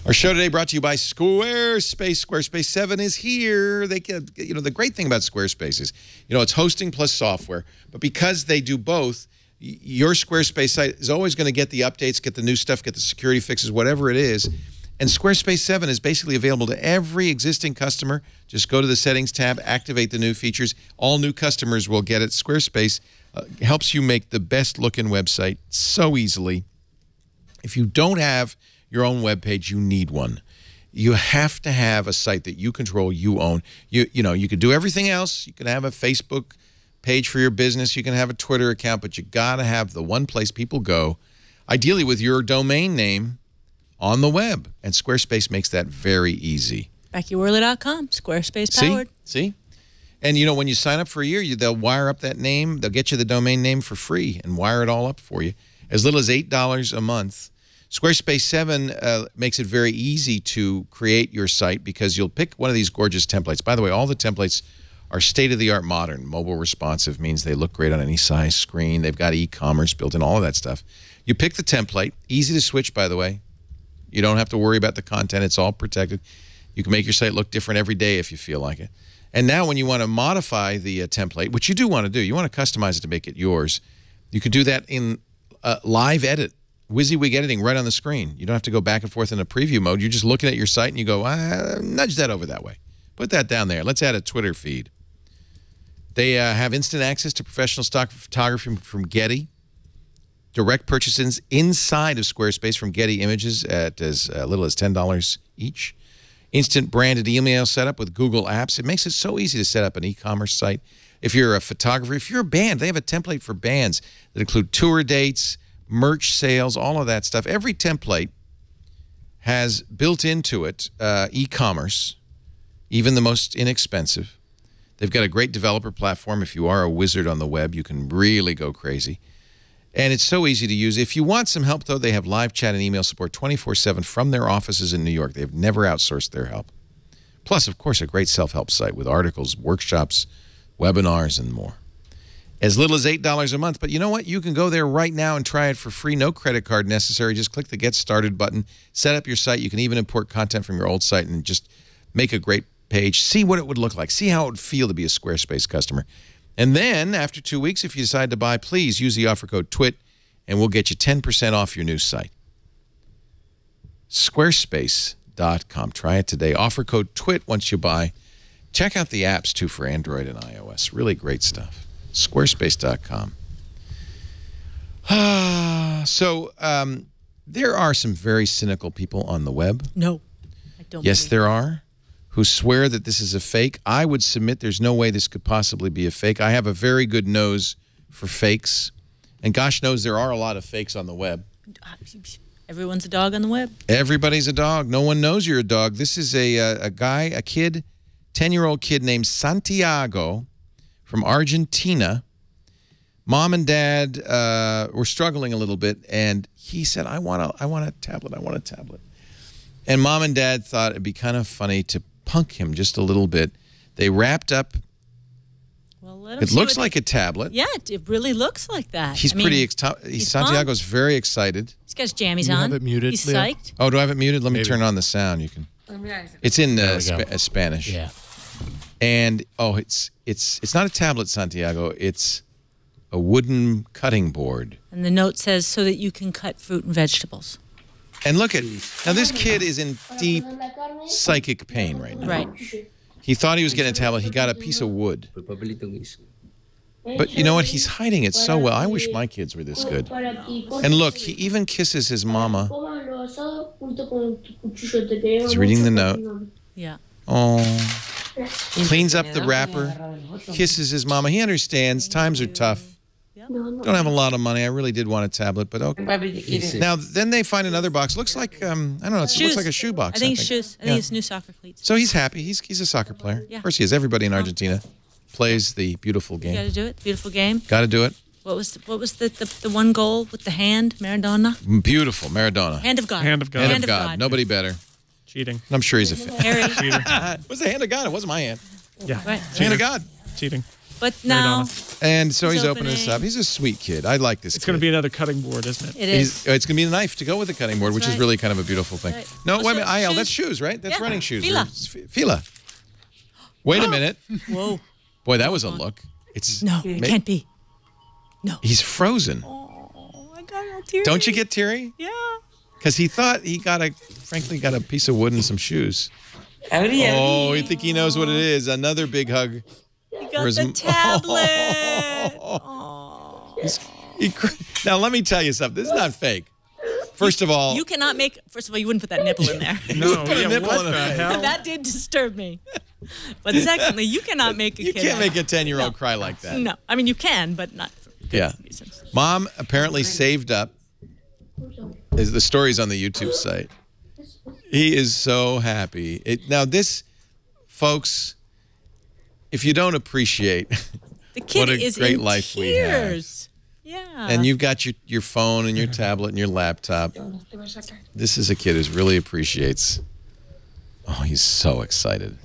Our show today brought to you by Squarespace. Squarespace 7 is here. They can, the great thing about Squarespace is, it's hosting plus software. But because they do both, your Squarespace site is always going to get the updates, get the new stuff, get the security fixes, whatever it is. And Squarespace 7 is basically available to every existing customer. Just go to the Settings tab, activate the new features. All new customers will get it. Squarespace helps you make the best-looking website so easily. If you don't have your own web page, you need one. You have to have a site that you control, you own. You can do everything else. You can have a Facebook page for your business. You can have a Twitter account, but you got to have the one place people go, ideally with your domain name on the web. And Squarespace makes that very easy. BeckyWorley.com, Squarespace powered. See? And, when you sign up for a year, they'll wire up that name. They'll get you the domain name for free and wire it all up for you. As little as $8 a month. Squarespace 7 makes it very easy to create your site because you'll pick one of these gorgeous templates. By the way, all the templates are state-of-the-art modern. Mobile responsive means they look great on any size screen. They've got e-commerce built in, all of that stuff. You pick the template. Easy to switch, by the way. You don't have to worry about the content. It's all protected. You can make your site look different every day if you feel like it. And now when you want to modify the template, which you do want to do, you want to customize it to make it yours, you could do that in live edit WYSIWYG editing right on the screen. You don't have to go back and forth in a preview mode. You're just looking at your site and you go, nudge that over that way. Put that down there. Let's add a Twitter feed. They have instant access to professional stock photography from Getty. Direct purchases inside of Squarespace from Getty Images at as little as $10 each. Instant branded email setup with Google Apps. It makes it so easy to set up an e-commerce site. If you're a photographer, if you're a band, they have a template for bands that include tour dates, merch sales, all of that stuff. Every template has built into it e-commerce, even the most inexpensive. They've got a great developer platform. If you are a wizard on the web, you can really go crazy. And it's so easy to use. If you want some help, though, they have live chat and email support 24/7 from their offices in New York. They've never outsourced their help. Plus, of course, a great self-help site with articles, workshops, webinars, and more. As little as $8 a month. But you know what? You can go there right now and try it for free. No credit card necessary. Just click the Get Started button. Set up your site. You can even import content from your old site and just make a great page. See what it would look like. See how it would feel to be a Squarespace customer. And then, after 2 weeks, if you decide to buy, please use the offer code TWIT, and we'll get you 10% off your new site. Squarespace.com. Try it today. Offer code TWIT once you buy. Check out the apps, too, for Android and iOS. Really great stuff. Squarespace.com. So, there are some very cynical people on the web. No, I don't. Yes, there are. Who swear that this is a fake. I would submit there's no way this could possibly be a fake. I have a very good nose for fakes. And gosh knows there are a lot of fakes on the web. Everyone's a dog on the web. Everybody's a dog. No one knows you're a dog. This is a guy, a kid, 10-year-old kid named Santiago from Argentina. Mom and Dad were struggling a little bit, and he said, I want a tablet. I want a tablet. And Mom and Dad thought it'd be kind of funny to punk him just a little bit. They wrapped up. Well, let him it looks like a tablet. Yeah, it really looks like that. He's Santiago's very excited. He's got his jammies on. Have it muted, He's Leo? psyched. Oh, do I have it muted? Let me turn on the sound. You can. It's in Spanish. Yeah. And it's not a tablet, Santiago. It's a wooden cutting board. And the note says so that you can cut fruit and vegetables. And look at, now this kid is in deep psychic pain right now. Right. He thought he was getting a tablet. He got a piece of wood. But you know what? He's hiding it so well. I wish my kids were this good. And look, he even kisses his mama. He's reading the note. Yeah. Oh. Cleans up the wrapper. Kisses his mama. He understands. Times are tough. Don't have a lot of money. I really did want a tablet, but okay. Now, then they find another box. Looks like, I don't know, it looks like a shoe box. I think it's shoes. I think it's new soccer cleats. So he's happy. He's a soccer player. Yeah. Of course he is. Everybody in Argentina plays the beautiful game. You got to do it. Beautiful game. Got to do it. What was the one goal with the hand, Maradona? Beautiful, Maradona. Hand of God. Hand of God. Hand of God. Nobody better. Cheating. I'm sure he's a fan. Harry. Cheating. It was the hand of God. It wasn't my hand. Yeah. Right. Hand of God. Cheating. But now, and so he's opening this up. He's a sweet kid. I like this. It's going to be another cutting board, isn't it? It is. It's going to be a knife to go with the cutting board, which is really kind of a beautiful thing. Right. No, Also, wait a minute. That's shoes, right? That's running shoes. Fila. Wait a minute. Whoa. Boy, that was a look. It's No, it can't be. No. He's frozen. Oh, I got all teary. Don't you get teary? Yeah. Because he thought he got a piece of wood and some shoes. Oh, you think he knows what it is? Another big hug. You got the tablet. Now, let me tell you something. This is not fake. First of all, you cannot make. First of all, you wouldn't put that nipple in there. No, put a nipple in a hell? That did disturb me. But secondly, you cannot make a kid. You can't make a 10-year-old cry like that. No, I mean you can, but not for good reasons. Mom apparently saved up. The story's on the YouTube site. He is so happy. Now this, folks, if you don't appreciate the kid what a is great in life we tears. have. Yeah. And you've got your phone and your tablet and your laptop. This is a kid who really appreciates. Oh, he's so excited.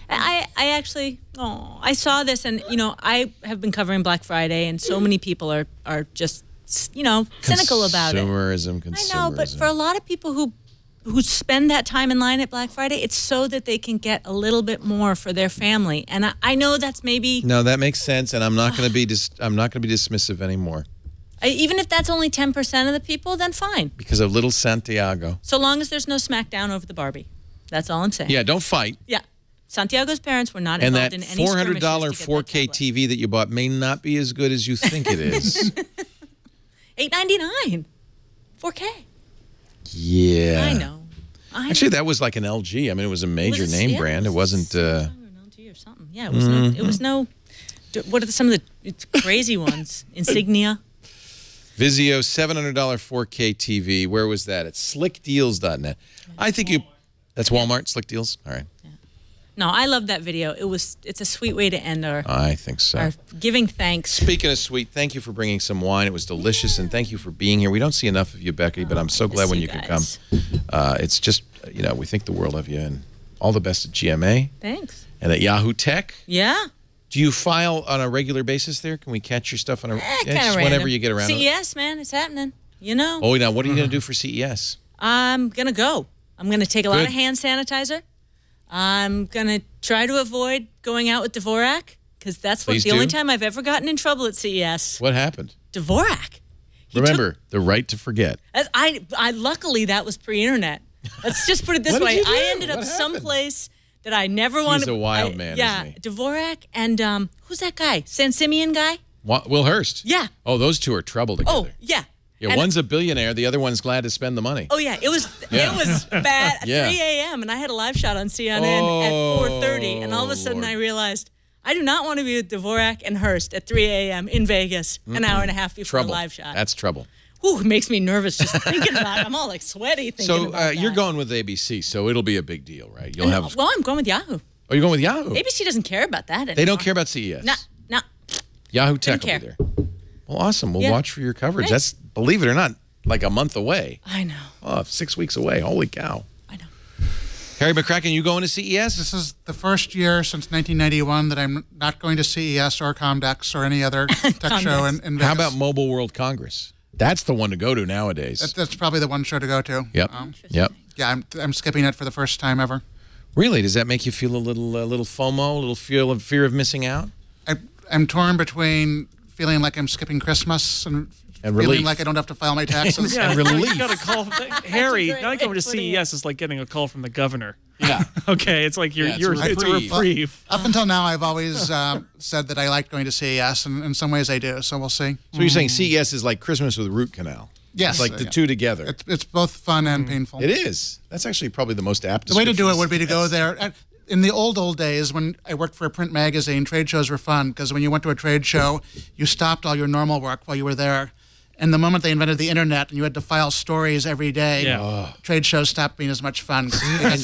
I actually, I saw this, and I have been covering Black Friday, and so many people are just cynical about it. Consumerism. I know, but for a lot of people who spend that time in line at Black Friday, it's so that they can get a little bit more for their family. And I know that's maybe no, that makes sense, and I'm not going to be dismissive anymore. Even if that's only 10% of the people, then fine. Because of little Santiago. So long as there's no smackdown over the Barbie. That's all I'm saying. Yeah, don't fight. Yeah. Santiago's parents were not And involved that in any $400 skirmishes to get 4K TV that you bought may not be as good as you think it is. $899. 4K. Yeah. I know. Actually, that was like an LG. I mean, it was a major name brand. It wasn't. LG or something. Yeah, it was no. It was no. What are some of the crazy ones? Insignia. Vizio $700 4K TV. Where was that? At slickdeals.net. I think you. That's Walmart. Slick Deals. All right. No, I love that video. It's a sweet way to end our. I think so. Our giving thanks. Speaking of sweet, thank you for bringing some wine. It was delicious, and thank you for being here. We don't see enough of you, Becky, but I'm so glad when you can come. It's just, we think the world of you, and all the best at GMA. Thanks. And at Yahoo Tech. Yeah. Do you file on a regular basis there? Can we catch your stuff on a just whenever you get around? CES, man, it's happening. Oh, now what are you going to do for CES? I'm gonna go. I'm gonna take a lot of hand sanitizer. I'm going to try to avoid going out with Dvorak, because that's the only time I've ever gotten in trouble at CES. What happened? Dvorak. Remember, the right to forget. I luckily, that was pre-internet. Let's just put it this way. I ended up someplace that I never wanted. He's a wild man, isn't he? Dvorak and, who's that guy? San Simeon guy? Will Hurst. Yeah. Oh, those two are trouble together. Oh, yeah. Yeah, one's a billionaire. The other one's glad to spend the money. Oh, yeah. It was bad at 3 a.m. and I had a live shot on CNN at 4:30. And all of a sudden I realized I do not want to be with Dvorak and Hurst at 3 a.m. in Vegas an hour and a half before a live shot. That's trouble. Ooh, it makes me nervous just thinking about it. I'm all like sweaty thinking about that. You're going with ABC, so it'll be a big deal, right? You'll have. Well, I'm going with Yahoo. Oh, you're going with Yahoo? ABC doesn't care about that anymore. They don't care about CES? No. Yahoo Tech will be there. Well, awesome. We'll watch for your coverage. Thanks. That's, believe it or not, like a month away. I know. Oh, 6 weeks away. Holy cow. I know. Harry McCracken, you going to CES? This is the first year since 1991 that I'm not going to CES or Comdex or any other tech show in Vegas. How about Mobile World Congress? That's the one to go to nowadays. That's probably the one show to go to. Yep. Yep. Yeah, I'm skipping it for the first time ever. Really? Does that make you feel a little FOMO, a little fear of missing out? I'm torn between feeling like I'm skipping Christmas and feeling relief. Like I don't have to file my taxes. Yeah, and relief. You got a call. Harry, not going to CES is like getting a call from the governor. Yeah. Okay, it's like it's a reprieve. Up until now, I've always said that I like going to CES, and in some ways I do. So we'll see. So you're saying CES is like Christmas with root canal? Yes. It's like the two together. It's both fun and painful. It is. That's actually probably the most apt The way to do it would be to go there. In the old days, when I worked for a print magazine, trade shows were fun because when you went to a trade show, you stopped all your normal work while you were there. And the moment they invented the internet and you had to file stories every day, trade shows stopped being as much fun. I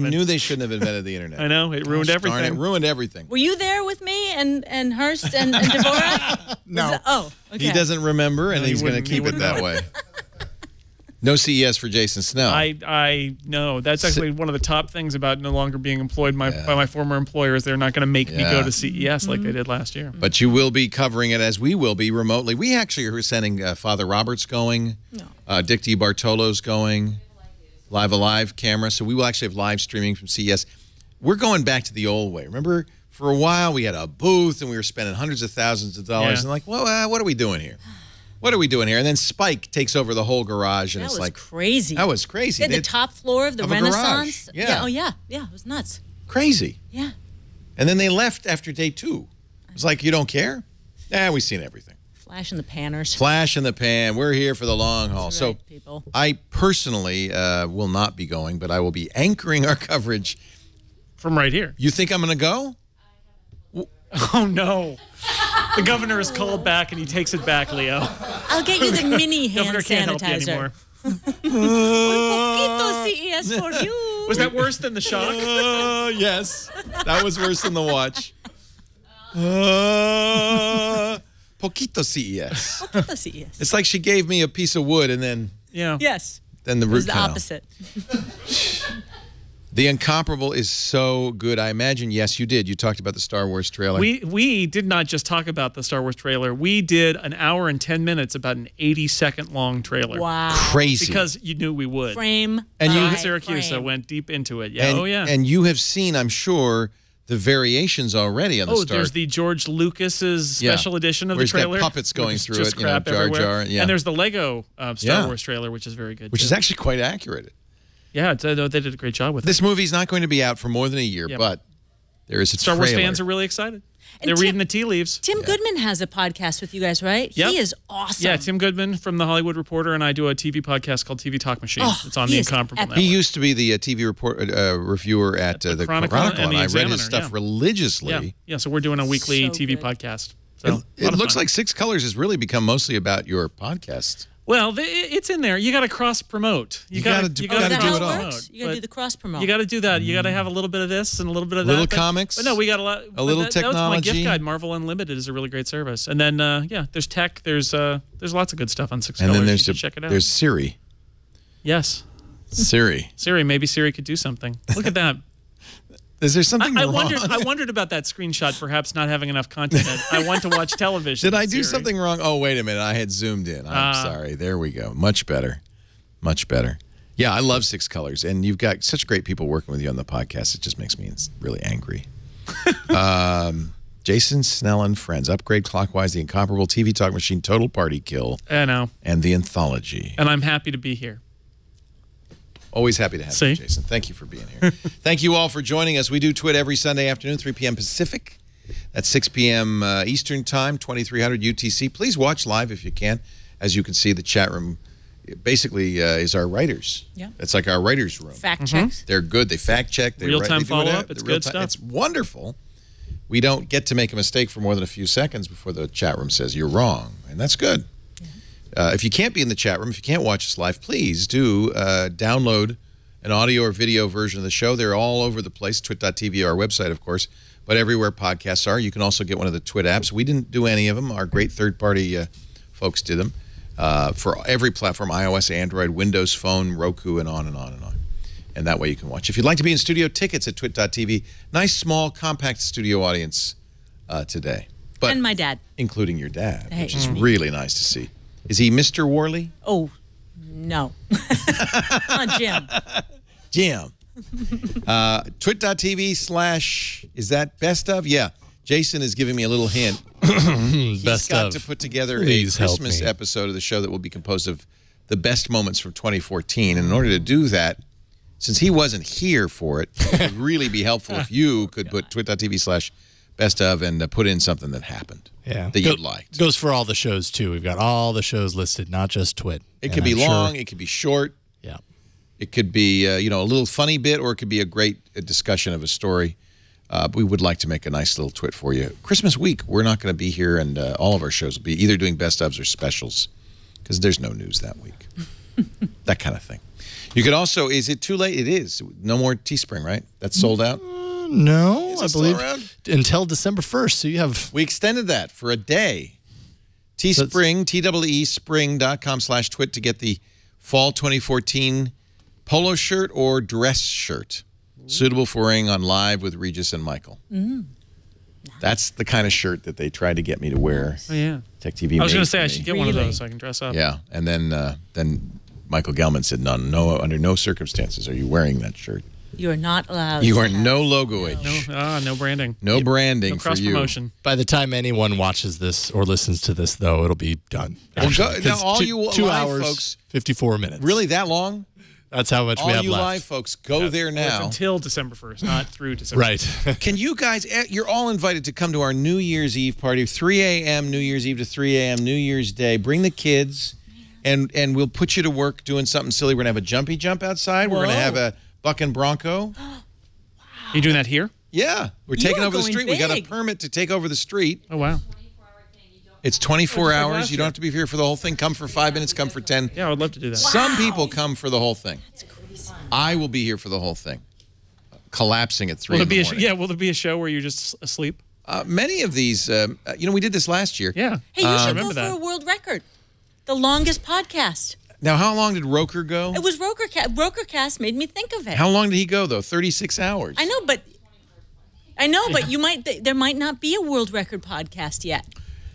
knew they shouldn't have invented the internet. I know. It ruined everything. Darn it, ruined everything. Were you there with me and Hurst and Dvorak? No. Okay. He doesn't remember, and he's going to keep it that way. No CES for Jason Snell. I know. That's actually one of the top things about no longer being employed by my former employer is they're not going to make me go to CES like they did last year. But you will be covering it as we will be remotely. We actually are sending Father Roberts going. No. Dick DiBartolo's going. Live Alive camera. So we will actually have live streaming from CES. We're going back to the old way. Remember, for a while we had a booth and we were spending hundreds of thousands of dollars. And like, well, what are we doing here? What are we doing here? And then Spike takes over the whole garage, and it's like crazy. That was crazy. They had the top floor of the Renaissance. Yeah. Oh yeah. Yeah. It was nuts. Crazy. Yeah. And then they left after day 2. It was like, you don't care? We've seen everything. Flash in the panners. Flash in the pan. We're here for the long haul. Right, so people. I personally will not be going, but I will be anchoring our coverage from right here. You think I'm going to go? Oh no. The governor is called back and he takes it back, Leo. I'll get you the mini hand governor can't help you sanitizer. anymore. Un poquito CES for you. Was that worse than the shock? Yes. That was worse than the watch. Poquito CES. Poquito CES. It's like she gave me a piece of wood and then... Yes. Then the root It was the canal. opposite. The Incomparable is so good. I imagine, yes, you did. You talked about the Star Wars trailer. We did not just talk about the Star Wars trailer. We did an hour and 10 minutes about an 80-second long trailer. Wow. Crazy. Because you knew we would. Frame And by you Syracuse frame. went deep into it. Yeah. And, Oh, yeah. And you have seen, I'm sure, the variations already on the Star. There's the George Lucas's special edition of where the trailer. Got puppets going through just it, Jar Jar. Yeah. And there's the Lego Star Wars trailer, which is very good. Which is actually quite accurate. Yeah, they did a great job with it. This movie's not going to be out for more than a year, but there is a Star trailer. Wars fans are really excited. And They're reading the tea leaves. Tim Goodman has a podcast with you guys, right? Yep. He is awesome. Yeah, Tim Goodman from The Hollywood Reporter and I do a TV podcast called TV Talk Machine. It's on the Incomparable Network. He used to be the TV reviewer at the Chronicle, and I read his stuff religiously. Yeah, so we're doing a weekly TV podcast. So it looks like Six Colors has really become mostly about your podcast. Well, it's in there. You got to cross promote. You got to do it all. You got to do the cross promote. You got to do that. You got to have a little bit of this and a little bit of that. Little comics. But no, we got a lot. A little technology. That was my gift guide. Marvel Unlimited is a really great service. And then there's tech. There's lots of good stuff on Six Colors. And then check it out. There's Siri. Yes. Siri. Maybe Siri could do something. Look at that. Is there something wrong? I wondered about that screenshot, perhaps not having enough content. I want to watch television. Did I do something wrong? Oh, wait a minute. I had zoomed in. I'm sorry. There we go. Much better. Much better. Yeah, I love Six Colors, and you've got such great people working with you on the podcast. It just makes me really angry. Jason, Snell, and Friends. Upgrade Clockwise, The Incomparable, TV Talk Machine, Total Party Kill. I know. And The Anthology. And I'm happy to be here. Always happy to have you, Jason. Thank you for being here. Thank you all for joining us. We do Twit every Sunday afternoon, 3 p.m. Pacific. That's 6 p.m. Eastern Time, 2300 UTC. Please watch live if you can. As you can see, the chat room basically is our writers. Yeah. It's like our writers' room. Fact checks. They're good. They fact check. Real-time follow-up. It's good stuff. It's wonderful. We don't get to make a mistake for more than a few seconds before the chat room says you're wrong, and that's good. If you can't be in the chat room, if you can't watch us live, please do download an audio or video version of the show. They're all over the place, twit.tv, our website, of course, but everywhere podcasts are. You can also get one of the Twit apps. We didn't do any of them. Our great third-party folks did them for every platform, iOS, Android, Windows Phone, Roku, and on and on and on. And that way you can watch. If you'd like to be in studio, tickets at twit.tv. Nice, small, compact studio audience today. But and my dad. Including your dad, which is really nice to see. Is he Mr. Worley? Oh, no. Jim. Jim. Twit.tv/ is that best of? Yeah. Jason is giving me a little hint. He's got to put together a Christmas episode of the show that will be composed of the best moments from 2014. And in order to do that, since he wasn't here for it, it would really be helpful if you could put twit.tv/ best of and put in something that happened that you liked. Goes for all the shows, too. We've got all the shows listed, not just Twit. It could be long. It could be short. Yeah. It could be, a little funny bit, or it could be a great discussion of a story. We would like to make a nice little Twit for you. Christmas week, we're not going to be here, and all of our shows will be either doing best ofs or specials because there's no news that week. That kind of thing. You could also, is it too late? It is. No more Teespring, right? That's sold out? No, I believe until December 1st. So you have... We extended that for a day. Teespring, TEEspring.com/twit to get the fall 2014 polo shirt or dress shirt. Suitable for wearing on Live with Regis and Michael. That's the kind of shirt that they tried to get me to wear. Oh, yeah. Tech TV I was going to say I should get one of those so I can dress up. Yeah, and then Michael Gelman said, no, under no circumstances are you wearing that shirt. You are not allowed. You are no logoage. No branding. No branding no cross for you. promotion. By the time anyone watches this or listens to this, though, it'll be done. Well, now, all you 2 live hours, folks, 54 minutes. Really, that long? That's how much we have left. All you live folks, go there now. It's until December 1st, not through December Right. 1st. Can you guys, you're all invited to come to our New Year's Eve party, 3 a.m. New Year's Eve to 3 a.m. New Year's Day. Bring the kids, and we'll put you to work doing something silly. We're going to have a jumpy jump outside. We're going to have a buck and bronco. You doing that here? Yeah. We're taking over the street. We got a permit to take over the street. Oh, wow. It's 24 hours. You don't have to be here for the whole thing. Come for 5 minutes. Come for 10. Yeah, I would love to do that. Some people come for the whole thing. I will be here for the whole thing. Collapsing at 3 in the morning. Will there be a show where you're just asleep? Many of these, we did this last year. Yeah. Hey, you should go for a world record. The longest podcast. Now, how long did Roker go? It was Rokercast made me think of it. How long did he go, though? 36 hours. I know, but you might there might not be a world record podcast yet.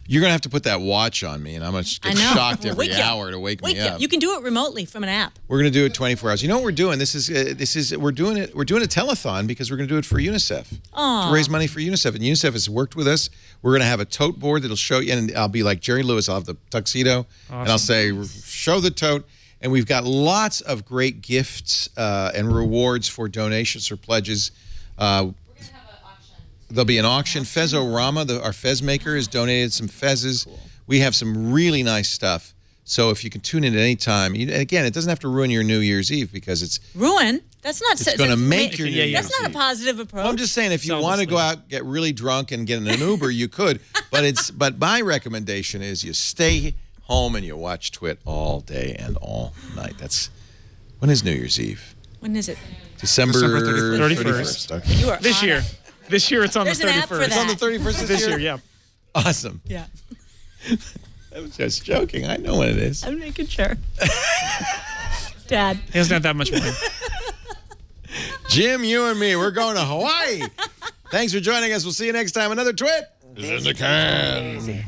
You're going to have to put that watch on me, and I'm going to get shocked every hour to wake me up. You can do it remotely from an app. We're going to do it 24 hours. You know what we're doing? We're doing a telethon because we're going to do it for UNICEF. To raise money for UNICEF. And UNICEF has worked with us. We're going to have a tote board that'll show you, and I'll be like Jerry Lewis. I'll have the tuxedo, and I'll say, show the tote. And we've got lots of great gifts and rewards for donations or pledges. There'll be an auction. Fez-O-Rama, our fez maker, has donated some fezzes. Cool. We have some really nice stuff. So if you can tune in at any time, again, it doesn't have to ruin your New Year's Eve because it's ruin. That's not. It's going to make your New Year's That's not Eve. a positive approach. Well, I'm just saying, if you want to go out, get really drunk, and get in an Uber, you could. But my recommendation is you stay home and you watch Twit all day and all night. When is New Year's Eve? When is it? December 31st. Okay. You are this year. This year it's on There's the 31st. An app for that. It's on the 31st this year, yeah. Awesome. Yeah. I was just joking. I know what it is. I'm making sure. Dad. He doesn't have that much money. Jim, you and me, we're going to Hawaii. Thanks for joining us. We'll see you next time. Another Twit is in the can.